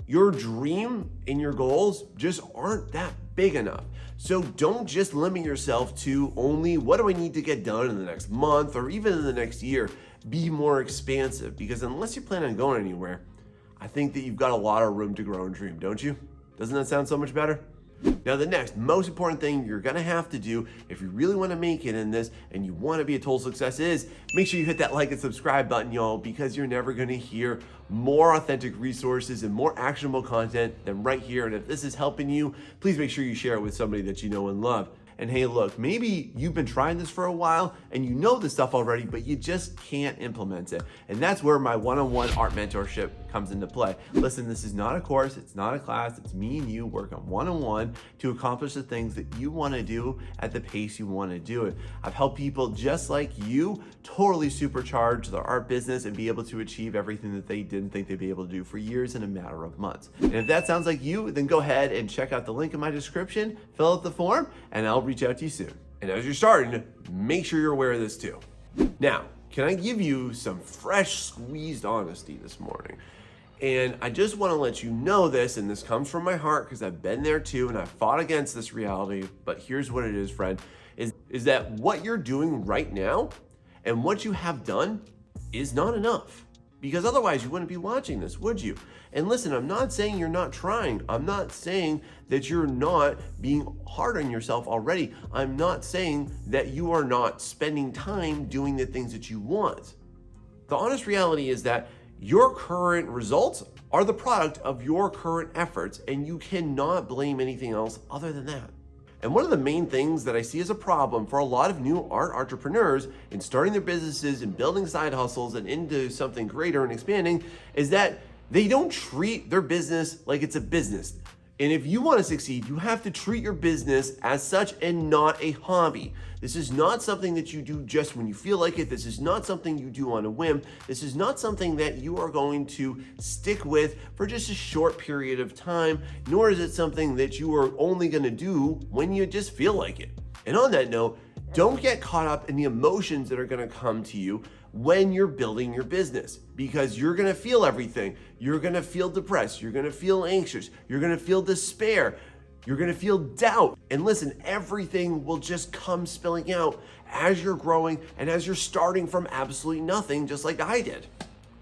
your dream and your goals just aren't that big enough. So don't just limit yourself to only what do I need to get done in the next month or even in the next year. Be more expansive, because unless you plan on going anywhere, I think that you've got a lot of room to grow and dream, don't you? Doesn't that sound so much better? Now, the next most important thing you're gonna have to do if you really wanna make it in this and you wanna be a total success is make sure you hit that like and subscribe button, y'all, because you're never gonna hear more authentic resources and more actionable content than right here. And if this is helping you, please make sure you share it with somebody that you know and love. And hey, look, maybe you've been trying this for a while and you know this stuff already, but you just can't implement it. And that's where my one-on-one art mentorship comes into play. Listen, this is not a course, it's not a class, it's me and you working one-on-one to accomplish the things that you wanna do at the pace you wanna do it. I've helped people just like you totally supercharge their art business and be able to achieve everything that they didn't think they'd be able to do for years in a matter of months. And if that sounds like you, then go ahead and check out the link in my description, fill out the form, and I'll reach out to you soon. And as you're starting, make sure you're aware of this too. Now, can I give you some fresh squeezed honesty this morning? And I just want to let you know this, and this comes from my heart because I've been there too and I've fought against this reality, but here's what it is, friend, is that what you're doing right now and what you have done is not enough. Because otherwise you wouldn't be watching this, would you? And listen, I'm not saying you're not trying. I'm not saying that you're not being hard on yourself already. I'm not saying that you are not spending time doing the things that you want. The honest reality is that your current results are the product of your current efforts, and you cannot blame anything else other than that. And one of the main things that I see as a problem for a lot of new art entrepreneurs in starting their businesses and building side hustles and into something greater and expanding is that they don't treat their business like it's a business. And if you want to succeed, you have to treat your business as such and not a hobby. This is not something that you do just when you feel like it. This is not something you do on a whim. This is not something that you are going to stick with for just a short period of time, nor is it something that you are only going to do when you just feel like it. And on that note, don't get caught up in the emotions that are going to come to you when you're building your business, because you're going to feel everything. You're going to feel depressed. You're going to feel anxious. You're going to feel despair. You're going to feel doubt. And listen, everything will just come spilling out as you're growing and as you're starting from absolutely nothing, just like I did.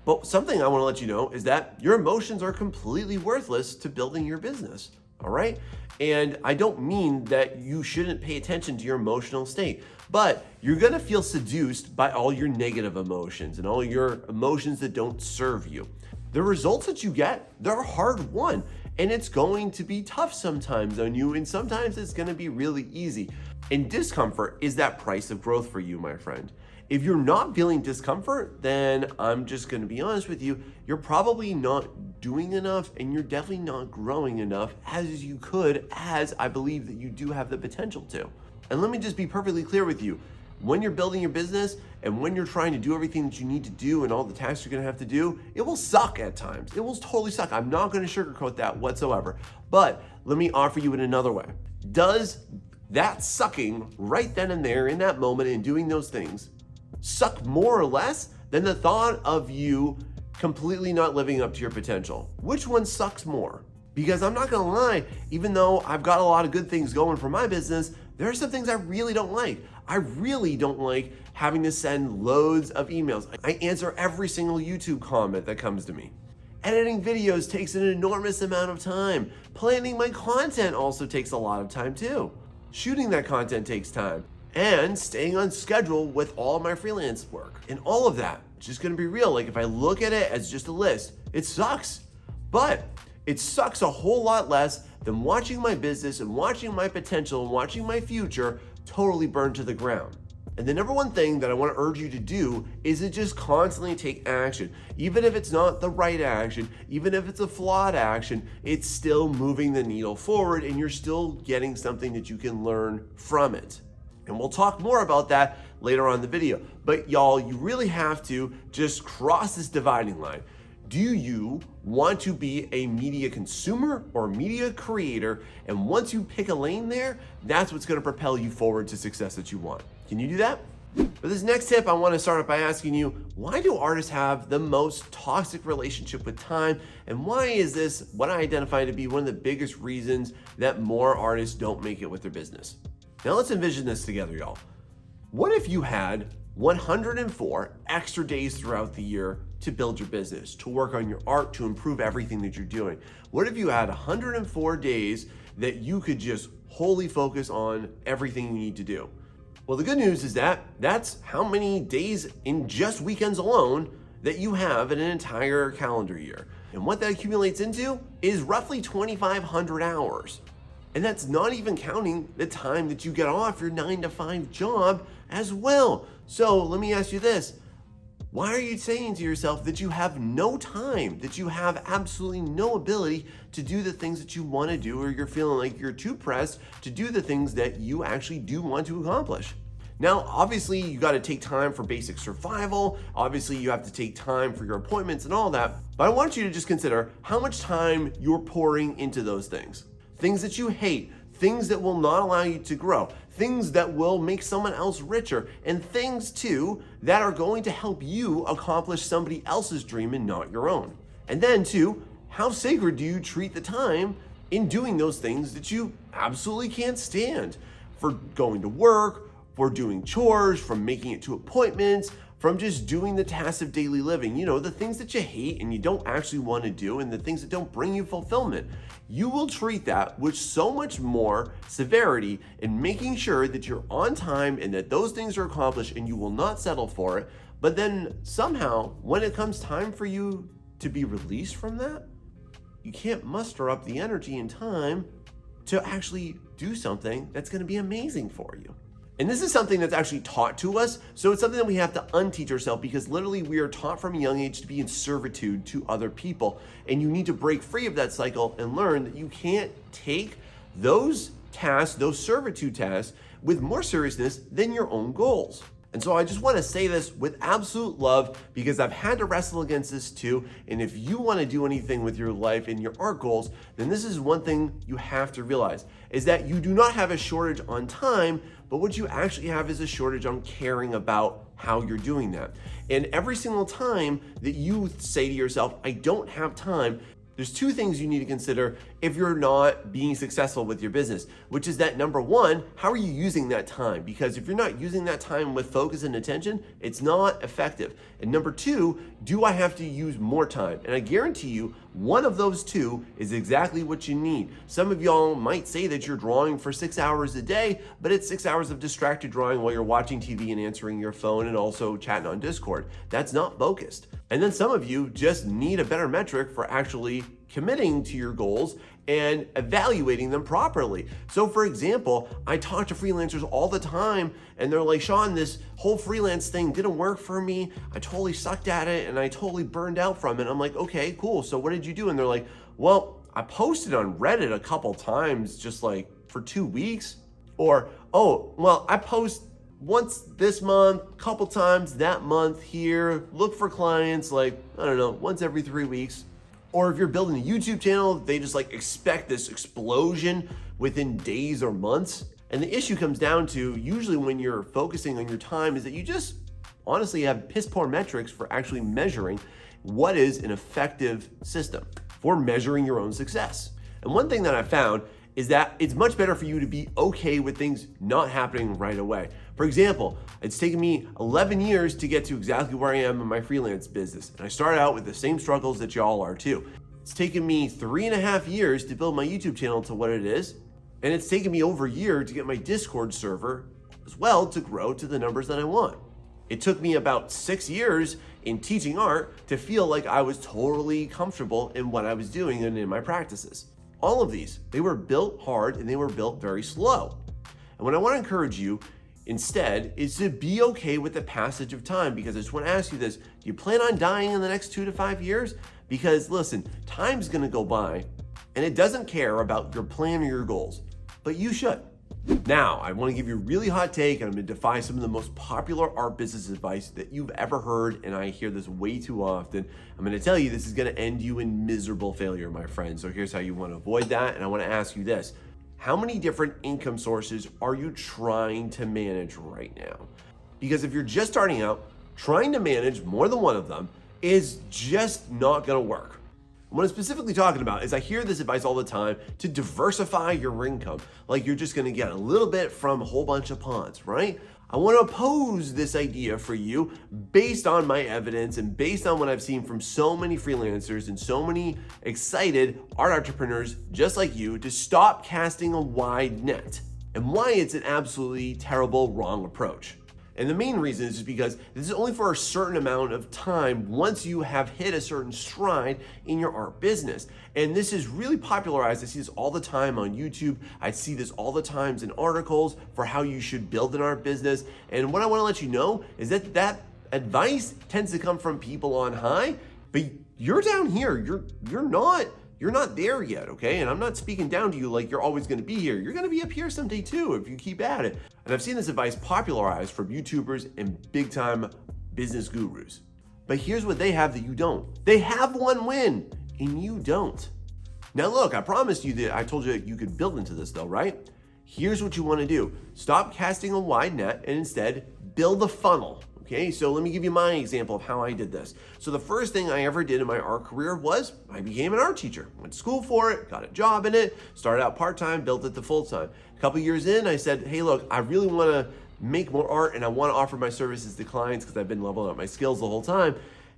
But something I want to let you know is that your emotions are completely worthless to building your business. All right. And I don't mean that you shouldn't pay attention to your emotional state, but you're going to feel seduced by all your negative emotions and all your emotions that don't serve you. The results that you get, they're hard won, and it's going to be tough sometimes on you, and sometimes it's going to be really easy. And discomfort is that price of growth for you, my friend. If you're not feeling discomfort, then I'm just going to be honest with you, you're probably not doing enough, and you're definitely not growing enough as you could, as I believe that you do have the potential to. And let me just be perfectly clear with you. When you're building your business and when you're trying to do everything that you need to do and all the tasks you're going to have to do, it will suck at times. It will totally suck. I'm not going to sugarcoat that whatsoever. But let me offer you it another way. Does that sucking right then and there in that moment and doing those things suck more or less than the thought of you completely not living up to your potential? Which one sucks more? Because I'm not gonna lie, even though I've got a lot of good things going for my business, there are some things I really don't like. I really don't like having to send loads of emails. I answer every single YouTube comment that comes to me. Editing videos takes an enormous amount of time. Planning my content also takes a lot of time too. Shooting that content takes time. And staying on schedule with all of my freelance work. And all of that, just gonna be real, like if I look at it as just a list, it sucks. But It sucks a whole lot less than watching my business and watching my potential and watching my future totally burn to the ground. And the number one thing that I want to urge you to do is to just constantly take action. Even if it's not the right action, even if it's a flawed action, it's still moving the needle forward and you're still getting something that you can learn from it. And we'll talk more about that later on in the video. But y'all, you really have to just cross this dividing line. Do you want to be a media consumer or a media creator? And once you pick a lane there, that's what's going to propel you forward to success that you want. Can you do that? For this next tip, I want to start off by asking you, why do artists have the most toxic relationship with time? And why is this what I identify to be one of the biggest reasons that more artists don't make it with their business? Now let's envision this together, y'all. What if you had 104 extra days throughout the year to build your business, to work on your art, to improve everything that you're doing? What if you had 104 days that you could just wholly focus on everything you need to do? Well, the good news is that that's how many days in just weekends alone that you have in an entire calendar year. And what that accumulates into is roughly 2,500 hours. And that's not even counting the time that you get off your 9-to-5 job as well. So let me ask you this. Why are you saying to yourself that you have no time, that you have absolutely no ability to do the things that you want to do, or you're feeling like you're too pressed to do the things that you actually do want to accomplish? Now, obviously, you got to take time for basic survival. Obviously, you have to take time for your appointments and all that. But I want you to just consider how much time you're pouring into those things. Things that you hate, things that will not allow you to grow, things that will make someone else richer, and things too that are going to help you accomplish somebody else's dream and not your own. And then too, how sacred do you treat the time in doing those things that you absolutely can't stand? For going to work, for doing chores, from making it to appointments, from just doing the tasks of daily living, the things that you hate and you don't actually want to do, and the things that don't bring you fulfillment. You will treat that with so much more severity in making sure that you're on time and that those things are accomplished, and you will not settle for it. But then somehow, when it comes time for you to be released from that, you can't muster up the energy and time to actually do something that's going to be amazing for you. And this is something that's actually taught to us. So it's something that we have to unteach ourselves, because literally we are taught from a young age to be in servitude to other people. And you need to break free of that cycle and learn that you can't take those tasks, those servitude tasks, with more seriousness than your own goals. And so I just want to say this with absolute love, because I've had to wrestle against this too. And if you want to do anything with your life and your art goals, then this is one thing you have to realize, is that you do not have a shortage on time, but what you actually have is a shortage on caring about how you're doing that. And every single time that you say to yourself, I don't have time, there's two things you need to consider if you're not being successful with your business, which is that number one, how are you using that time? Because if you're not using that time with focus and attention, it's not effective. And number two, do I have to use more time? And I guarantee you, one of those two is exactly what you need. Some of y'all might say that you're drawing for 6 hours a day, but it's 6 hours of distracted drawing while you're watching TV and answering your phone and also chatting on Discord. That's not focused. And then some of you just need a better metric for actually committing to your goals and evaluating them properly. So for example, I talk to freelancers all the time and they're like, Sean, this whole freelance thing didn't work for me. I totally sucked at it and I totally burned out from it. I'm like, okay, cool. So what did you do? And they're like, well, I posted on Reddit a couple times, just like for 2 weeks. Or, oh, well, I post once this month, couple times that month here, look for clients like, I don't know, once every 3 weeks. Or if you're building a YouTube channel, they just like expect this explosion within days or months. And the issue comes down to, usually when you're focusing on your time, is that you just honestly have piss poor metrics for actually measuring what is an effective system for measuring your own success. And one thing that I found is that it's much better for you to be okay with things not happening right away. For example, it's taken me 11 years to get to exactly where I am in my freelance business. And I started out with the same struggles that y'all are too. It's taken me 3.5 years to build my YouTube channel to what it is. And it's taken me over a year to get my Discord server as well to grow to the numbers that I want. It took me about 6 years in teaching art to feel like I was totally comfortable in what I was doing and in my practices. All of these, they were built hard and they were built very slow. And what I want to encourage you instead is to be okay with the passage of time, because I just want to ask you this: do you plan on dying in the next 2 to 5 years? Because listen, time's going to go by and it doesn't care about your plan or your goals, but you should. Now, I want to give you a really hot take, and I'm going to defy some of the most popular art business advice that you've ever heard, and I hear this way too often. I'm going to tell you this is going to end you in miserable failure, my friend. So here's how you want to avoid that, and I want to ask you this. How many different income sources are you trying to manage right now? Because if you're just starting out, trying to manage more than one of them is just not going to work. What I'm specifically talking about is I hear this advice all the time to diversify your income, like you're just going to get a little bit from a whole bunch of ponds, right? I want to oppose this idea for you based on my evidence and based on what I've seen from so many freelancers and so many excited art entrepreneurs just like you to stop casting a wide net, and why it's an absolutely terrible, wrong approach. And the main reason is just because this is only for a certain amount of time once you have hit a certain stride in your art business. And this is really popularized. I see this all the time on YouTube. I see this all the times in articles for how you should build an art business. And what I want to let you know is that that advice tends to come from people on high, but you're down here. You're not there yet, okay? And I'm not speaking down to you like you're always gonna be here. You're gonna be up here someday too if you keep at it. And I've seen this advice popularized from YouTubers and big time business gurus. But here's what they have that you don't. They have one win and you don't. Now look, I promised you that I told you you could build into this though, right? Here's what you wanna do. Stop casting a wide net and instead build a funnel. Okay, so let me give you my example of how I did this. So the first thing I ever did in my art career was I became an art teacher. Went to school for it, got a job in it, started out part-time, built it to full-time. A couple years in, I said, hey, look, I really want to make more art and I want to offer my services to clients because I've been leveling up my skills the whole time.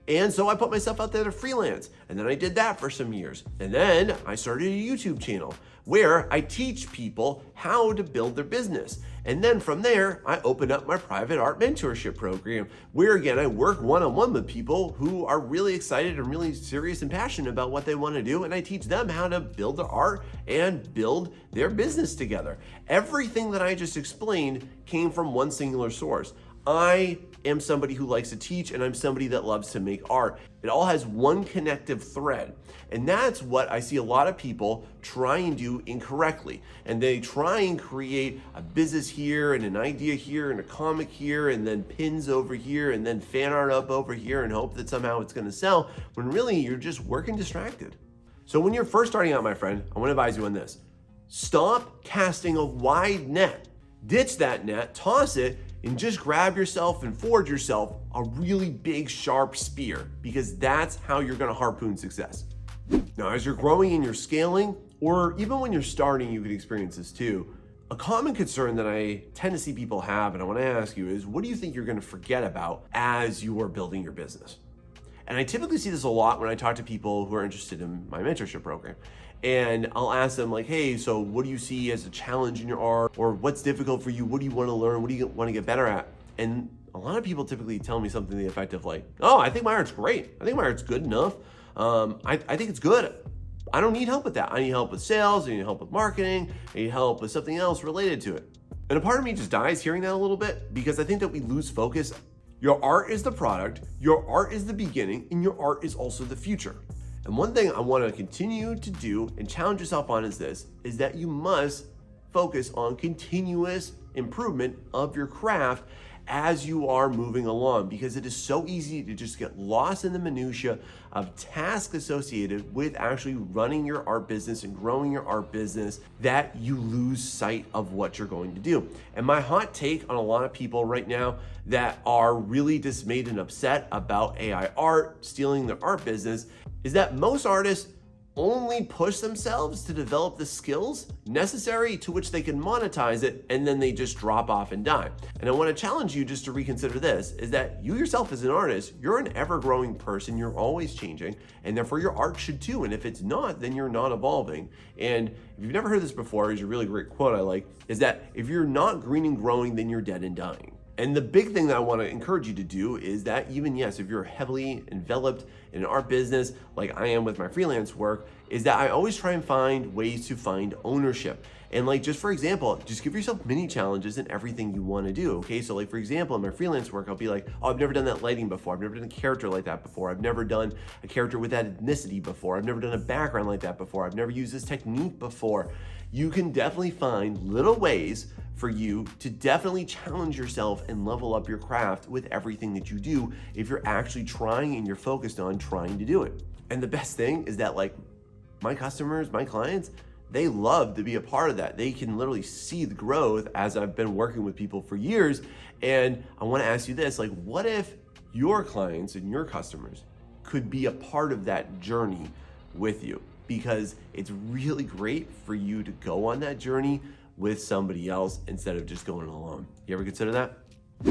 And so I put myself out there to freelance. And then I did that for some years. And then I started a YouTube channel where I teach people how to build their business. And then from there, I opened up my private art mentorship program, where again, I work one-on-one with people who are really excited and really serious and passionate about what they want to do. And I teach them how to build their art and build their business together. Everything that I just explained came from one singular source. I am somebody who likes to teach, and I'm somebody that loves to make art. It all has one connective thread. And that's what I see a lot of people try and do incorrectly. And they try and create a business here and an idea here and a comic here and then pins over here and then fan art up over here and hope that somehow it's gonna sell, when really you're just working distracted. So when you're first starting out, my friend, I wanna advise you on this. Stop casting a wide net. Ditch that net, toss it, and just grab yourself and forge yourself a really big, sharp spear, because that's how you're gonna harpoon success. Now, as you're growing and you're scaling, or even when you're starting, you could experience this too. A common concern that I tend to see people have, and I wanna ask you, is what do you think you're gonna forget about as you are building your business? And I typically see this a lot when I talk to people who are interested in my mentorship program. And I'll ask them like, hey, so what do you see as a challenge in your art? Or what's difficult for you? What do you want to learn? What do you want to get better at? And a lot of people typically tell me something to the effect of like, oh, I think my art's great. I think my art's good enough. I think it's good. I don't need help with that. I need help with sales. I need help with marketing. I need help with something else related to it. And a part of me just dies hearing that a little bit, because I think that we lose focus. Your art is the product, your art is the beginning, and your art is also the future. And one thing I want to continue to do and challenge yourself on is that you must focus on continuous improvement of your craft as you are moving along, because it is so easy to just get lost in the minutia of tasks associated with actually running your art business and growing your art business, that you lose sight of what you're going to do. And my hot take on a lot of people right now that are really dismayed and upset about AI art stealing their art business is that most artists only push themselves to develop the skills necessary to which they can monetize it, and then they just drop off and die. And I want to challenge you just to reconsider this, is that you yourself as an artist, you're an ever-growing person, you're always changing, and therefore your art should too. And if it's not, then you're not evolving. And if you've never heard this before, is a really great quote I like, is that if you're not green and growing, then you're dead and dying. And the big thing that I want to encourage you to do is that even, yes, if you're heavily enveloped in an art business like I am with my freelance work, is that I always try and find ways to find ownership. And like, just for example, just give yourself mini challenges in everything you want to do, okay? So like, for example, in my freelance work, I'll be like, oh, I've never done that lighting before. I've never done a character like that before. I've never done a character with that ethnicity before. I've never done a background like that before. I've never used this technique before. You can definitely find little ways for you to definitely challenge yourself and level up your craft with everything that you do if you're actually trying and you're focused on trying to do it. And the best thing is that, like, my customers, my clients, they love to be a part of that. They can literally see the growth as I've been working with people for years. And I want to ask you this, like, what if your clients and your customers could be a part of that journey with you? Because it's really great for you to go on that journey with somebody else instead of just going alone. You ever consider that?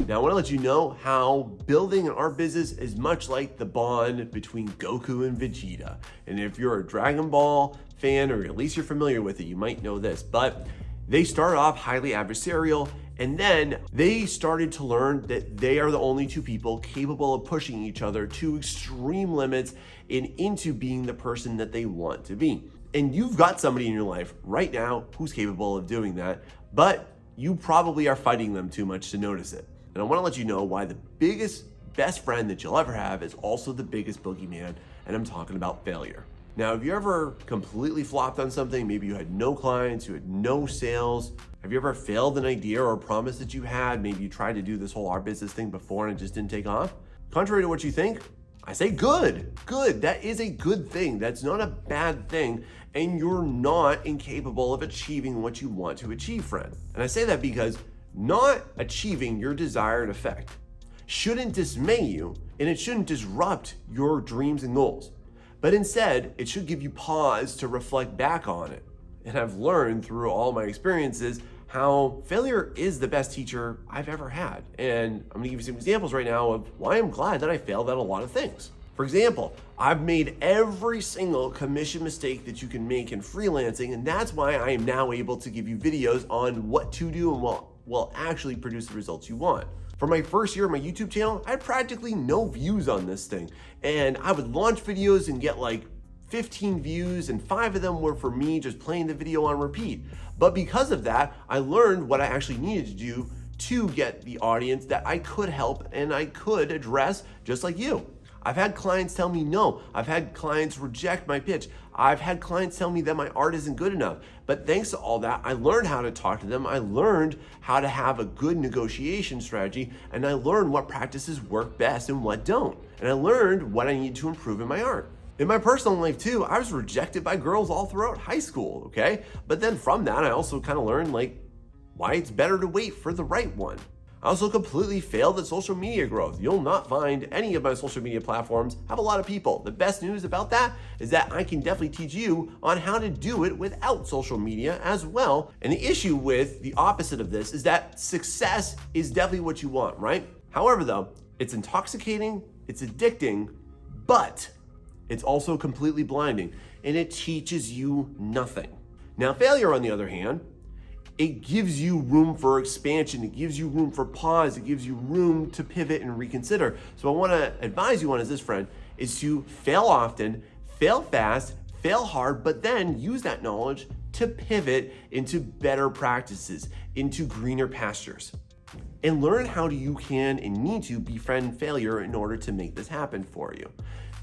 Now, I want to let you know how building an art business is much like the bond between Goku and Vegeta. And if you're a Dragon Ball fan, or at least you're familiar with it, you might know this, but they start off highly adversarial, and then they started to learn that they are the only two people capable of pushing each other to extreme limits and into being the person that they want to be. And you've got somebody in your life right now who's capable of doing that, but you probably are fighting them too much to notice it. And I want to let you know why the best friend that you'll ever have is also the biggest boogeyman, and I'm talking about failure. Now, have you ever completely flopped on something? Maybe you had no clients, you had no sales. Have you ever failed an idea or a promise that you had? Maybe you tried to do this whole art business thing before and it just didn't take off. Contrary to what you think, I say good. That is a good thing. That's not a bad thing. And you're not incapable of achieving what you want to achieve, friend. And I say that because not achieving your desired effect shouldn't dismay you, and it shouldn't disrupt your dreams and goals. But instead, it should give you pause to reflect back on it. And I've learned through all my experiences how failure is the best teacher I've ever had. And I'm gonna give you some examples right now of why I'm glad that I failed at a lot of things. For example, I've made every single commission mistake that you can make in freelancing, and that's why I am now able to give you videos on what to do and what will actually produce the results you want. For my first year of my YouTube channel, I had practically no views on this thing. And I would launch videos and get like 15 views, and 5 of them were for me just playing the video on repeat. But because of that, I learned what I actually needed to do to get the audience that I could help and I could address, just like you. I've had clients tell me no. I've had clients reject my pitch. I've had clients tell me that my art isn't good enough. But thanks to all that, I learned how to talk to them. I learned how to have a good negotiation strategy, and I learned what practices work best and what don't. And I learned what I need to improve in my art. In my personal life too, I was rejected by girls all throughout high school, okay? But then from that, I also kind of learned like why it's better to wait for the right one. I also completely failed at social media growth. You'll not find any of my social media platforms have a lot of people. The best news about that is that I can definitely teach you on how to do it without social media as well. And the issue with the opposite of this is that success is definitely what you want, right? However though, it's intoxicating, it's addicting, but it's also completely blinding, and it teaches you nothing. Now, failure, on the other hand, it gives you room for expansion. It gives you room for pause. It gives you room to pivot and reconsider. So I want to advise you on as this friend is to fail often, fail fast, fail hard, but then use that knowledge to pivot into better practices, into greener pastures. And learn how you can and need to befriend failure in order to make this happen for you.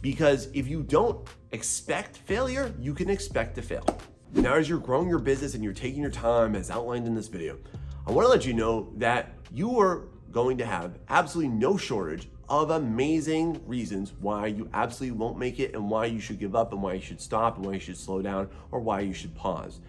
Because if you don't expect failure, you can expect to fail. Now, as you're growing your business and you're taking your time as outlined in this video, I want to let you know that you are going to have absolutely no shortage of amazing reasons why you absolutely won't make it, and why you should give up, and why you should stop, and why you should slow down, or why you should pause.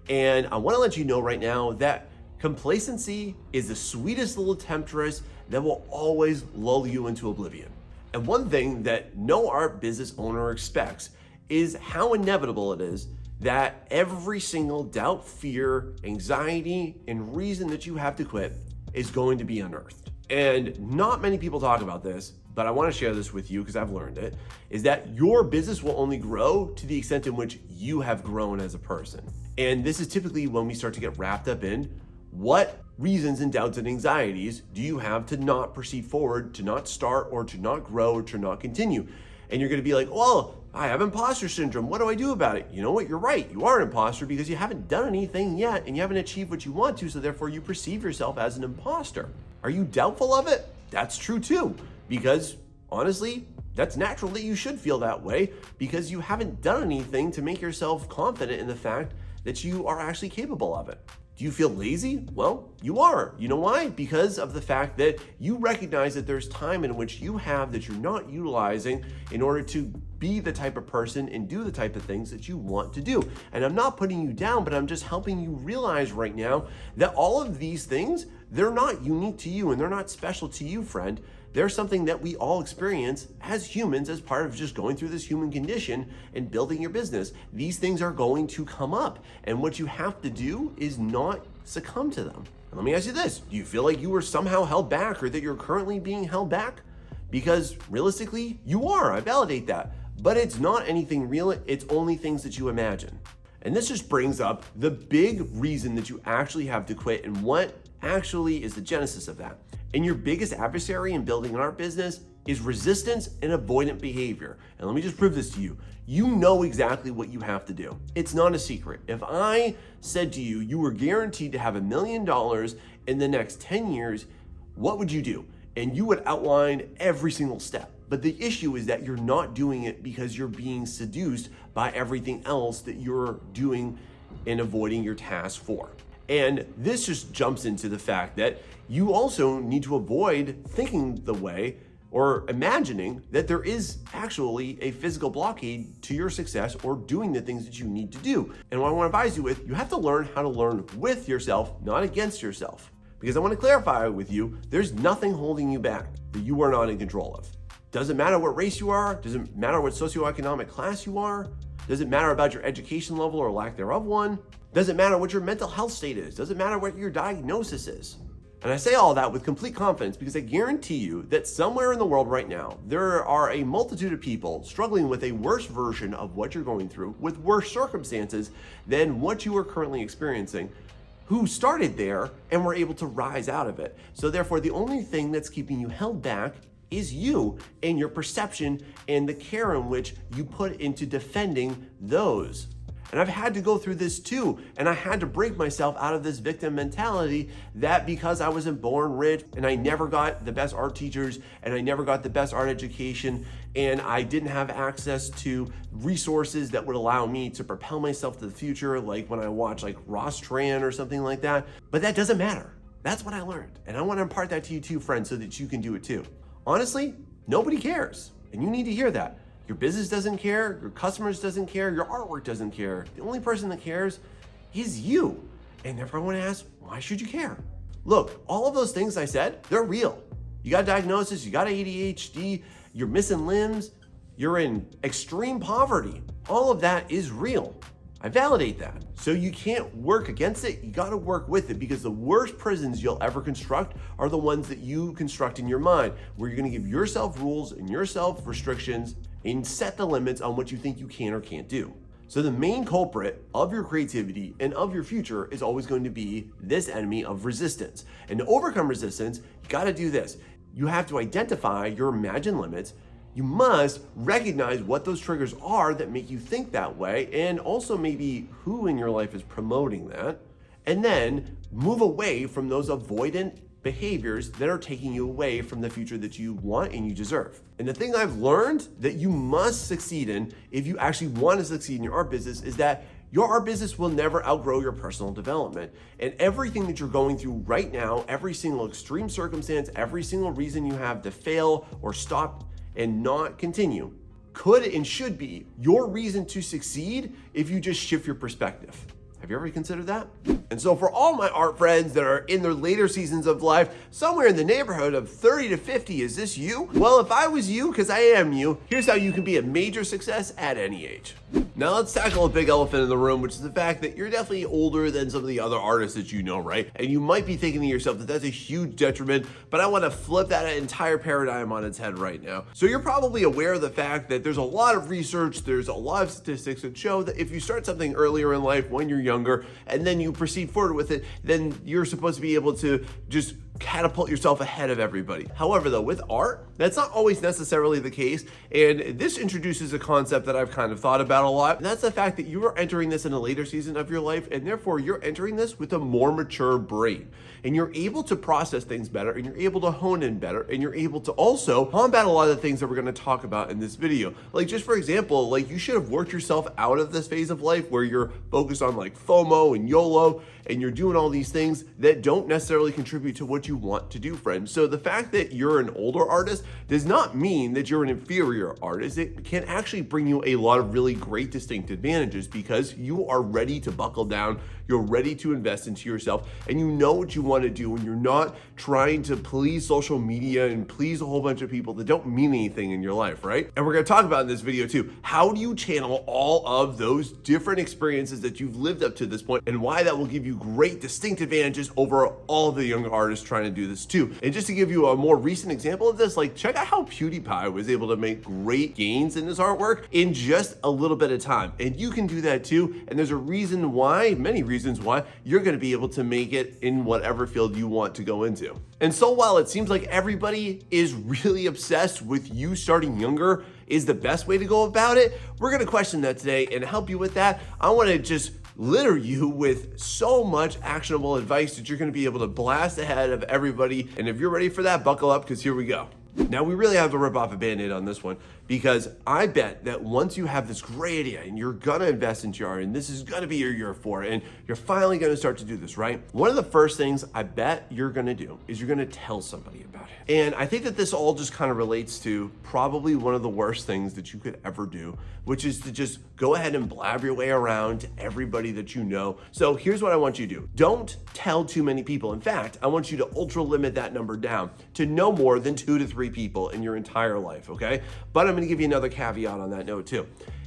And I want to let you know right now that complacency is the sweetest little temptress that will always lull you into oblivion. And one thing that no art business owner expects is how inevitable it is that every single doubt, fear, anxiety, and reason that you have to quit is going to be unearthed. And not many people talk about this, but I want to share this with you because I've learned it, is that your business will only grow to the extent in which you have grown as a person. And this is typically when we start to get wrapped up in What reasons and doubts and anxieties do you have to not proceed forward, to not start, or to not grow, or to not continue? And you're going to be like, well, I have imposter syndrome. What do I do about it? You know what? You're right. You are an imposter because you haven't done anything yet and you haven't achieved what you want to. So therefore you perceive yourself as an imposter. Are you doubtful of it? That's true too, because honestly, that's natural that you should feel that way because you haven't done anything to make yourself confident in the fact that you are actually capable of it. Do you feel lazy? Well, you are. You know why? Because of the fact that you recognize that there's time in which you have that you're not utilizing in order to be the type of person and do the type of things that you want to do. And I'm not putting you down, but I'm just helping you realize right now that all of these things, they're not unique to you and they're not special to you, friend. They're something that we all experience as humans as part of just going through this human condition and building your business. These things are going to come up. And what you have to do is not succumb to them. And let me ask you this. Do you feel like you were somehow held back or that you're currently being held back? Because realistically, you are. I validate that. But it's not anything real. It's only things that you imagine. And this just brings up the big reason that you actually have to quit and what actually is the genesis of that. And your biggest adversary in building an art business is resistance and avoidant behavior. And let me just prove this to you. You know exactly what you have to do. It's not a secret. If I said to you, you were guaranteed to have $1 million in the next 10 years, what would you do? And you would outline every single step. But the issue is that you're not doing it because you're being seduced by everything else that you're doing and avoiding your task for. And this just jumps into the fact that you also need to avoid thinking the way or imagining that there is actually a physical blockade to your success or doing the things that you need to do. And what I want to advise you with, you have to learn how to learn with yourself, not against yourself. Because I want to clarify with you, there's nothing holding you back that you are not in control of. Doesn't matter what race you are, doesn't matter what socioeconomic class you are, doesn't matter about your education level or lack thereof one, doesn't matter what your mental health state is, doesn't matter what your diagnosis is. And I say all that with complete confidence because I guarantee you that somewhere in the world right now, there are a multitude of people struggling with a worse version of what you're going through, with worse circumstances than what you are currently experiencing, who started there and were able to rise out of it. So therefore, the only thing that's keeping you held back is you and your perception and the care in which you put into defending those. And I've had to go through this too. And I had to break myself out of this victim mentality that because I wasn't born rich and I never got the best art teachers and I never got the best art education and I didn't have access to resources that would allow me to propel myself to the future, like when I watch like Ross Tran or something like that. But that doesn't matter. That's what I learned. And I want to impart that to you too, friends, so that you can do it too. Honestly, nobody cares. And you need to hear that. Your business doesn't care, your customers doesn't care, your artwork doesn't care. The only person that cares is you. And therefore I want to ask, why should you care? Look, all of those things I said, they're real. You got a diagnosis, you got ADHD, you're missing limbs, you're in extreme poverty. All of that is real. I validate that. So you can't work against it, you gotta work with it, because the worst prisons you'll ever construct are the ones that you construct in your mind, where you're gonna give yourself rules and yourself restrictions and set the limits on what you think you can or can't do. So the main culprit of your creativity and of your future is always going to be this enemy of resistance. And to overcome resistance, you gotta do this. You have to identify your imagined limits. You must recognize what those triggers are that make you think that way, and also maybe who in your life is promoting that. And then move away from those avoidant behaviors that are taking you away from the future that you want and you deserve. And the thing I've learned that you must succeed in if you actually want to succeed in your art business is that your art business will never outgrow your personal development. And everything that you're going through right now, every single extreme circumstance, every single reason you have to fail or stop and not continue, could and should be your reason to succeed if you just shift your perspective. Have you ever considered that? And so for all my art friends that are in their later seasons of life, somewhere in the neighborhood of 30 to 50, is this you? Well, if I was you, because I am you, here's how you can be a major success at any age. Now let's tackle a big elephant in the room, which is the fact that you're definitely older than some of the other artists that you know, right? And you might be thinking to yourself that that's a huge detriment, but I want to flip that entire paradigm on its head right now. So you're probably aware of the fact that there's a lot of research, there's a lot of statistics that show that if you start something earlier in life when you're younger, and then you proceed proceed forward with it, then you're supposed to be able to just catapult yourself ahead of everybody. However, though, with art, that's not always necessarily the case. And this introduces a concept that I've kind of thought about a lot. And that's the fact that you are entering this in a later season of your life, and therefore you're entering this with a more mature brain. And you're able to process things better, and you're able to hone in better, and you're able to also combat a lot of the things that we're going to talk about in this video. Like, just for example, like, you should have worked yourself out of this phase of life where you're focused on like FOMO and YOLO, and you're doing all these things that don't necessarily contribute to what you want to do, friend. So the fact that you're an older artist does not mean that you're an inferior artist. It can actually bring you a lot of really great distinct advantages because you are ready to buckle down, you're ready to invest into yourself, and you know what you want to do, and you're not trying to please social media and please a whole bunch of people that don't mean anything in your life, right? And we're going to talk about in this video too, how do you channel all of those different experiences that you've lived up to this point, and why that will give you great distinct advantages over all the younger artists trying to do this too. And just to give you a more recent example of this, like, check out how PewDiePie was able to make great gains in his artwork in just a little bit of time. And you can do that too. And there's a reason why, many reasons why, you're going to be able to make it in whatever field you want to go into. And so while it seems like everybody is really obsessed with you starting younger is the best way to go about it, we're going to question that today, and help you with that, I want to just litter you with so much actionable advice that you're going to be able to blast ahead of everybody. And if you're ready for that, buckle up, because here we go. Now, we really have to rip off a band-aid on this one, because I bet that once you have this great idea and you're gonna invest into your art, and this is gonna be your year for it, and you're finally gonna start to do this, right? One of the first things I bet you're gonna do is you're gonna tell somebody about it. And I think that this all just kind of relates to probably one of the worst things that you could ever do, which is to just go ahead and blab your way around to everybody that you know. So here's what I want you to do. Don't tell too many people. In fact, I want you to ultra limit that number down to no more than 2 to 3 people in your entire life, okay? But I'm gonna give you another caveat on that note too.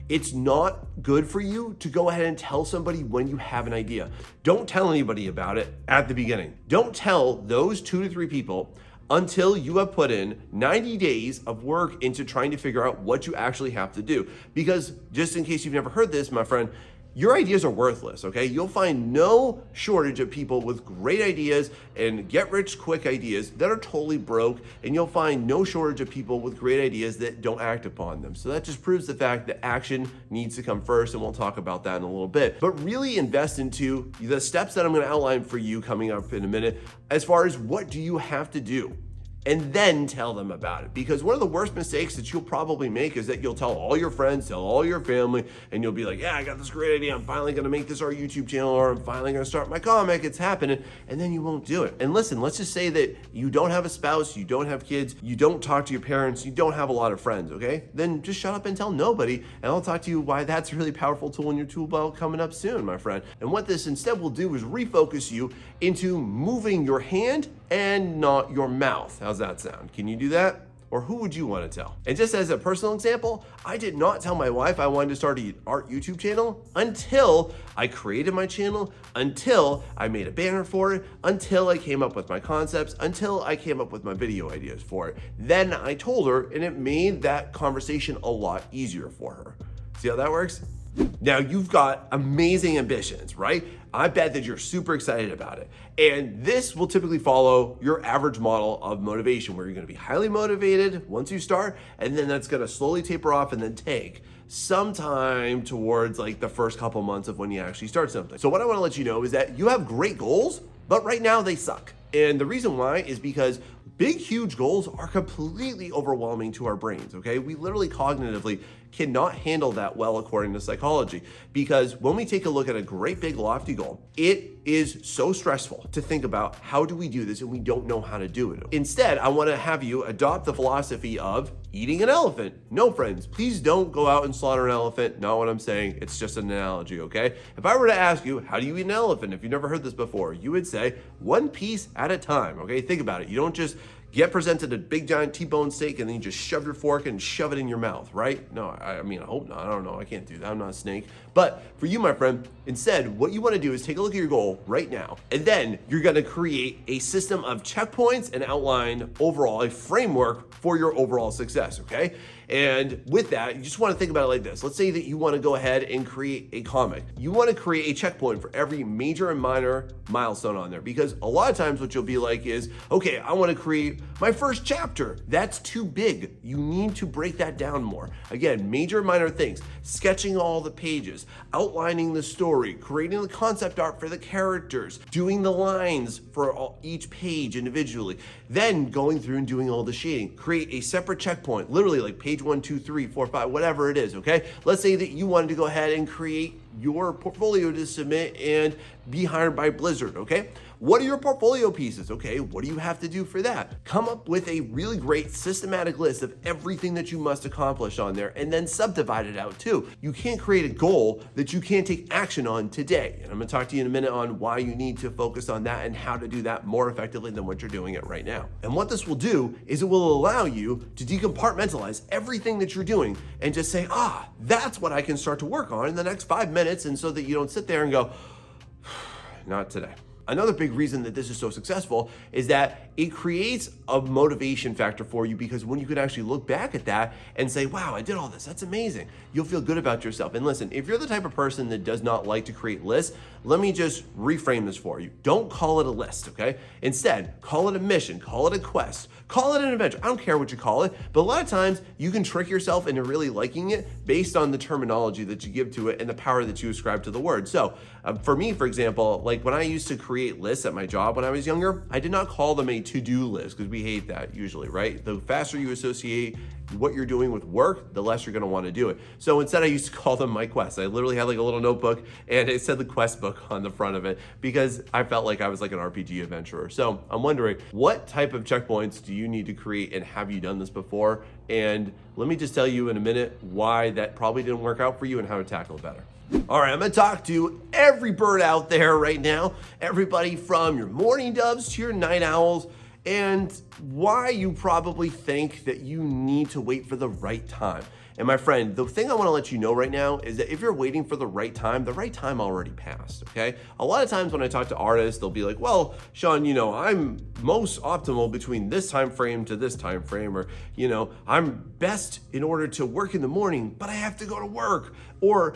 It's not good for you to go ahead and tell somebody when you have an idea. Don't tell anybody about it at the beginning. Don't tell those 2 to 3 people until you have put in 90 days of work into trying to figure out what you actually have to do. Because just in case you've never heard this, my friend, your ideas are worthless, okay? You'll find no shortage of people with great ideas and get-rich-quick ideas that are totally broke, and you'll find no shortage of people with great ideas that don't act upon them. So that just proves the fact that action needs to come first, and we'll talk about that in a little bit. But really invest into the steps that I'm gonna outline for you coming up in a minute, as far as what do you have to do, and then tell them about it. Because one of the worst mistakes that you'll probably make is that you'll tell all your friends, tell all your family, and you'll be like, yeah, I got this great idea. I'm finally gonna make this our YouTube channel, or I'm finally gonna start my comic. It's happening. And then you won't do it. And listen, let's just say that you don't have a spouse, you don't have kids, you don't talk to your parents, you don't have a lot of friends, okay? Then just shut up and tell nobody, and I'll talk to you why that's a really powerful tool in your tool belt coming up soon, my friend. And what this instead will do is refocus you into moving your hand and not your mouth. How's that sound? Can you do that? Or who would you want to tell? And just as a personal example, I did not tell my wife I wanted to start an art YouTube channel until I created my channel, until I made a banner for it, until I came up with my concepts, until I came up with my video ideas for it. Then I told her, and it made that conversation a lot easier for her. See how that works? Now, you've got amazing ambitions, right? I bet that you're super excited about it. And this will typically follow your average model of motivation, where you're gonna be highly motivated once you start, and then that's gonna slowly taper off and then take sometime towards like the first couple months of when you actually start something. So what I wanna let you know is that you have great goals, but right now they suck. And the reason why is because big, huge goals are completely overwhelming to our brains, okay? We literally cognitively cannot handle that well, according to psychology, because when we take a look at a great big lofty goal, it is so stressful to think about how do we do this, and we don't know how to do it. Instead, I want to have you adopt the philosophy of eating an elephant. No, friends, please don't go out and slaughter an elephant. Not what I'm saying. It's just an analogy, okay? If I were to ask you, how do you eat an elephant? If you've never heard this before, you would say one piece at a time, okay? Think about it. You don't just get presented a big giant T-bone steak and then you just shove your fork and shove it in your mouth, right? No, I mean, I hope not. I don't know. I can't do that. I'm not a snake. But for you, my friend, instead, what you want to do is take a look at your goal right now, and then you're going to create a system of checkpoints and outline overall a framework for your overall success, okay? And with that, you just want to think about it like this. Let's say that you want to go ahead and create a comic. You want to create a checkpoint for every major and minor milestone on there, because a lot of times what you'll be like is, okay, I want to create my first chapter. That's too big. You need to break that down more. Again, major and minor things, sketching all the pages, outlining the story, creating the concept art for the characters, doing the lines for each page individually, then going through and doing all the shading. Create a separate checkpoint, literally like page 1, 2, 3, 4, 5, whatever it is, okay? Let's say that you wanted to go ahead and create your portfolio to submit and be hired by Blizzard, okay? What are your portfolio pieces? Okay, what do you have to do for that? Come up with a really great systematic list of everything that you must accomplish on there, and then subdivide it out too. You can't create a goal that you can't take action on today. And I'm gonna talk to you in a minute on why you need to focus on that and how to do that more effectively than what you're doing it right now. And what this will do is it will allow you to decompartmentalize everything that you're doing and just say, that's what I can start to work on in the next 5 minutes, and so that you don't sit there and go, not today. Another big reason that this is so successful is that it creates a motivation factor for you, because when you can actually look back at that and say, wow, I did all this, that's amazing, you'll feel good about yourself. And listen, if you're the type of person that does not like to create lists, let me just reframe this for you. Don't call it a list, okay? Instead, call it a mission, call it a quest, call it an adventure. I don't care what you call it, but a lot of times you can trick yourself into really liking it based on the terminology that you give to it and the power that you ascribe to the word. So for me, for example, like when I used to create lists at my job when I was younger, I did not call them a to-do list, because we hate that usually, right? The faster you associate what you're doing with work, the less you're gonna wanna do it. So instead I used to call them my quests. I literally had like a little notebook and it said the quest book on the front of it, because I felt like I was like an RPG adventurer. So I'm wondering, what type of checkpoints do you need to create, and have you done this before? And let me just tell you in a minute why that probably didn't work out for you and how to tackle it better. All right, I'm gonna talk to every bird out there right now, everybody from your morning doves to your night owls, and why you probably think that you need to wait for the right time. And my friend, the thing I wanna let you know right now is that if you're waiting for the right time already passed, okay? A lot of times when I talk to artists, they'll be like, well, Sean, I'm most optimal between this time frame to this time frame, or, I'm best in order to work in the morning, but I have to go to work. Or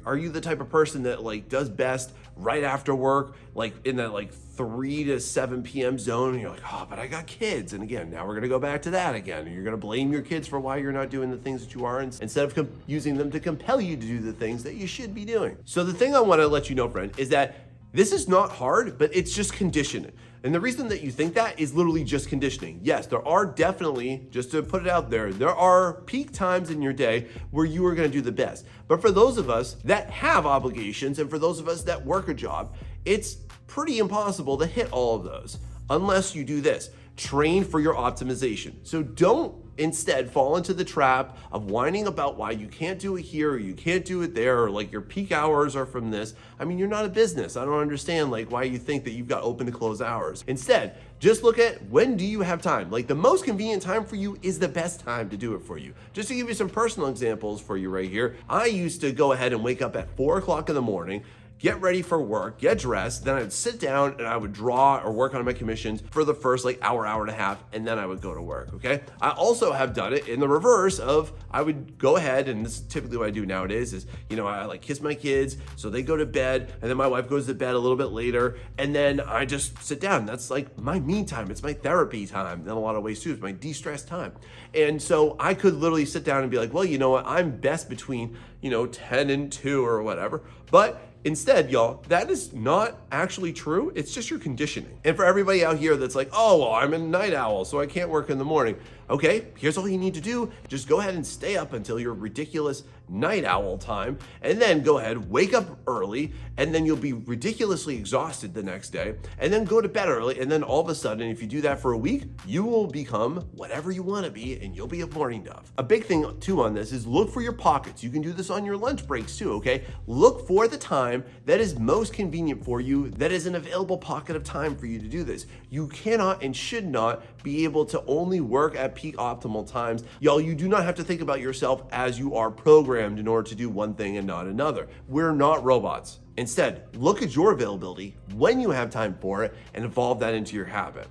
are you the type of person that like does best right after work, like in that like 3 to 7 p.m. zone, and you're like, but I got kids. And again, now we're gonna go back to that again. You're gonna blame your kids for why you're not doing the things that you are, instead of using them to compel you to do the things that you should be doing. So the thing I wanna let you know, friend, is that this is not hard, but it's just conditioning. And the reason that you think that is literally just conditioning. Yes, there are definitely, just to put it out there are peak times in your day where you are gonna do the best. But for those of us that have obligations, and for those of us that work a job, it's pretty impossible to hit all of those unless you do this. Train for your optimization. So don't instead fall into the trap of whining about why you can't do it here, or you can't do it there, or like your peak hours are from this. I mean, you're not a business. I don't understand like why you think that you've got open to close hours. Instead, just look at, when do you have time? Like the most convenient time for you is the best time to do it for you. Just to give you some personal examples for you right here, I used to go ahead and wake up at 4 o'clock in the morning, get ready for work, get dressed, then I'd sit down and I would draw or work on my commissions for the first like hour and a half, and then I would go to work, okay? I also have done it in the reverse of, I would go ahead, and this is typically what I do nowadays is, I like kiss my kids, so they go to bed, and then my wife goes to bed a little bit later, and then I just sit down. That's like my me time, it's my therapy time in a lot of ways too, it's my de-stress time. And so I could literally sit down and be like, well, you know what, I'm best between, 10 and 2 or whatever, but instead, y'all, that is not actually true. It's just your conditioning. And for everybody out here that's like, oh, well, I'm a night owl, so I can't work in the morning. Okay, here's all you need to do. Just go ahead and stay up until your ridiculous night owl time, and then go ahead, wake up early, and then you'll be ridiculously exhausted the next day, and then go to bed early, and then all of a sudden, if you do that for a week, you will become whatever you want to be, and you'll be a morning dove. A big thing too on this is look for your pockets. You can do this on your lunch breaks too, okay? Look for the time that is most convenient for you, that is an available pocket of time for you to do this. You cannot and should not be able to only work at peak optimal times. Y'all, you do not have to think about yourself as you are programmed in order to do one thing and not another. We're not robots. Instead, look at your availability when you have time for it and evolve that into your habit.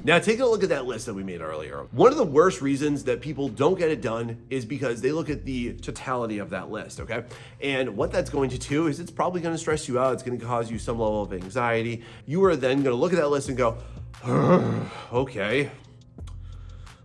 Now, taking a look at that list that we made earlier, one of the worst reasons that people don't get it done is because they look at the totality of that list, okay? And what that's going to do is it's probably going to stress you out. It's going to cause you some level of anxiety. You are then going to look at that list and go, okay,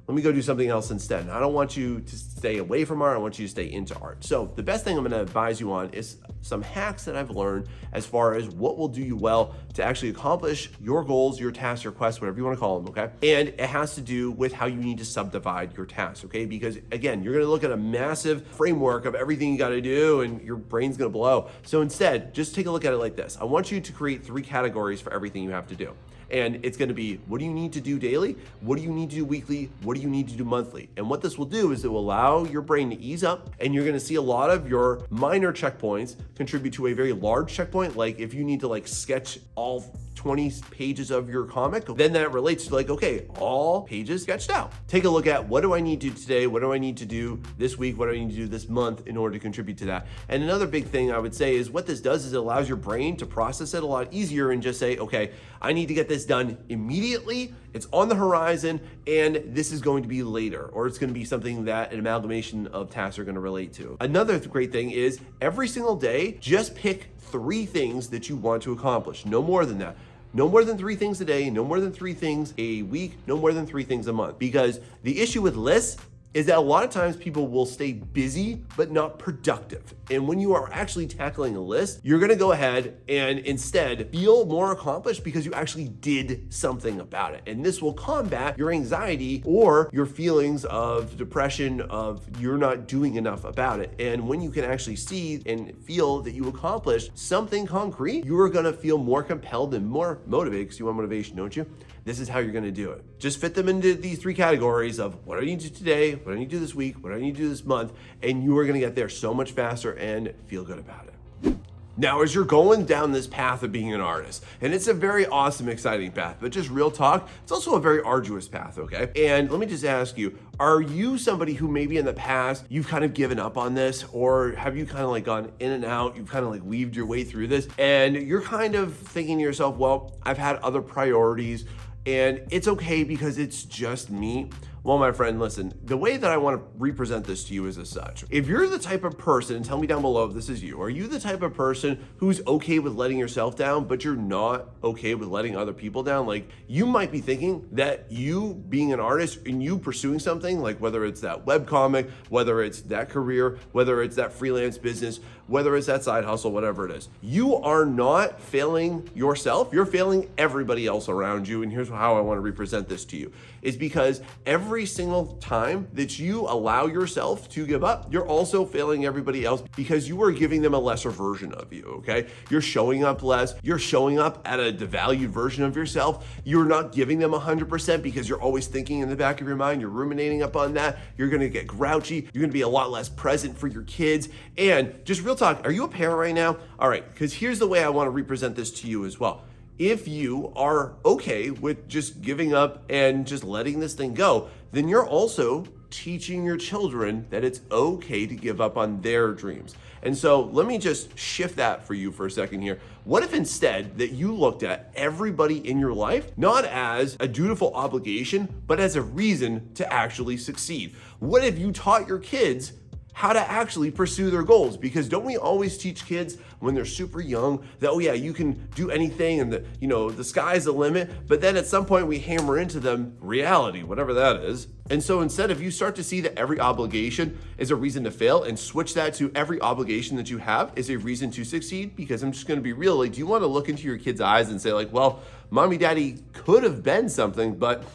let me go do something else instead. I don't want you to stay away from art. I want you to stay into art. So the best thing I'm gonna advise you on is some hacks that I've learned as far as what will do you well to actually accomplish your goals, your tasks, your quests, whatever you wanna call them, okay? And it has to do with how you need to subdivide your tasks, okay? Because again, you're gonna look at a massive framework of everything you gotta do and your brain's gonna blow. So instead, just take a look at it like this. I want you to create 3 categories for everything you have to do. And it's going to be, what do you need to do daily? What do you need to do weekly? What do you need to do monthly? And what this will do is it will allow your brain to ease up, and you're going to see a lot of your minor checkpoints contribute to a very large checkpoint. Like if you need to sketch all 20 pages of your comic, then that relates to okay, all pages sketched out. Take a look at, what do I need to do today? What do I need to do this week? What do I need to do this month in order to contribute to that? And another big thing I would say is what this does is it allows your brain to process it a lot easier and just say, okay, I need to get this done immediately. It's on the horizon, and this is going to be later, or it's going to be something that an amalgamation of tasks are going to relate to. Another great thing is every single day, just pick 3 things that you want to accomplish. No more than that. No more than 3 things a day, no more than 3 things a week, no more than 3 things a month. Because the issue with lists is that a lot of times people will stay busy but not productive. And when you are actually tackling a list, you're gonna go ahead and instead feel more accomplished because you actually did something about it. And this will combat your anxiety or your feelings of depression of you're not doing enough about it. And when you can actually see and feel that you accomplished something concrete, you are gonna feel more compelled and more motivated, because you want motivation, don't you? This is how you're gonna do it. Just fit them into these 3 categories of what do I need to do today, what do I need to do this week, what do I need to do this month, and you are gonna get there so much faster and feel good about it. Now, as you're going down this path of being an artist, and it's a very awesome, exciting path, but just real talk, it's also a very arduous path, okay? And let me just ask you, are you somebody who maybe in the past, you've kind of given up on this, or have you kind of gone in and out, you've kind of weaved your way through this, and you're kind of thinking to yourself, well, I've had other priorities, and it's okay because it's just me? Well, my friend, listen, the way that I want to represent this to you is as such. If you're the type of person, and tell me down below if this is you, are you the type of person who's okay with letting yourself down, but you're not okay with letting other people down? You might be thinking that you being an artist and you pursuing something, whether it's that webcomic, whether it's that career, whether it's that freelance business, whether it's that side hustle, whatever it is, you are not failing yourself, you're failing everybody else around you. And here's how I want to represent this to you, is because every single time that you allow yourself to give up, you're also failing everybody else because you are giving them a lesser version of you, okay? You're showing up less, you're showing up at a devalued version of yourself. You're not giving them 100% because you're always thinking in the back of your mind, you're ruminating up on that. You're gonna get grouchy, you're gonna be a lot less present for your kids. And just real talk, are you a parent right now? All right, because here's the way I want to represent this to you as well. If you are okay with just giving up and just letting this thing go, then you're also teaching your children that it's okay to give up on their dreams. And so let me just shift that for you for a second here. What if instead that you looked at everybody in your life, not as a dutiful obligation, but as a reason to actually succeed? What if you taught your kids how to actually pursue their goals? Because don't we always teach kids when they're super young that, oh yeah, you can do anything and the sky's the limit, but then at some point we hammer into them reality, whatever that is. And so instead, if you start to see that every obligation is a reason to fail and switch that to every obligation that you have is a reason to succeed, because I'm just gonna be real, do you wanna look into your kid's eyes and say well, mommy, daddy could have been something, but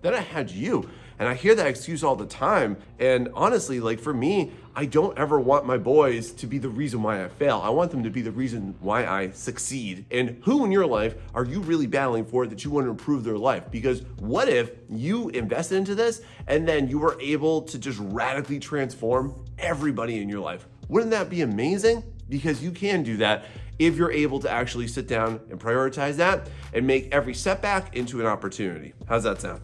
then I had you. And I hear that excuse all the time. And honestly, for me, I don't ever want my boys to be the reason why I fail. I want them to be the reason why I succeed. And who in your life are you really battling for that you want to improve their life? Because what if you invested into this and then you were able to just radically transform everybody in your life? Wouldn't that be amazing? Because you can do that if you're able to actually sit down and prioritize that and make every setback into an opportunity. How's that sound?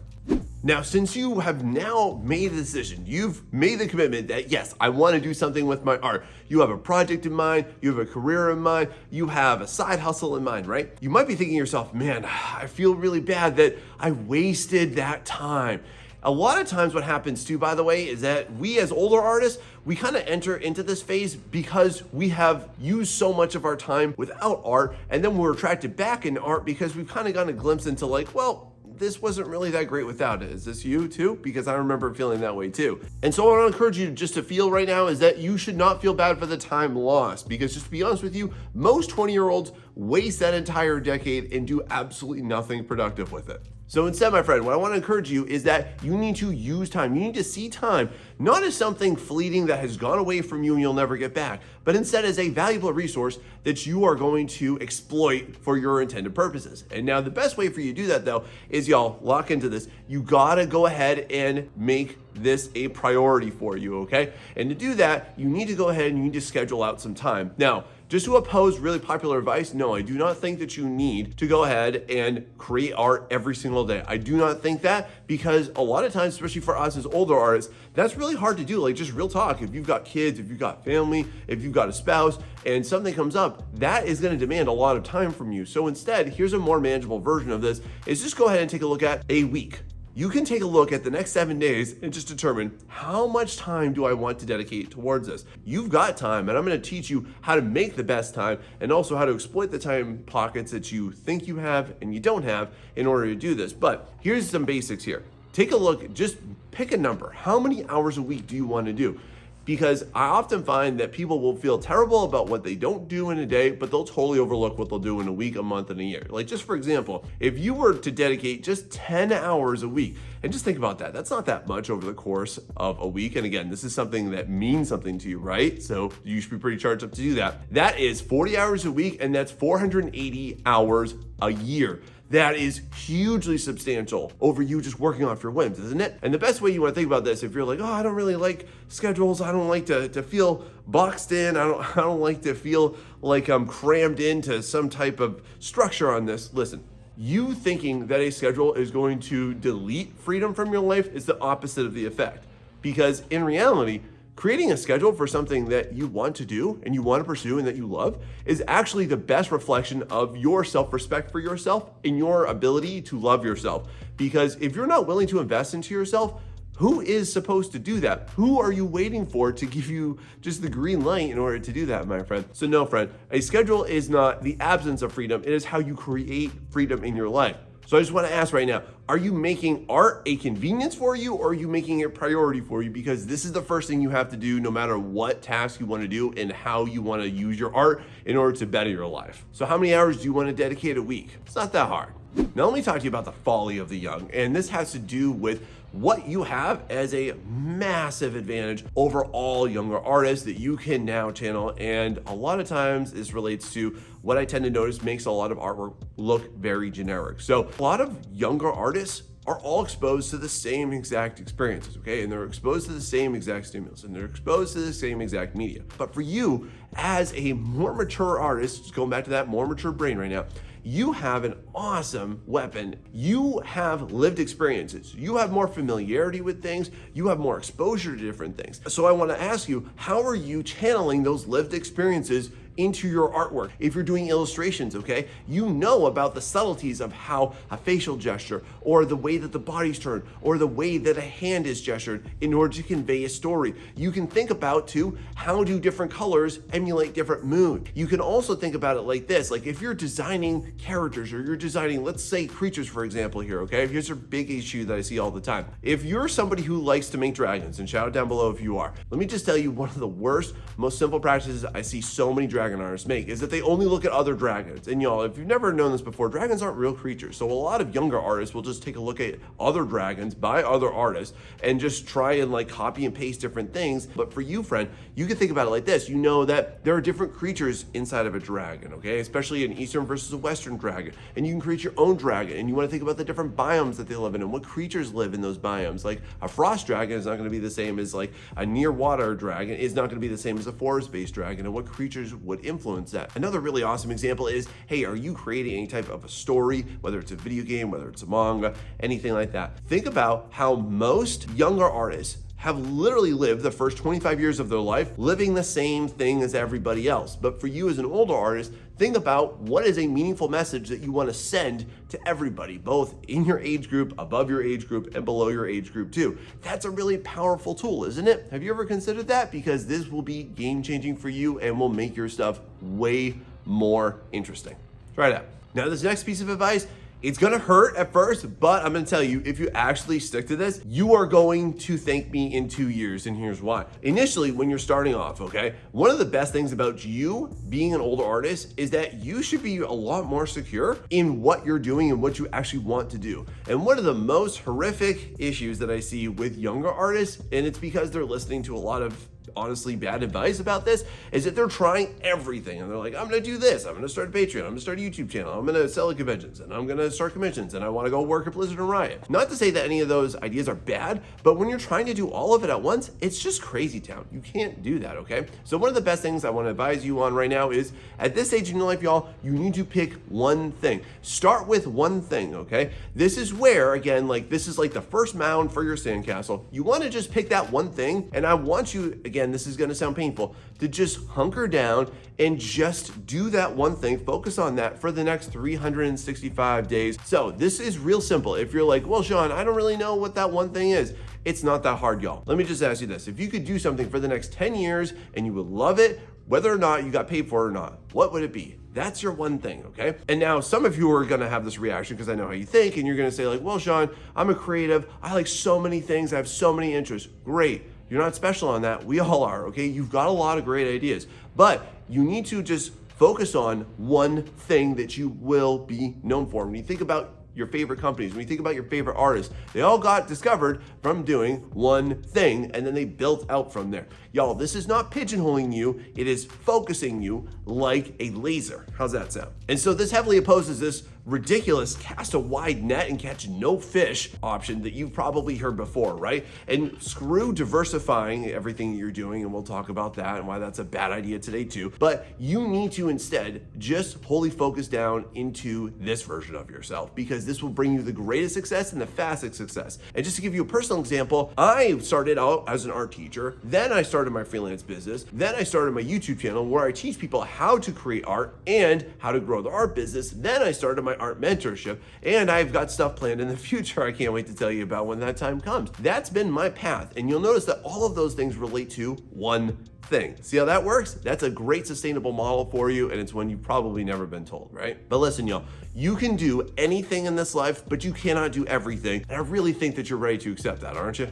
Now, since you have now made a decision, you've made the commitment that yes, I want to do something with my art. You have a project in mind, you have a career in mind, you have a side hustle in mind, right? You might be thinking to yourself, man, I feel really bad that I wasted that time. A lot of times what happens too, by the way, is that we as older artists, we kind of enter into this phase because we have used so much of our time without art, and then we're attracted back into art because we've kind of gotten a glimpse into like, well, this wasn't really that great without it. Is this you too? Because I remember feeling that way too. And so what I want to encourage you just to feel right now is that you should not feel bad for the time lost, because just to be honest with you, most 20-year-olds waste that entire decade and do absolutely nothing productive with it. So instead, my friend, what I want to encourage you is that you need to use time. You need to see time not as something fleeting that has gone away from you and you'll never get back, but instead as a valuable resource that you are going to exploit for your intended purposes. And now the best way for you to do that though is, y'all, lock into this. You gotta go ahead and make this a priority for you, okay? And to do that, you need to go ahead and you need to schedule out some time. Now, just to oppose really popular advice, no, I do not think that you need to go ahead and create art every single day. I do not think that, because a lot of times, especially for us as older artists, that's really hard to do. Like, just real talk. If you've got kids, if you've got family, if you've got a spouse, and something comes up, that is gonna demand a lot of time from you. So instead, here's a more manageable version of this, is just go ahead and take a look at a week. You can take a look at the next 7 days and just determine how much time do I want to dedicate towards this. You've got time, and I'm gonna teach you how to make the best time and also how to exploit the time pockets that you think you have and you don't have in order to do this. But here's some basics here. Take a look, just pick a number. How many hours a week do you want to do? Because I often find that people will feel terrible about what they don't do in a day, but they'll totally overlook what they'll do in a week, a month, and a year. Like, just for example, if you were to dedicate just 10 hours a week, and just think about that, that's not that much over the course of a week. And again, this is something that means something to you, right? So you should be pretty charged up to do that. That is 40 hours a week, and that's 480 hours a year. That is hugely substantial over you just working off your whims, isn't it? And the best way you want to think about this, if you're like, oh, I don't really like schedules, I don't like to feel boxed in, I don't like to feel like I'm crammed into some type of structure on this. Listen, you thinking that a schedule is going to delete freedom from your life is the opposite of the effect. Because in reality, creating a schedule for something that you want to do and you want to pursue and that you love is actually the best reflection of your self-respect for yourself and your ability to love yourself. Because if you're not willing to invest into yourself, who is supposed to do that? Who are you waiting for to give you just the green light in order to do that, my friend? So no, friend, a schedule is not the absence of freedom. It is how you create freedom in your life. So I just want to ask right now, are you making art a convenience for you, or are you making it a priority for you? Because this is the first thing you have to do no matter what task you want to do and how you want to use your art in order to better your life. So how many hours do you want to dedicate a week? It's not that hard. Now let me talk to you about the folly of the young. And this has to do with what you have as a massive advantage over all younger artists that you can now channel. And a lot of times this relates to what I tend to notice makes a lot of artwork look very generic. So a lot of younger artists are all exposed to the same exact experiences, okay? And they're exposed to the same exact stimulus, and they're exposed to the same exact media. But for you, as a more mature artist, just going back to that more mature brain right now, you have an awesome weapon. You have lived experiences. You have more familiarity with things. You have more exposure to different things. So I want to ask you, how are you channeling those lived experiences into your artwork? If you're doing illustrations, okay, you know about the subtleties of how a facial gesture or the way that the body's turned or the way that a hand is gestured in order to convey a story. You can think about too, how do different colors emulate different mood? You can also think about it like this, like if you're designing characters or you're designing, let's say creatures, for example here, okay? Here's a big issue that I see all the time. If you're somebody who likes to make dragons, and shout out down below if you are, let me just tell you one of the worst, most simple practices I see so many dragon artists make is that they only look at other dragons. And y'all, if you've never known this before, dragons aren't real creatures. So a lot of younger artists will just take a look at other dragons by other artists and just try and like copy and paste different things. But for you, friend, you can think about it like this. You know that there are different creatures inside of a dragon, okay? Especially an Eastern versus a Western dragon. And you can create your own dragon. And you want to think about the different biomes that they live in and what creatures live in those biomes. Like a frost dragon is not going to be the same as like a near water dragon. It's not going to be the same as a forest-based dragon. And what creatures would would influence that. Another really awesome example is, hey, are you creating any type of a story, whether it's a video game, whether it's a manga, anything like that? Think about how most younger artists have literally lived the first 25 years of their life living the same thing as everybody else. But for you as an older artist, think about what is a meaningful message that you want to send to everybody, both in your age group, above your age group, and below your age group too. That's a really powerful tool, isn't it? Have you ever considered that? Because this will be game-changing for you and will make your stuff way more interesting. Try it out. Now, this next piece of advice, it's gonna hurt at first, but I'm gonna tell you, if you actually stick to this, you are going to thank me in 2 years, and here's why. Initially, when you're starting off, okay, one of the best things about you being an older artist is that you should be a lot more secure in what you're doing and what you actually want to do. And one of the most horrific issues that I see with younger artists, and it's because they're listening to a lot of honestly bad advice about this, is that they're trying everything and they're like, I'm gonna do this, I'm gonna start a Patreon, I'm gonna start a YouTube channel, I'm gonna sell at conventions, and I'm gonna start commissions, and I wanna go work at Blizzard and Riot. Not to say that any of those ideas are bad, but when you're trying to do all of it at once, it's just crazy town. You can't do that, okay? So one of the best things I wanna advise you on right now is, at this stage in your life, y'all, you need to pick one thing. Start with one thing, okay? This is where, again, like this is like the first mound for your sandcastle. You wanna just pick that one thing, and I want you, again, this is gonna sound painful, to just hunker down and just do that one thing, focus on that for the next 365 days. So this is real simple. If you're like, well, Sean, I don't really know what that one thing is. It's not that hard, y'all. Let me just ask you this. If you could do something for the next 10 years and you would love it, whether or not you got paid for it or not, what would it be? That's your one thing, okay? And now some of you are gonna have this reaction because I know how you think, and you're gonna say like, well, Sean, I'm a creative. I like so many things. I have so many interests. Great. You're not special on that. We all are, okay? You've got a lot of great ideas, but you need to just focus on one thing that you will be known for. When you think about your favorite companies, when you think about your favorite artists, they all got discovered from doing one thing, and then they built out from there. Y'all, this is not pigeonholing you, it is focusing you like a laser. How's that sound? And so this heavily opposes this ridiculous cast a wide net and catch no fish option that you've probably heard before, right? And screw diversifying everything you're doing, and we'll talk about that and why that's a bad idea today too. But you need to instead just wholly focus down into this version of yourself, because this will bring you the greatest success and the fastest success. And just to give you a personal example, I started out as an art teacher, then I started my freelance business, then I started my YouTube channel where I teach people how to create art and how to grow their art business. Then I started my Art Mentorship, and I've got stuff planned in the future I can't wait to tell you about when that time comes. That's been my path, and you'll notice that all of those things relate to one thing. See how that works? That's a great sustainable model for you, and it's one you've probably never been told, right? But listen, y'all, you can do anything in this life, but you cannot do everything, and I really think that you're ready to accept that, aren't you?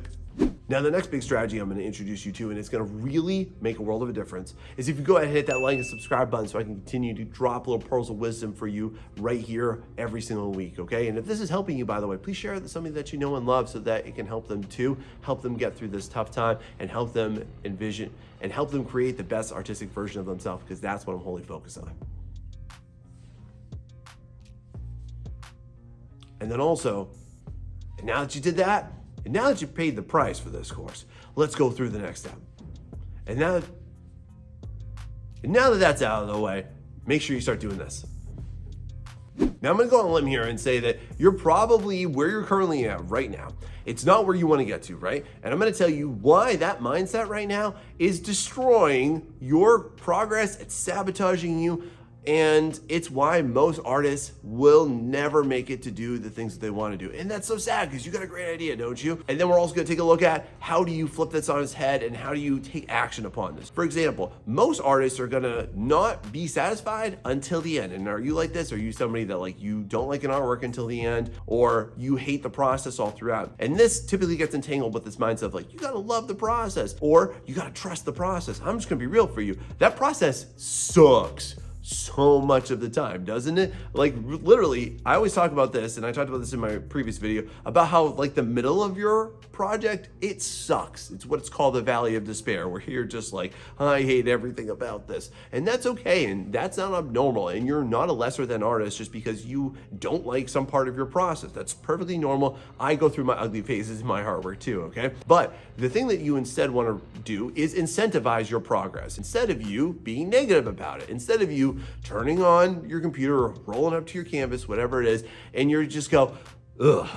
Now, the next big strategy I'm going to introduce you to, and it's going to really make a world of a difference, is if you go ahead and hit that like and subscribe button so I can continue to drop little pearls of wisdom for you right here every single week, okay? And if this is helping you, by the way, please share it with somebody that you know and love so that it can help them too, help them get through this tough time, and help them envision and help them create the best artistic version of themselves, because that's what I'm wholly focused on. And then also, and now that you did that, and now that you paid the price for this course, let's go through the next step. And now that that's out of the way, make sure you start doing this. Now I'm gonna go on a limb here and say that you're probably where you're currently at right now. It's not where you wanna get to, right? And I'm gonna tell you why that mindset right now is destroying your progress, it's sabotaging you, and it's why most artists will never make it to do the things that they want to do. And that's so sad, because you got a great idea, don't you? And then we're also going to take a look at how do you flip this on its head and how do you take action upon this. For example, most artists are going to not be satisfied until the end. And are you like this? Are you somebody that like you don't like an artwork until the end, or you hate the process all throughout? And this typically gets entangled with this mindset of like, you got to love the process, or you got to trust the process. I'm just going to be real for you. That process sucks. so much of the time, doesn't it? Like literally, I always talk about this, and I talked about this in my previous video, about how like the middle of your project, it sucks. It's what's called the valley of despair, where you're just like, I hate everything about this. And that's okay, and that's not abnormal, and you're not a lesser than artist just because you don't like some part of your process. That's perfectly normal. I go through my ugly phases in my artwork too, okay? But the thing that you instead want to do is incentivize your progress. Instead of you being negative about it, instead of you turning on your computer or rolling up to your canvas, whatever it is, and you just go, ugh,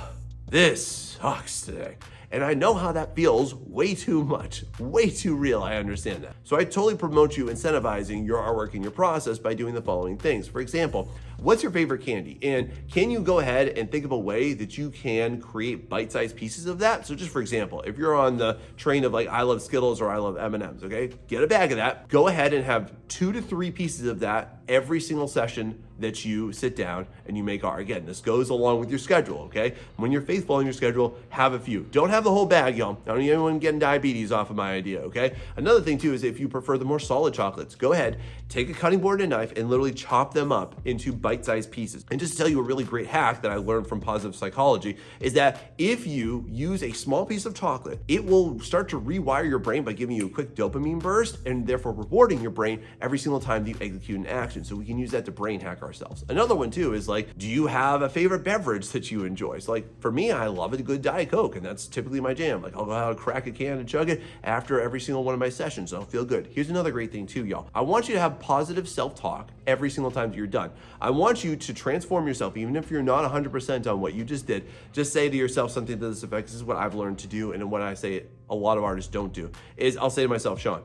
this sucks today. And I know how that feels way too much, way too real. I understand that. So I totally promote you incentivizing your artwork and your process by doing the following things. For example, what's your favorite candy? And can you go ahead and think of a way that you can create bite-sized pieces of that? So just for example, if you're on the train of like, I love Skittles or I love M&Ms, okay? Get a bag of that. Go ahead and have 2 to 3 pieces of that every single session that you sit down and you make art. Again, this goes along with your schedule, okay? When you're faithful in your schedule, have a few. Don't have the whole bag, y'all. I don't need anyone getting diabetes off of my idea, okay? Another thing too is if you prefer the more solid chocolates, go ahead, take a cutting board and a knife and literally chop them up into bite-sized pieces. And just to tell you a really great hack that I learned from positive psychology is that if you use a small piece of chocolate, it will start to rewire your brain by giving you a quick dopamine burst and therefore rewarding your brain every single time that you execute an action. So we can use that to brain hack ourselves. Another one too is like, do you have a favorite beverage that you enjoy? So like for me, I love a good Diet Coke, and that's typically my jam. Like I'll go out and crack a can and chug it after every single one of my sessions. So I'll feel good. Here's another great thing too, y'all. I want you to have positive self-talk every single time that you're done. I want you to transform yourself, even if you're not 100% on what you just did. Just say to yourself something to this effect. This is what I've learned to do, and what I say a lot of artists don't do is I'll say to myself, Sean,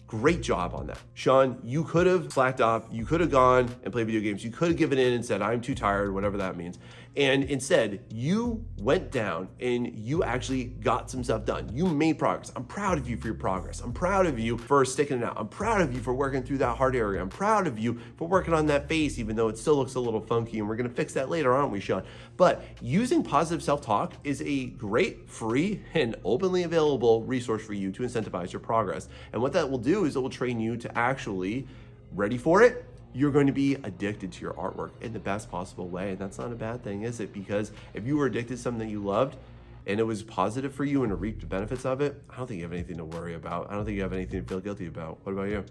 great job on that. Sean, you could have slacked off. You could have gone and played video games. You could have given in and said, I'm too tired, whatever that means. And instead, you went down and you actually got some stuff done. You made progress. I'm proud of you for your progress. I'm proud of you for sticking it out. I'm proud of you for working through that hard area. I'm proud of you for working on that face, even though it still looks a little funky, and we're gonna fix that later, aren't we, Sean? But using positive self-talk is a great, free, and openly available resource for you to incentivize your progress. And what that will do is it will train you to actually, ready for it, you're going to be addicted to your artwork in the best possible way. And that's not a bad thing, is it? Because if you were addicted to something that you loved and it was positive for you and it reaped the benefits of it, I don't think you have anything to worry about. I don't think you have anything to feel guilty about. What about you?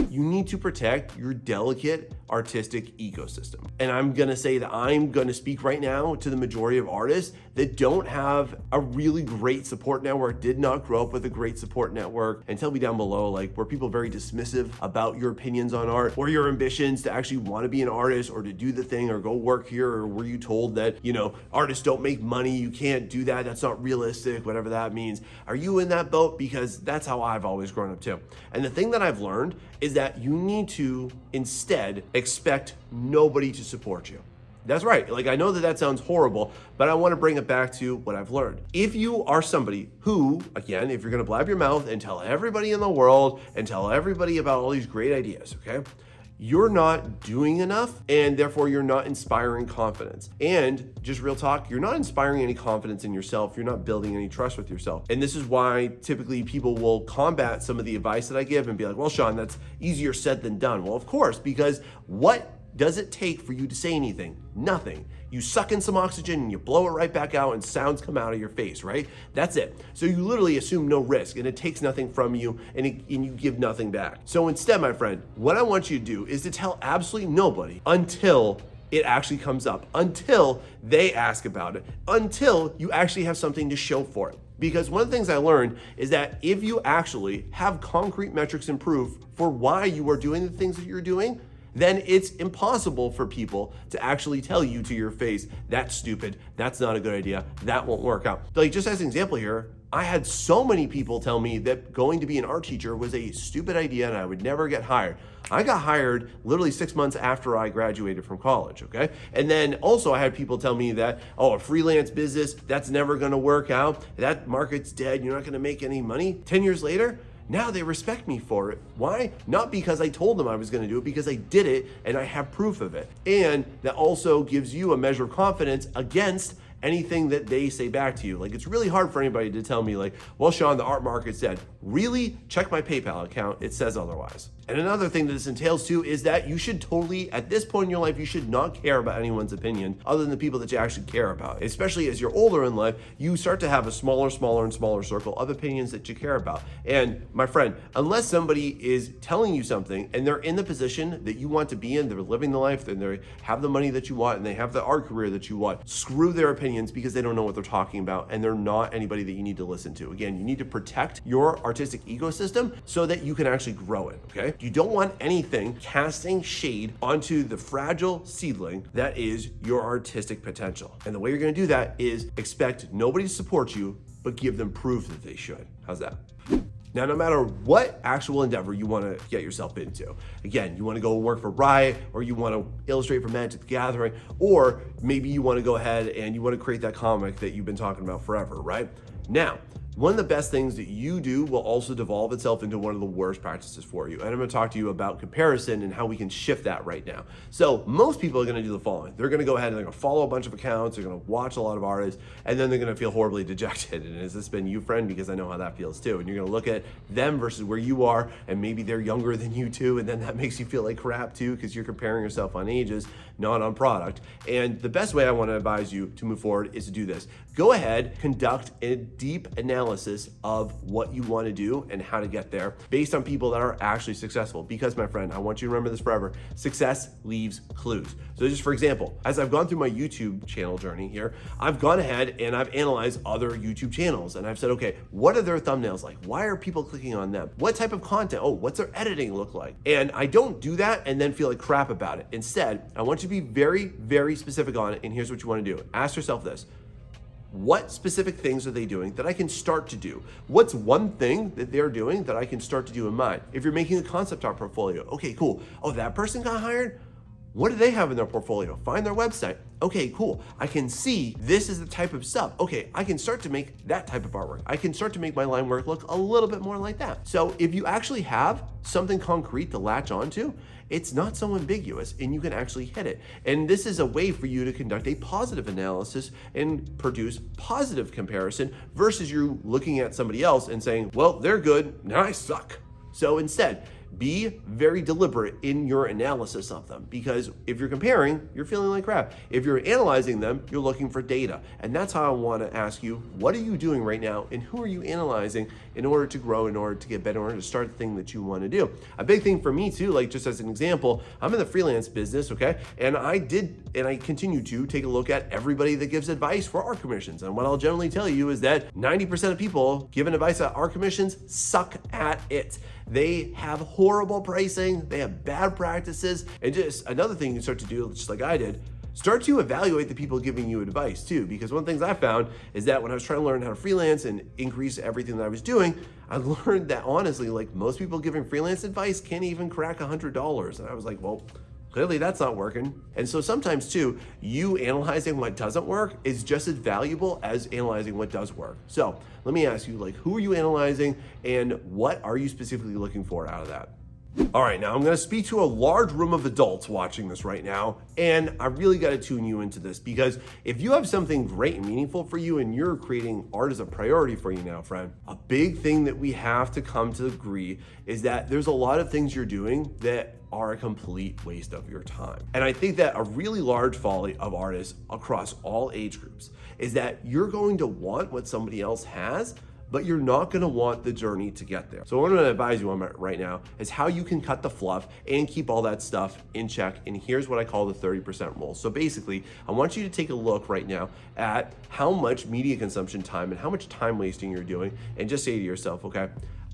You need to protect your delicate artistic ecosystem. And I'm gonna say that I'm gonna speak right now to the majority of artists that don't have a really great support network, did not grow up with a great support network. And tell me down below, like, were people very dismissive about your opinions on art or your ambitions to actually want to be an artist or to do the thing or go work here? Or were you told that, you know, artists don't make money, you can't do that, that's not realistic, whatever that means? Are you in that boat? Because that's how I've always grown up too. And the thing that I've learned is that you need to instead expect nobody to support you. That's right. Like, I know that that sounds horrible, but I want to bring it back to what I've learned. If you are somebody who, again, if you're going to blab your mouth and tell everybody in the world and tell everybody about all these great ideas, okay, you're not doing enough, and therefore you're not inspiring confidence. And just real talk, you're not inspiring any confidence in yourself. You're not building any trust with yourself. And this is why typically people will combat some of the advice that I give and be like, well, Sean, that's easier said than done. Well, of course, because what does it take for you to say anything? Nothing. You suck in some oxygen and you blow it right back out and sounds come out of your face, right? That's it. So you literally assume no risk, and it takes nothing from you, and you give nothing back. So instead, my friend, what I want you to do is to tell absolutely nobody until it actually comes up, until they ask about it, until you actually have something to show for it. Because one of the things I learned is that if you actually have concrete metrics and proof for why you are doing the things that you're doing, then it's impossible for people to actually tell you to your face, that's stupid, that's not a good idea, that won't work out. Like, just as an example here, I had so many people tell me that going to be an art teacher was a stupid idea and I would never get hired. I got hired literally 6 months after I graduated from college, okay? And then also I had people tell me that, oh, a freelance business, that's never gonna work out, that market's dead, you're not gonna make any money. 10 years later, now they respect me for it. Why? Not because I told them I was going to do it, because I did it and I have proof of it. And that also gives you a measure of confidence against anything that they say back to you. Like, it's really hard for anybody to tell me like, well, Sean, the art market said, really? Check my PayPal account. It says otherwise. And another thing that this entails too is that you should totally, at this point in your life, you should not care about anyone's opinion other than the people that you actually care about. Especially as you're older in life, you start to have a smaller and smaller circle of opinions that you care about. And my friend, unless somebody is telling you something and they're in the position that you want to be in, they're living the life, and they have the money that you want, and they have the art career that you want, screw their opinions because they don't know what they're talking about, and they're not anybody that you need to listen to. Again, you need to protect your artistic ecosystem so that you can actually grow it, okay? You don't want anything casting shade onto the fragile seedling that is your artistic potential. And the way you're gonna do that is expect nobody to support you, but give them proof that they should. How's that? Now, no matter what actual endeavor you want to get yourself into, again, you want to go work for Riot, or you want to illustrate for Magic the Gathering, or maybe you want to go ahead and you want to create that comic that you've been talking about forever, right? Now, one of the best things that you do will also devolve itself into one of the worst practices for you. And I'm going to talk to you about comparison and how we can shift that right now. So most people are going to do the following. They're going to go ahead and they're going to follow a bunch of accounts. They're going to watch a lot of artists, and then they're going to feel horribly dejected. And has this been you, friend? Because I know how that feels too. And you're going to look at them versus where you are, and maybe they're younger than you too. And then that makes you feel like crap too, because you're comparing yourself on ages, not on product. And the best way I want to advise you to move forward is to do this. Go ahead, conduct a deep analysis of what you want to do and how to get there based on people that are actually successful. Because, my friend, I want you to remember this forever, success leaves clues. So just for example, as I've gone through my YouTube channel journey here, I've gone ahead and I've analyzed other YouTube channels, and I've said, okay, what are their thumbnails like? Why are people clicking on them? What type of content? Oh, what's their editing look like? And I don't do that and then feel like crap about it. Instead, I want you to be very, very specific on it. And here's what you want to do. Ask yourself this. What specific things are they doing that I can start to do? What's one thing that they're doing that I can start to do in mine? If you're making a concept art portfolio, okay, cool. Oh, that person got hired? What do they have in their portfolio? Find their website. Okay, cool. I can see this is the type of stuff. Okay, I can start to make that type of artwork. I can start to make my line work look a little bit more like that. So if you actually have something concrete to latch onto, it's not so ambiguous and you can actually hit it. And this is a way for you to conduct a positive analysis and produce positive comparison versus you looking at somebody else and saying, well, they're good, and I suck. So instead, be very deliberate in your analysis of them, because if you're comparing, you're feeling like crap. If you're analyzing them, you're looking for data. And that's how I want to ask you, what are you doing right now and who are you analyzing in order to grow, in order to get better, in order to start the thing that you want to do? A big thing for me too, like just as an example, I'm in the freelance business, okay? And I continue to take a look at everybody that gives advice for art commissions. And what I'll generally tell you is that 90% of people giving advice at art commissions suck at it. They have horrible pricing, they have bad practices, and just another thing you start to do, just like I did, start to evaluate the people giving you advice too, because one of the things I found is that when I was trying to learn how to freelance and increase everything that I was doing, I learned that honestly, like most people giving freelance advice can't even crack $100. And I was like, well, clearly that's not working. And so sometimes too, you analyzing what doesn't work is just as valuable as analyzing what does work. So let me ask you, like, who are you analyzing and what are you specifically looking for out of that? All right, now I'm gonna speak to a large room of adults watching this right now, and I really gotta tune you into this, because if you have something great and meaningful for you and you're creating art as a priority for you now, friend, a big thing that we have to come to agree is that there's a lot of things you're doing that are a complete waste of your time. And I think that a really large folly of artists across all age groups is that you're going to want what somebody else has, but you're not gonna want the journey to get there. So what I'm gonna advise you on right now is how you can cut the fluff and keep all that stuff in check. And here's what I call the 30% rule. So basically, I want you to take a look right now at how much media consumption time and how much time wasting you're doing, and just say to yourself, okay,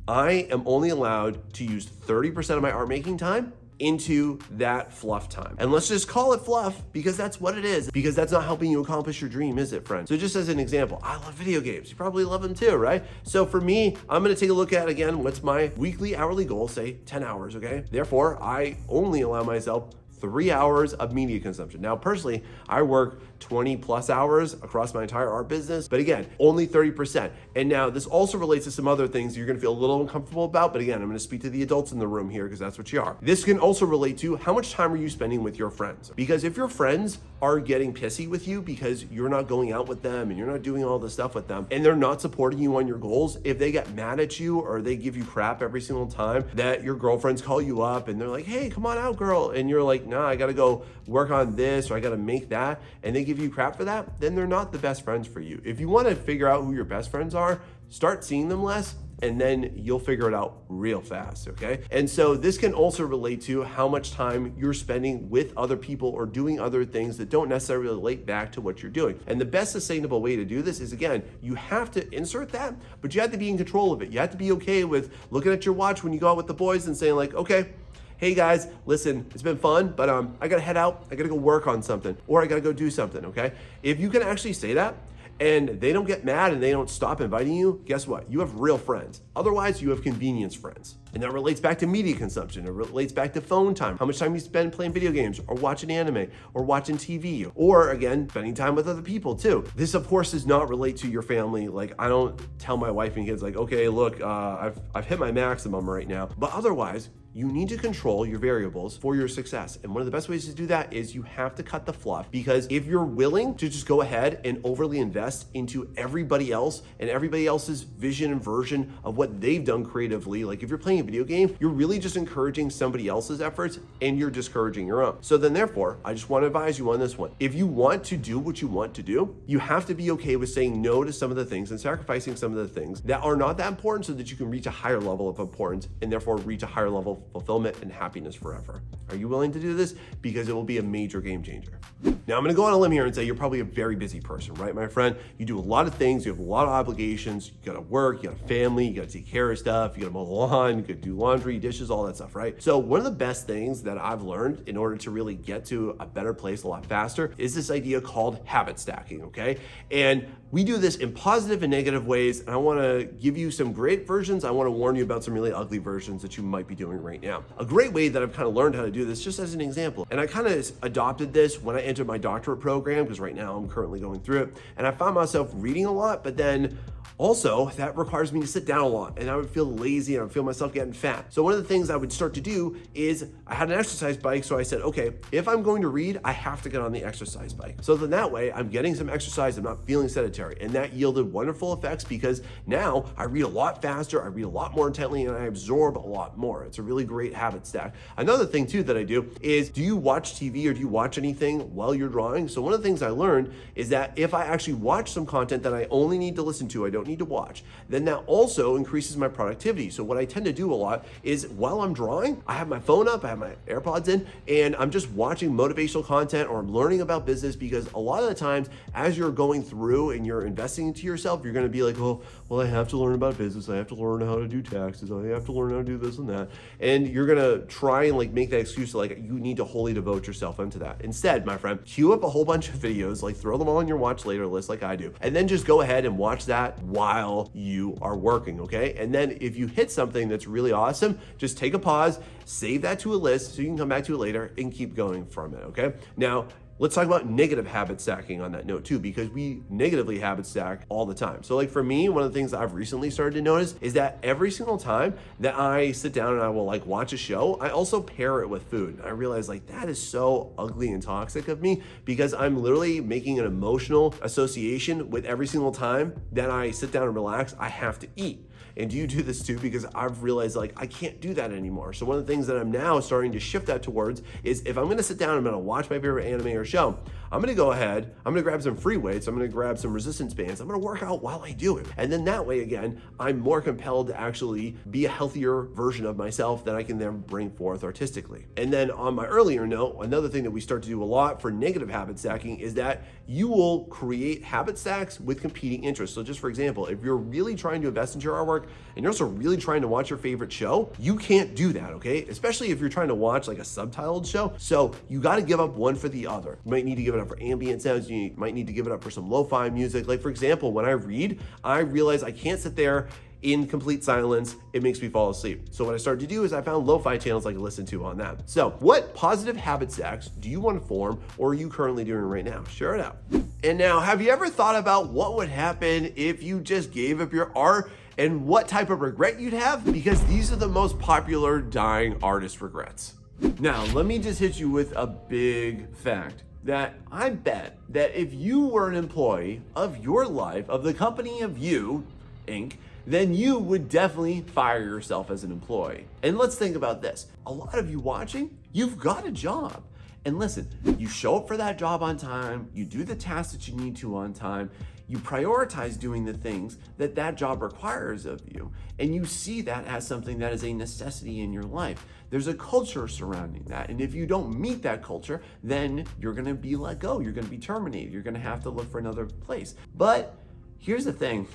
I am only allowed to use 30% of my art making time into that fluff time. And let's just call it fluff, because that's what it is, because that's not helping you accomplish your dream, is it, friend? So just as an example, I love video games. You probably love them too, right? So for me, I'm gonna take a look at, again, what's my weekly hourly goal, say 10 hours, okay? Therefore, I only allow myself 3 hours of media consumption. Now, personally, I work 20 plus hours across my entire art business, but again, only 30%. And now this also relates to some other things you're gonna feel a little uncomfortable about, but again, I'm gonna speak to the adults in the room here because that's what you are. This can also relate to how much time are you spending with your friends? Because if your friends are getting pissy with you because you're not going out with them and you're not doing all this stuff with them, and they're not supporting you on your goals, if they get mad at you or they give you crap every single time that your girlfriends call you up and they're like, hey, come on out, girl, and you're like, nah, I gotta go work on this or I gotta make that, and they give you crap for that, then they're not the best friends for you. If you wanna figure out who your best friends are, start seeing them less, and then you'll figure it out real fast, okay? And so this can also relate to how much time you're spending with other people or doing other things that don't necessarily relate back to what you're doing. And the best sustainable way to do this is, again, you have to insert that, but you have to be in control of it. You have to be okay with looking at your watch when you go out with the boys and saying like, okay, hey guys, listen, it's been fun, but I gotta head out, I gotta go work on something, or I gotta go do something, okay? If you can actually say that, and they don't get mad and they don't stop inviting you, guess what? You have real friends. Otherwise, you have convenience friends. And that relates back to media consumption. It relates back to phone time, how much time you spend playing video games or watching anime or watching TV, or again, spending time with other people too. This of course does not relate to your family. Like I don't tell my wife and kids like, okay, look, I've hit my maximum right now. But otherwise, you need to control your variables for your success. And one of the best ways to do that is you have to cut the fluff, because if you're willing to just go ahead and overly invest into everybody else and everybody else's vision and version of what they've done creatively, like if you're playing a video game, you're really just encouraging somebody else's efforts and you're discouraging your own. So then therefore, I just want to advise you on this one. If you want to do what you want to do, you have to be okay with saying no to some of the things and sacrificing some of the things that are not that important so that you can reach a higher level of importance and therefore reach a higher level of fulfillment and happiness forever. Are you willing to do this? Because it will be a major game changer. Now I'm gonna go on a limb here and say you're probably a very busy person, right, my friend? You do a lot of things, you have a lot of obligations, you gotta work, you got a family, you gotta take care of stuff, you gotta mow the lawn, you gotta do laundry, dishes, all that stuff, right? So one of the best things that I've learned in order to really get to a better place a lot faster is this idea called habit stacking, okay? And we do this in positive and negative ways, and I wanna give you some great versions. I wanna warn you about some really ugly versions that you might be doing right now. A great way that I've kind of learned how to do this, just as an example, and I kind of adopted this when I entered my doctorate program, because right now I'm currently going through it, and I found myself reading a lot, but then also, that requires me to sit down a lot, and I would feel lazy and I would feel myself getting fat. So one of the things I would start to do is I had an exercise bike, so I said, okay, if I'm going to read, I have to get on the exercise bike. So then that way I'm getting some exercise, I'm not feeling sedentary. And that yielded wonderful effects because now I read a lot faster, I read a lot more intently, and I absorb a lot more. It's a really great habit stack. Another thing too that I do is, do you watch TV or do you watch anything while you're drawing? So one of the things I learned is that if I actually watch some content that I only need to listen to, I don't need to watch, then that also increases my productivity. So what I tend to do a lot is while I'm drawing, I have my phone up, I have my AirPods in, and I'm just watching motivational content or I'm learning about business, because a lot of the times as you're going through and you're investing into yourself, you're going to be like, oh, well, I have to learn about business. I have to learn how to do taxes. I have to learn how to do this and that. And you're going to try and like make that excuse like you need to wholly devote yourself into that. Instead, my friend, queue up a whole bunch of videos, like throw them all on your watch later list like I do, and then just go ahead and watch that while you are working, okay? And then if you hit something that's really awesome, just take a pause, save that to a list so you can come back to it later and keep going from it, okay? Now, let's talk about negative habit stacking on that note too, because we negatively habit stack all the time. So like for me, one of the things that I've recently started to notice is that every single time that I sit down and I will like watch a show, I also pair it with food. And I realize like that is so ugly and toxic of me, because I'm literally making an emotional association with every single time that I sit down and relax, I have to eat. And do you do this too? Because I've realized like I can't do that anymore. So one of the things that I'm now starting to shift that towards is if I'm gonna sit down, I'm gonna watch my favorite anime or show, I'm gonna go ahead, I'm gonna grab some free weights, I'm gonna grab some resistance bands, I'm gonna work out while I do it. And then that way, again, I'm more compelled to actually be a healthier version of myself that I can then bring forth artistically. And then on my earlier note, another thing that we start to do a lot for negative habit stacking is that you will create habit stacks with competing interests. So just for example, if you're really trying to invest into your artwork and you're also really trying to watch your favorite show, you can't do that, okay? Especially if you're trying to watch like a subtitled show. So you gotta give up one for the other. You might need to give it up for ambient sounds, you might need to give it up for some lo-fi music. Like for example, when I read, I realize I can't sit there in complete silence, it makes me fall asleep. So what I started to do is I found lo-fi channels I could listen to on that. So what positive habit stacks do you want to form, or are you currently doing right now? Share it out. And now, have you ever thought about what would happen if you just gave up your art and what type of regret you'd have? Because these are the most popular dying artist regrets. Now, let me just hit you with a big fact that I bet that if you were an employee of your life, of the company of you, Inc., then you would definitely fire yourself as an employee. And let's think about this. A lot of you watching, you've got a job. And listen, you show up for that job on time, you do the tasks that you need to on time, you prioritize doing the things that that job requires of you, and you see that as something that is a necessity in your life. There's a culture surrounding that, and if you don't meet that culture, then you're gonna be let go, you're gonna be terminated, you're gonna have to look for another place. But here's the thing,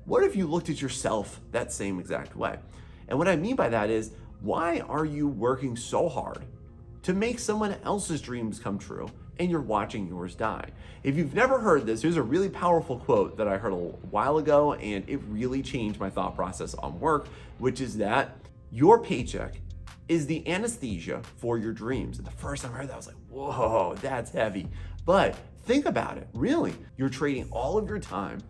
what if you looked at yourself that same exact way? And what I mean by that is, why are you working so hard to make someone else's dreams come true and you're watching yours die? If you've never heard this, here's a really powerful quote that I heard a while ago, and it really changed my thought process on work, which is that your paycheck is the anesthesia for your dreams. And the first time I heard that, I was like, whoa, that's heavy. But think about it, really, you're trading all of your time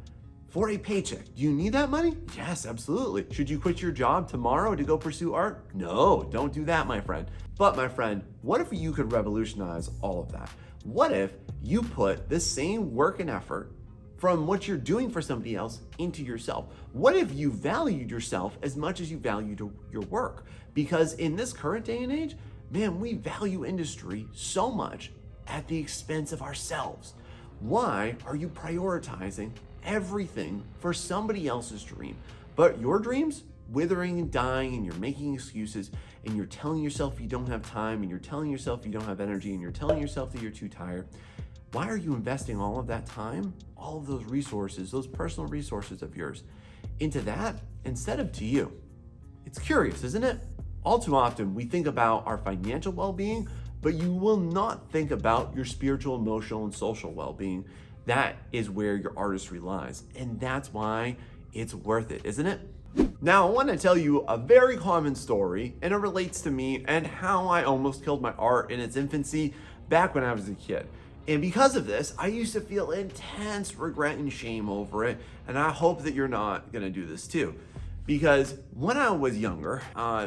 for a paycheck. Do you need that money? Yes, absolutely. Should you quit your job tomorrow to go pursue art? No, don't do that, my friend. But my friend, what if you could revolutionize all of that? What if you put the same work and effort from what you're doing for somebody else into yourself? What if you valued yourself as much as you valued your work? Because in this current day and age, man, we value industry so much at the expense of ourselves. Why are you prioritizing everything for somebody else's dream, but your dreams withering and dying, and you're making excuses, and you're telling yourself you don't have time, and you're telling yourself you don't have energy, and you're telling yourself that you're too tired? Why are you investing all of that time, all of those resources, those personal resources of yours, into that instead of to you? It's curious, isn't it? All too often we think about our financial well-being, but you will not think about your spiritual, emotional, and social well-being. That is where your artistry lies, and that's why it's worth it, isn't it? Now, I want to tell you a very common story, and it relates to me and how I almost killed my art in its infancy back when I was a kid. And because of this, I used to feel intense regret and shame over it, and I hope that you're not going to do this too. Because when I was younger,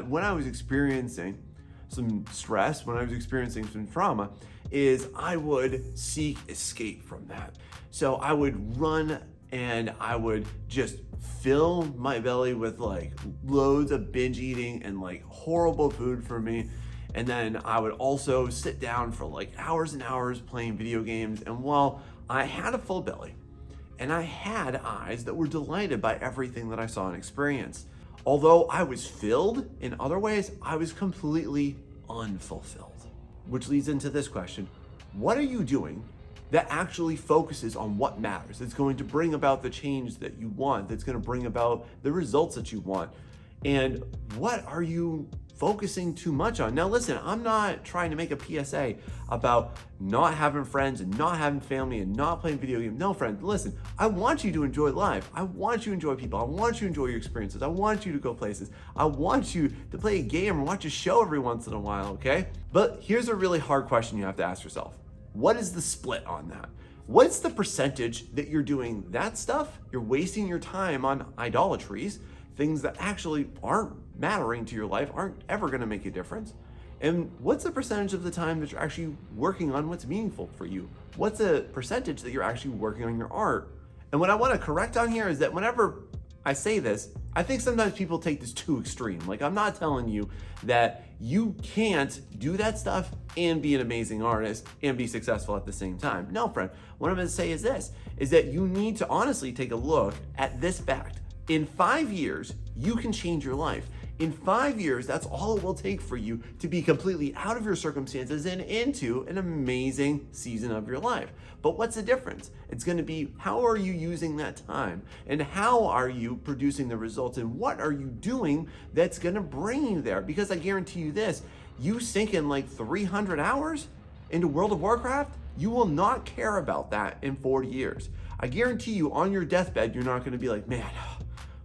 when I was experiencing some stress, when I was experiencing some trauma, is I would seek escape from that. So I would run and I would just fill my belly with like loads of binge eating and like horrible food for me. And then I would also sit down for like hours and hours playing video games. And while I had a full belly and I had eyes that were delighted by everything that I saw and experienced, although I was filled in other ways, I was completely unfulfilled. Which leads into this question: what are you doing that actually focuses on what matters, that's going to bring about the change that you want, that's going to bring about the results that you want? And what are you focusing too much on? Now listen, I'm not trying to make a PSA about not having friends and not having family and not playing video games. No, friend, listen, I want you to enjoy life. I want you to enjoy people. I want you to enjoy your experiences. I want you to go places. I want you to play a game or watch a show every once in a while, okay? But here's a really hard question you have to ask yourself. What is the split on that? What's the percentage that you're doing that stuff? You're wasting your time on idolatries, things that actually aren't mattering to your life, aren't ever gonna make a difference. And what's the percentage of the time that you're actually working on what's meaningful for you? What's the percentage that you're actually working on your art? And what I wanna correct on here is that whenever I say this, I think sometimes people take this too extreme. Like, I'm not telling you that you can't do that stuff and be an amazing artist and be successful at the same time. No, friend, what I'm gonna say is this, is that you need to honestly take a look at this fact. In 5 years, you can change your life. In 5 years, that's all it will take for you to be completely out of your circumstances and into an amazing season of your life. But what's the difference? It's gonna be, how are you using that time? And how are you producing the results? And what are you doing that's gonna bring you there? Because I guarantee you this, you sink in like 300 hours into World of Warcraft, you will not care about that in 40 years. I guarantee you on your deathbed, you're not gonna be like, man,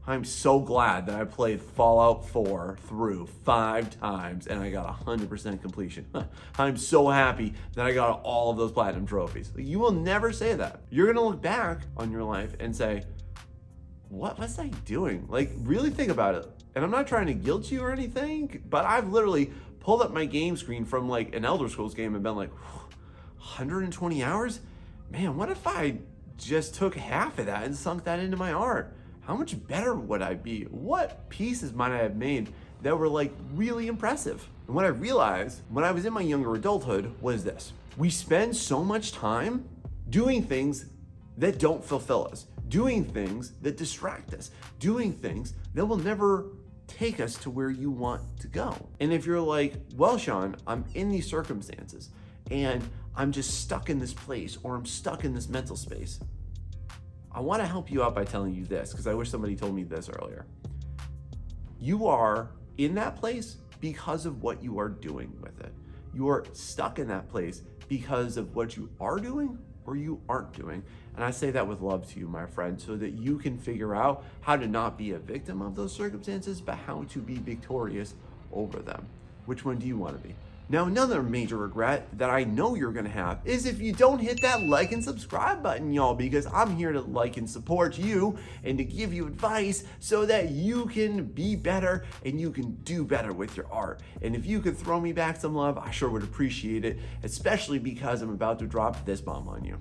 I'm so glad that I played Fallout 4 through 5 times and I got 100% completion. I'm so happy that I got all of those platinum trophies. You will never say that. You're gonna look back on your life and say, what was I doing? Like, really think about it. And I'm not trying to guilt you or anything, but I've literally pulled up my game screen from like an Elder Scrolls game and been like, 120 hours? Man, what if I just took half of that and sunk that into my art? How much better would I be? What pieces might I have made that were like really impressive? And what I realized when I was in my younger adulthood was this. We spend so much time doing things that don't fulfill us, doing things that distract us, doing things that will never take us to where you want to go. And if you're like, well, Sean, I'm in these circumstances and I'm just stuck in this place or I'm stuck in this mental space, I want to help you out by telling you this, because I wish somebody told me this earlier. You are in that place because of what you are doing with it. You are stuck in that place because of what you are doing or you aren't doing. And I say that with love to you, my friend, so that you can figure out how to not be a victim of those circumstances, but how to be victorious over them. Which one do you want to be? Now, another major regret that I know you're gonna have is if you don't hit that like and subscribe button, y'all, because I'm here to like and support you and to give you advice so that you can be better and you can do better with your art. And if you could throw me back some love, I sure would appreciate it, especially because I'm about to drop this bomb on you.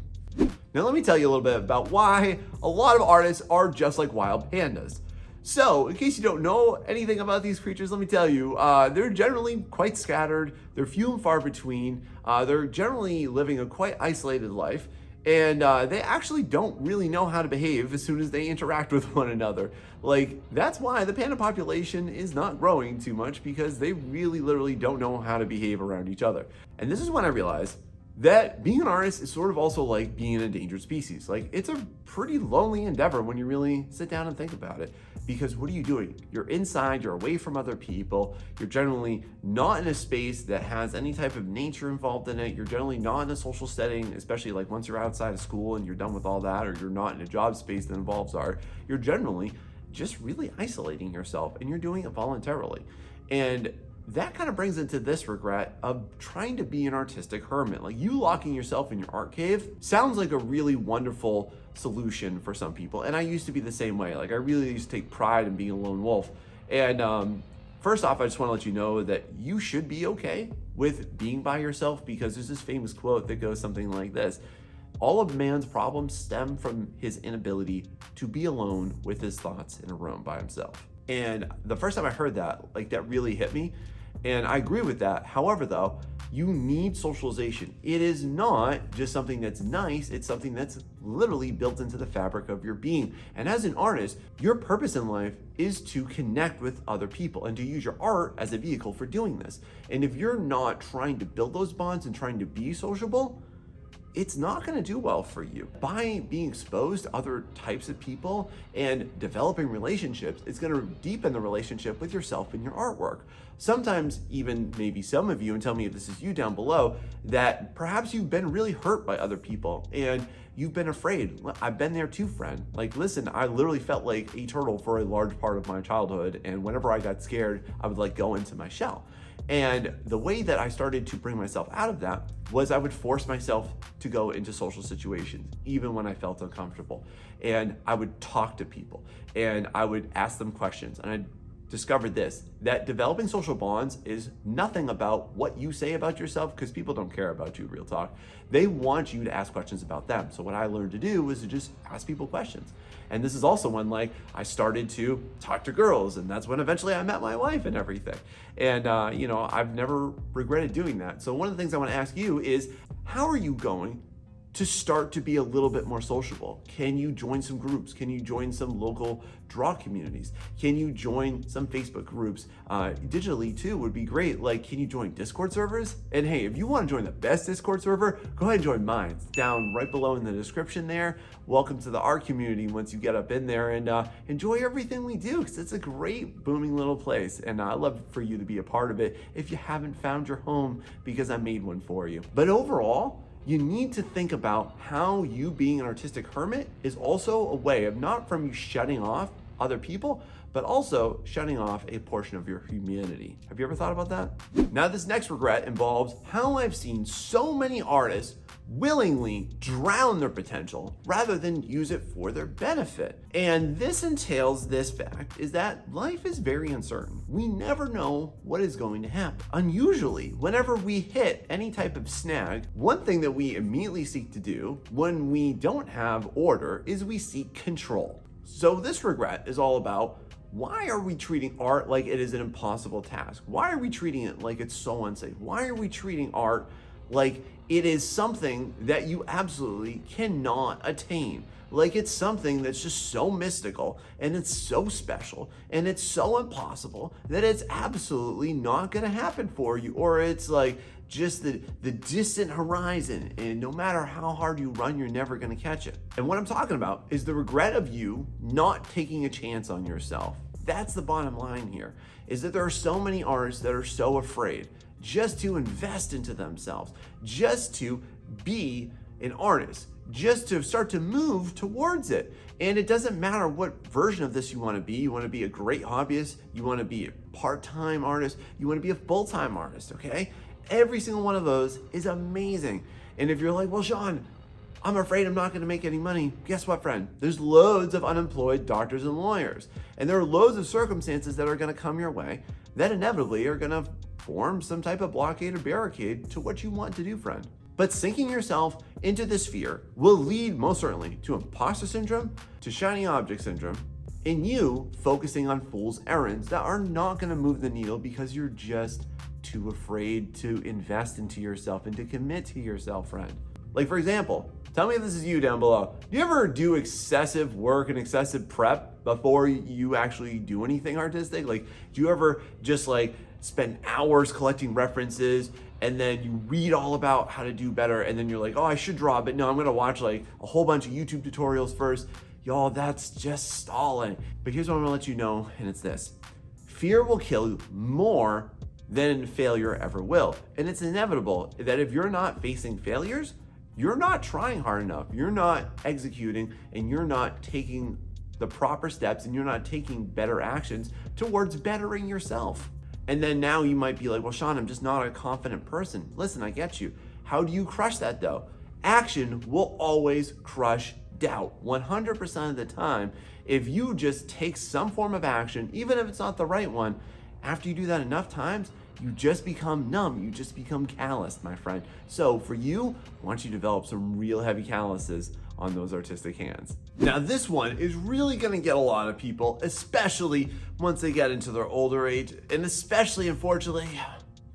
Now, let me tell you a little bit about why a lot of artists are just like wild pandas. So, in case you don't know anything about these creatures, let me tell you, they're generally quite scattered, they're few and far between, they're generally living a quite isolated life, and they actually don't really know how to behave as soon as they interact with one another. Like, that's why the panda population is not growing too much, because they really literally don't know how to behave around each other. And this is when I realized that being an artist is sort of also like being an endangered species. Like, it's a pretty lonely endeavor when you really sit down and think about it. Because what are you doing? You're inside, you're away from other people, you're generally not in a space that has any type of nature involved in it, you're generally not in a social setting, especially like once you're outside of school and you're done with all that, or you're not in a job space that involves art, you're generally just really isolating yourself, and you're doing it voluntarily. And that kind of brings into this regret of trying to be an artistic hermit. Like, you locking yourself in your art cave sounds like a really wonderful solution for some people. And I used to be the same way. Like, I really used to take pride in being a lone wolf. And first off, I just want to let you know that you should be okay with being by yourself, because there's this famous quote that goes something like this: all of man's problems stem from his inability to be alone with his thoughts in a room by himself. And the first time I heard that, like, that really hit me. And I agree with that. However, though, you need socialization. It is not just something that's nice, it's something that's literally built into the fabric of your being. And as an artist, your purpose in life is to connect with other people and to use your art as a vehicle for doing this. And if you're not trying to build those bonds and trying to be sociable, it's not going to do well for you. By being exposed to other types of people and developing relationships, it's going to deepen the relationship with yourself and your artwork. Sometimes even maybe some of you, and tell me if this is you down below, that perhaps you've been really hurt by other people and you've been afraid. I've been there too, friend. Like, listen, I literally felt like a turtle for a large part of my childhood, and whenever I got scared, I would like go into my shell. And the way that I started to bring myself out of that was I would force myself to go into social situations, even when I felt uncomfortable. And I would talk to people and I would ask them questions. And I discovered this, that developing social bonds is nothing about what you say about yourself, because people don't care about you, real talk. They want you to ask questions about them. So what I learned to do was to just ask people questions. And this is also when, like, I started to talk to girls, and that's when eventually I met my wife and everything. And you know, I've never regretted doing that. So one of the things I want to ask you is, how are you going to start to be a little bit more sociable? Can you join some groups? Can you join some local draw communities? Can you join some Facebook groups? Digitally too would be great. Like, can you join Discord servers? And hey, if you want to join the best Discord server, go ahead and join mine. It's down right below in the description there. Welcome to the art community once you get up in there, and enjoy everything we do, because it's a great booming little place. And I'd love for you to be a part of it if you haven't found your home, because I made one for you. But overall, you need to think about how you being an artistic hermit is also a way of not from you shutting off other people, but also shutting off a portion of your humanity. Have you ever thought about that? Now, this next regret involves how I've seen so many artists willingly drown their potential rather than use it for their benefit. And this entails this fact is that life is very uncertain. We never know what is going to happen. Unusually, whenever we hit any type of snag, one thing that we immediately seek to do when we don't have order is we seek control. So this regret is all about, why are we treating art like it is an impossible task? Why are we treating it like it's so unsafe? Why are we treating art like it is something that you absolutely cannot attain? Like it's something that's just so mystical and it's so special and it's so impossible that it's absolutely not gonna happen for you, or it's like just the distant horizon, and no matter how hard you run, you're never gonna catch it. And what I'm talking about is the regret of you not taking a chance on yourself. That's the bottom line here, is that there are so many artists that are so afraid just to invest into themselves, just to be an artist, just to start to move towards it. And it doesn't matter what version of this you want to be. You want to be a great hobbyist, you want to be a part-time artist, you want to be a full-time artist, okay? Every single one of those is amazing. And if you're like, well, Sean, I'm afraid I'm not going to make any money. Guess what, friend? There's loads of unemployed doctors and lawyers. And there are loads of circumstances that are going to come your way that inevitably are going to form some type of blockade or barricade to what you want to do, friend. But sinking yourself into this fear will lead most certainly to imposter syndrome, to shiny object syndrome, and you focusing on fool's errands that are not going to move the needle because you're just too afraid to invest into yourself and to commit to yourself, friend. Like, for example, tell me if this is you down below. Do you ever do excessive work and excessive prep before you actually do anything artistic? Like, do you ever just like spend hours collecting references and then you read all about how to do better and then you're like, oh, I should draw, but no, I'm gonna watch like a whole bunch of YouTube tutorials first. Y'all, that's just stalling. But here's what I'm gonna let you know, and it's this. Fear will kill you more than failure ever will. And it's inevitable that if you're not facing failures, you're not trying hard enough, you're not executing, and you're not taking the proper steps, and you're not taking better actions towards bettering yourself. And then now you might be like, well, Sean, I'm just not a confident person. Listen, I get you. How do you crush that though? Action will always crush doubt 100% of the time. If you just take some form of action, even if it's not the right one, after you do that enough times, you just become numb, you just become calloused, my friend. So for you, why don't you develop some real heavy calluses on those artistic hands? Now this one is really gonna get a lot of people, especially once they get into their older age, and especially, unfortunately,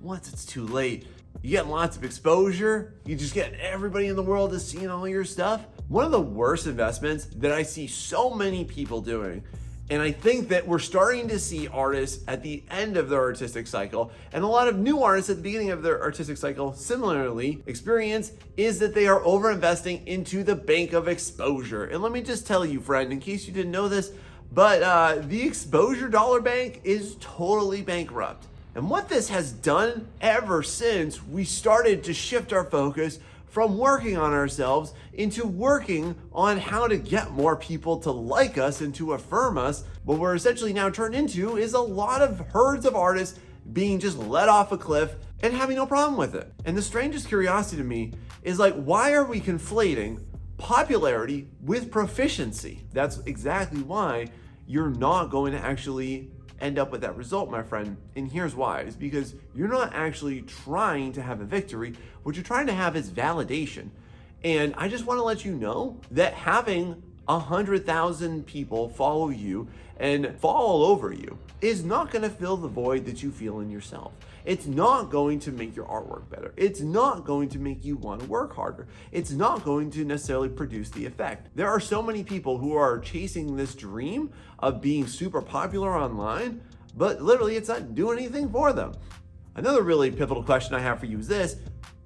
once it's too late. You get lots of exposure, you just get everybody in the world is seeing all your stuff. One of the worst investments that I see so many people doing, and I think that we're starting to see artists at the end of their artistic cycle, and a lot of new artists at the beginning of their artistic cycle similarly experience, is that they are overinvesting into the bank of exposure. And let me just tell you, friend, in case you didn't know this, but the exposure dollar bank is totally bankrupt. And what this has done ever since we started to shift our focus from working on ourselves into working on how to get more people to like us and to affirm us, what we're essentially now turned into is a lot of herds of artists being just let off a cliff and having no problem with it. And the strangest curiosity to me is like, why are we conflating popularity with proficiency? That's exactly why you're not going to actually end up with that result, my friend. And here's why, is because you're not actually trying to have a victory. What you're trying to have is validation. And I just want to let you know that having 100,000 people follow you and fall all over you is not going to fill the void that you feel in yourself. It's not going to make your artwork better. It's not going to make you want to work harder. It's not going to necessarily produce the effect. There are so many people who are chasing this dream of being super popular online, but literally it's not doing anything for them. Another really pivotal question I have for you is this: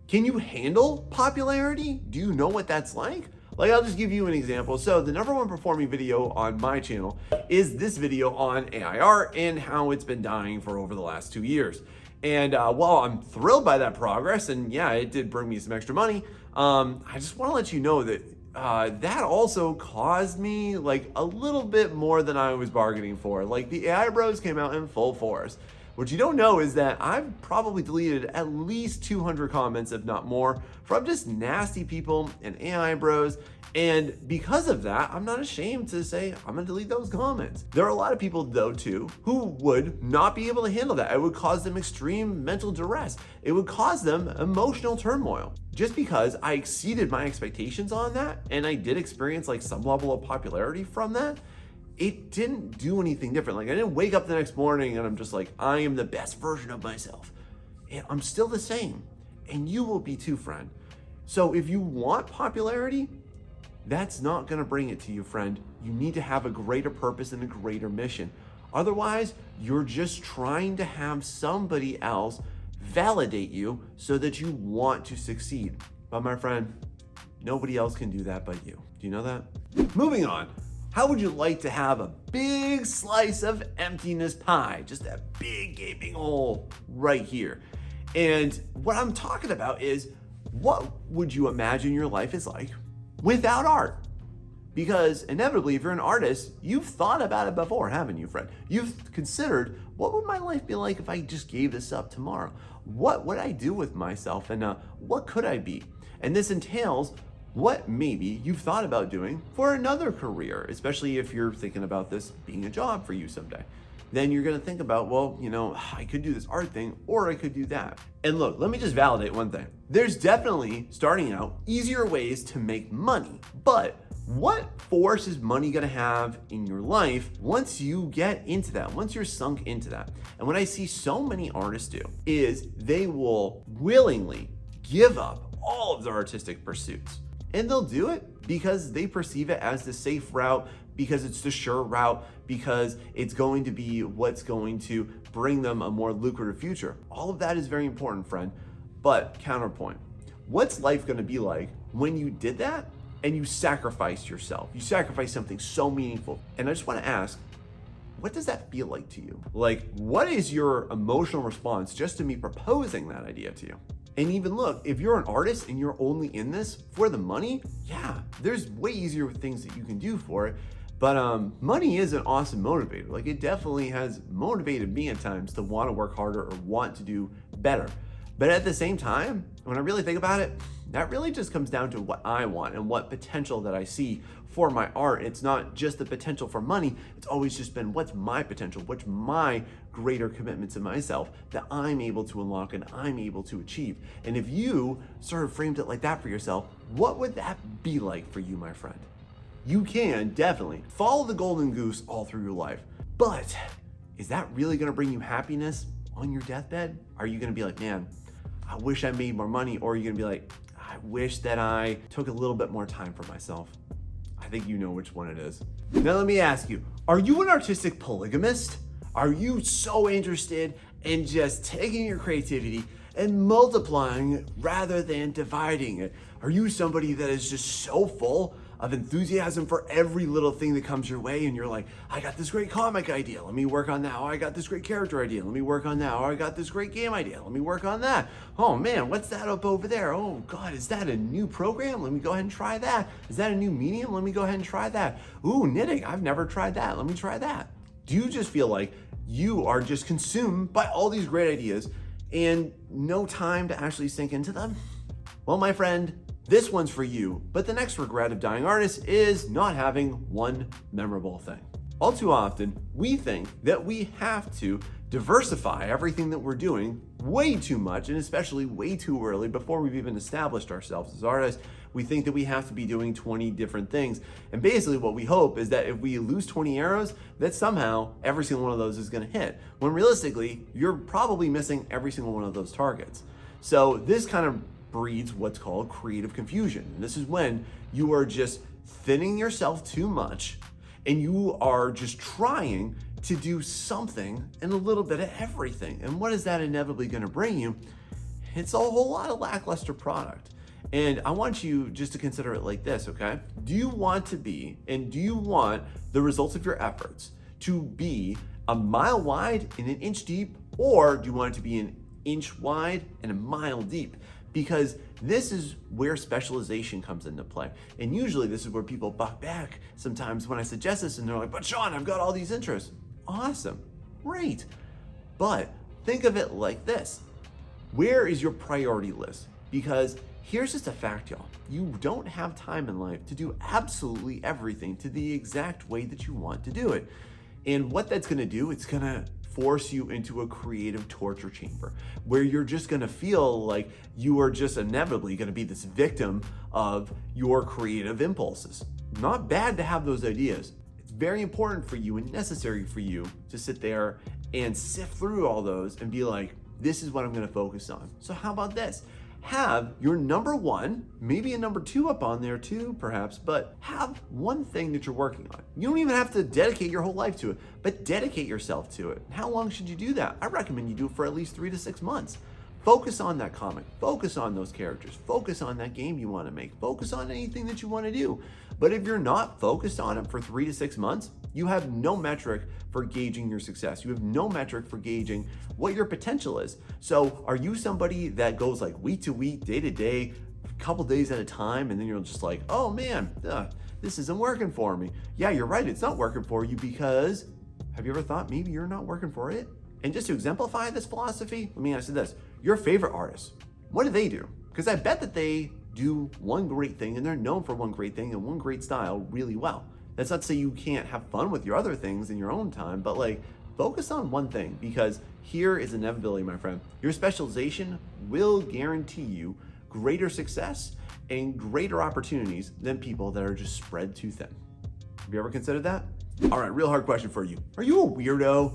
can you handle popularity? Do you know what that's like? Like, I'll just give you an example. So the #1 performing video on my channel is this video on AI art and how it's been dying for over the last 2 years. And while I'm thrilled by that progress, and yeah, it did bring me some extra money, I just want to let you know that that also caused me like a little bit more than I was bargaining for. Like the AI bros came out in full force. What you don't know is that I've probably deleted at least 200 comments, if not more, from just nasty people and AI bros. And because of that, I'm not ashamed to say I'm gonna delete those comments. There are a lot of people though too, who would not be able to handle that. It would cause them extreme mental duress. It would cause them emotional turmoil. Just because I exceeded my expectations on that, and I did experience like some level of popularity from that, it didn't do anything different. Like I didn't wake up the next morning and I'm just like, I am the best version of myself. And I'm still the same. And you will be too, friend. So if you want popularity, that's not gonna bring it to you, friend. You need to have a greater purpose and a greater mission. Otherwise, you're just trying to have somebody else validate you so that you want to succeed. But my friend, nobody else can do that but you. Do you know that? Moving on. How would you like to have a big slice of emptiness pie? Just that big gaping hole right here. And what I'm talking about is, what would you imagine your life is like without art? Because inevitably, if you're an artist, you've thought about it before, haven't you, friend? You've considered, what would my life be like if I just gave this up tomorrow? What would I do with myself, and what could I be? And this entails what maybe you've thought about doing for another career, especially if you're thinking about this being a job for you someday. Then you're gonna think about, well, you know, I could do this art thing or I could do that. And look, let me just validate one thing. There's definitely, starting out, easier ways to make money, but what force is money gonna have in your life once you get into that, once you're sunk into that? And what I see so many artists do is they will willingly give up all of their artistic pursuits. And they'll do it because they perceive it as the safe route, because it's the sure route, because it's going to be what's going to bring them a more lucrative future. All of that is very important, friend. But counterpoint, what's life gonna be like when you did that and you sacrificed yourself? You sacrificed something so meaningful. And I just wanna ask, what does that feel like to you? Like, what is your emotional response just to me proposing that idea to you? And even look, if you're an artist and you're only in this for the money, yeah, there's way easier things that you can do for it. But money is an awesome motivator. Like, it definitely has motivated me at times to want to work harder or want to do better. But at the same time, when I really think about it, that really just comes down to what I want and what potential that I see for my art. It's not just the potential for money. It's always just been, what's my potential? What's my greater commitment to myself that I'm able to unlock and I'm able to achieve? And if you sort of framed it like that for yourself, what would that be like for you, my friend? You can definitely follow the golden goose all through your life. But is that really gonna bring you happiness on your deathbed? Are you gonna be like, man, I wish I made more money? Or are you gonna be like, I wish that I took a little bit more time for myself? I think you know which one it is. Now let me ask you, are you an artistic polygamist? Are you so interested in just taking your creativity and multiplying it rather than dividing it? Are you somebody that is just so full of enthusiasm for every little thing that comes your way, and you're like, I got this great comic idea, let me work on that. Oh, I got this great character idea, let me work on that. Oh, I got this great game idea, let me work on that. Oh man, what's that up over there? Oh God, is that a new program? Let me go ahead and try that. Is that a new medium? Let me go ahead and try that. Ooh, knitting, I've never tried that. Let me try that. Do you just feel like you are just consumed by all these great ideas and no time to actually sink into them? Well, my friend, this one's for you, but the next regret of dying artists is not having one memorable thing. All too often, we think that we have to diversify everything that we're doing way too much, and especially way too early before we've even established ourselves as artists. We think that we have to be doing 20 different things. And basically what we hope is that if we lose 20 arrows, that somehow every single one of those is gonna hit. When realistically, you're probably missing every single one of those targets. So this kind of breeds what's called creative confusion. And this is when you are just thinning yourself too much and you are just trying to do something and a little bit of everything. And what is that inevitably going to bring you? It's a whole lot of lackluster product. And I want you just to consider it like this, okay? Do you want to be, and do you want the results of your efforts to be a mile wide and an inch deep, or do you want it to be an inch wide and a mile deep? because this is where specialization comes into play. And usually this is where people buck back sometimes when I suggest this and they're like, but Sean, I've got all these interests. Awesome, great. But think of it like this. Where is your priority list? Because here's just a fact, y'all. You don't have time in life to do absolutely everything to the exact way that you want to do it. And what that's gonna do, it's gonna force you into a creative torture chamber where you're just gonna feel like you are just inevitably gonna be this victim of your creative impulses. Not bad to have those ideas. It's very important for you and necessary for you to sit there and sift through all those and be like, this is what I'm gonna focus on. So how about this? Have your number one, maybe a number two up on there too, perhaps, but have one thing that you're working on. You don't even have to dedicate your whole life to it, but dedicate yourself to it. How long should you do that? I recommend you do it for at least 3 to 6 months. Focus on that comic, focus on those characters, focus on that game you want to make, focus on anything that you want to do. But if you're not focused on it for 3 to 6 months, you have no metric for gauging your success. You have no metric for gauging what your potential is. So are you somebody that goes like week to week, day to day, a couple days at a time, and then you're just like, oh man, this isn't working for me? Yeah, you're right, it's not working for you because have you ever thought maybe you're not working for it? And just to exemplify this philosophy, let me ask you this. Your favorite artists, what do they do? Because I bet that they do one great thing and they're known for one great thing and one great style really well. That's not to say you can't have fun with your other things in your own time, but like focus on one thing, because here is inevitability, my friend. Your specialization will guarantee you greater success and greater opportunities than people that are just spread too thin. Have you ever considered that? All right, real hard question for you. Are you a weirdo?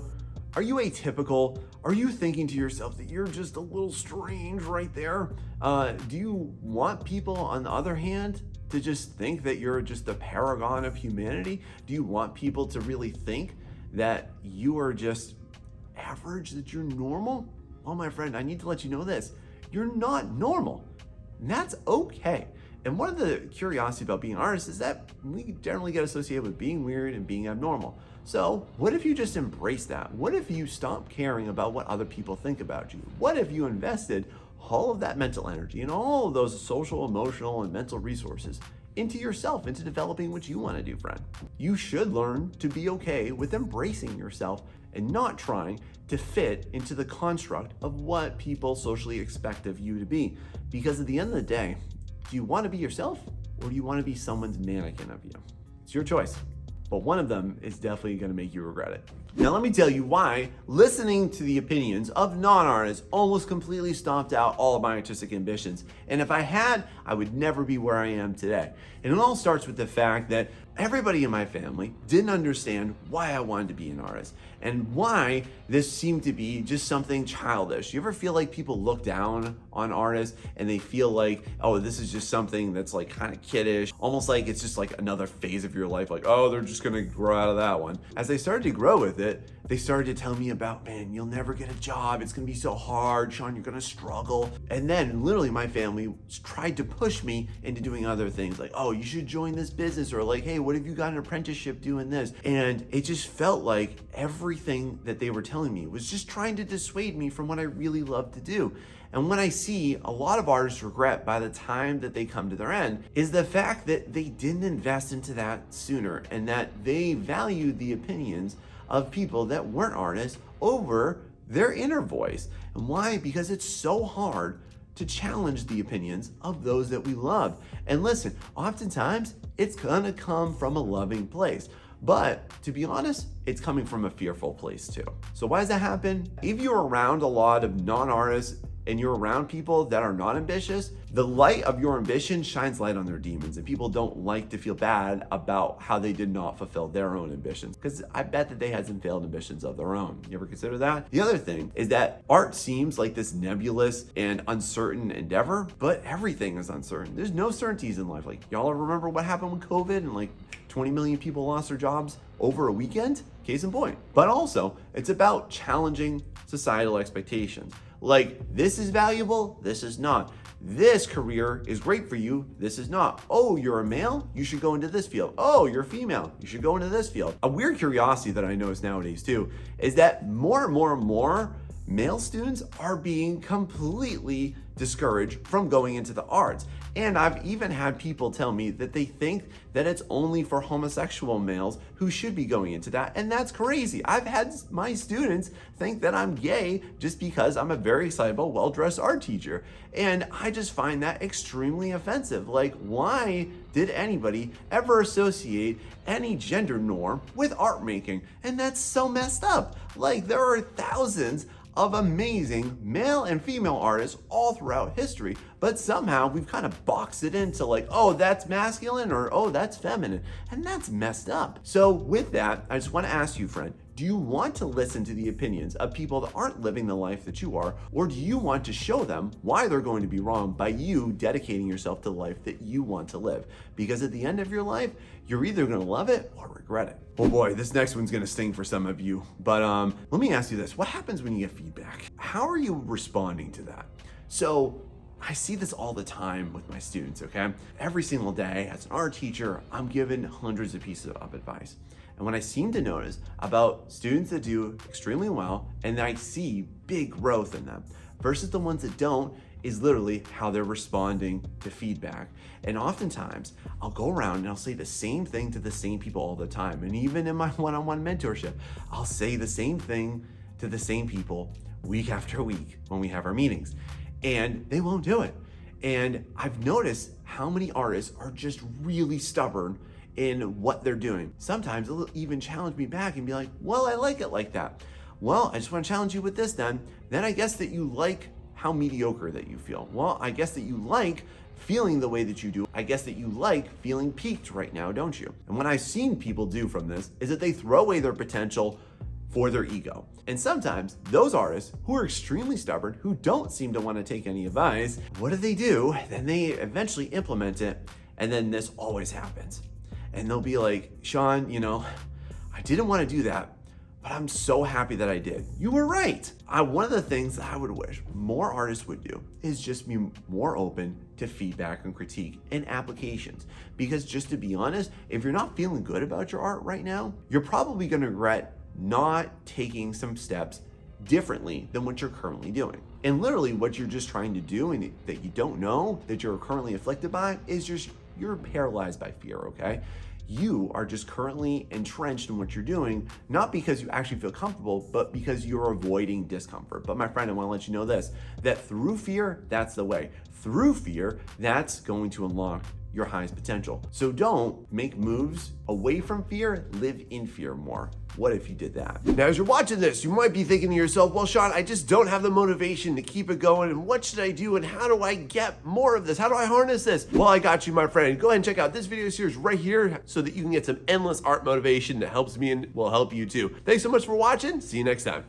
Are you atypical? Are you thinking to yourself that you're just a little strange right there? Do you want people, on the other hand, to just think that you're just the paragon of humanity? Do you want people to really think that you are just average, that you're normal? Well, my friend, I need to let you know this. You're not normal, and that's okay. And one of the curiosity about being an artist is that we generally get associated with being weird and being abnormal. So what if you just embrace that? What if you stop caring about what other people think about you? What if you invested all of that mental energy and all of those social, emotional, and mental resources into yourself, into developing what you want to do, friend? You should learn to be okay with embracing yourself and not trying to fit into the construct of what people socially expect of you to be. Because at the end of the day, do you want to be yourself or do you want to be someone's mannequin of you? It's your choice. But one of them is definitely going to make you regret it. Now let me tell you why listening to the opinions of non-artists almost completely stomped out all of my artistic ambitions. And if I had, I would never be where I am today. And it all starts with the fact that everybody in my family didn't understand why I wanted to be an artist and why this seemed to be just something childish. You ever feel like people look down on artists and they feel like, oh, this is just something that's like kind of kiddish, almost like it's just like another phase of your life, like, oh, they're just gonna grow out of that one. As they started to grow with it, they started to tell me about, man, you'll never get a job. It's gonna be so hard, Sean, you're gonna struggle. And then literally my family tried to push me into doing other things like, oh, you should join this business, or like, hey, what if you got an apprenticeship doing this? And it just felt like everything that they were telling me was just trying to dissuade me from what I really love to do. And what I see a lot of artists regret by the time that they come to their end is the fact that they didn't invest into that sooner and that they valued the opinions of people that weren't artists over their inner voice. And why? Because it's so hard to challenge the opinions of those that we love. And listen, oftentimes it's gonna come from a loving place. But to be honest, it's coming from a fearful place too. So why does that happen? If you're around a lot of non-artists and you're around people that are not ambitious, the light of your ambition shines light on their demons, and people don't like to feel bad about how they did not fulfill their own ambitions, because I bet that they had some failed ambitions of their own. You ever consider that? The other thing is that art seems like this nebulous and uncertain endeavor, but everything is uncertain. There's no certainties in life. Like, y'all ever remember what happened with COVID and like 20 million people lost their jobs over a weekend? Case in point. But also, it's about challenging societal expectations. Like, this is valuable, this is not. This career is great for you, this is not. Oh, you're a male? You should go into this field. Oh, you're female? You should go into this field. A weird curiosity that I notice nowadays too is that more and more male students are being completely discouraged from going into the arts. And I've even had people tell me that they think that it's only for homosexual males who should be going into that. And that's crazy. I've had my students think that I'm gay just because I'm a very excitable, well-dressed art teacher. And I just find that extremely offensive. Like, why did anybody ever associate any gender norm with art making? And that's so messed up. Like, there are thousands of amazing male and female artists all throughout history, but somehow we've kind of boxed it into like, oh, that's masculine, or oh, that's feminine, and that's messed up. So with that, I just want to ask you, friend, do you want to listen to the opinions of people that aren't living the life that you are, or do you want to show them why they're going to be wrong by you dedicating yourself to the life that you want to live? Because at the end of your life, you're either going to love it or regret it. Oh boy, this next one's going to sting for some of you, but let me ask you this. What happens when you get feedback? How are you responding to that? So I see this all the time with my students, okay? Every single day as an art teacher, I'm given hundreds of pieces of advice. And what I seem to notice about students that do extremely well and I see big growth in them versus the ones that don't is literally how they're responding to feedback. And oftentimes I'll go around and I'll say the same thing to the same people all the time. And even in my one-on-one mentorship, I'll say the same thing to the same people week after week when we have our meetings, and they won't do it. And I've noticed how many artists are just really stubborn in what they're doing. Sometimes they'll even challenge me back and be like, well, I like it like that. Well, I just want to challenge you with this then. Then I guess that you like how mediocre that you feel. Well, I guess that you like feeling the way that you do. I guess that you like feeling peaked right now, don't you? And what I've seen people do from this is that they throw away their potential for their ego. And sometimes those artists who are extremely stubborn, who don't seem to want to take any advice, what do? Then they eventually implement it, and then this always happens. And they'll be like, Sean, I didn't want to do that, but I'm so happy that I did. You were right. One of the things that I would wish more artists would do is just be more open to feedback and critique and applications. Because just to be honest, if you're not feeling good about your art right now, you're probably going to regret not taking some steps differently than what you're currently doing. And literally what you're just trying to do and that you don't know that you're currently afflicted by is just you're paralyzed by fear, okay? You are just currently entrenched in what you're doing, not because you actually feel comfortable, but because you're avoiding discomfort. But my friend, I want to let you know this, that through fear, that's the way. Through fear, that's going to unlock your highest potential. So don't make moves away from fear, live in fear more. What if you did that? Now, as you're watching this, you might be thinking to yourself, well, Sean, I just don't have the motivation to keep it going. And what should I do? And how do I get more of this? How do I harness this? Well, I got you, my friend. Go ahead and check out this video series right here so that you can get some endless art motivation that helps me and will help you too. Thanks so much for watching. See you next time.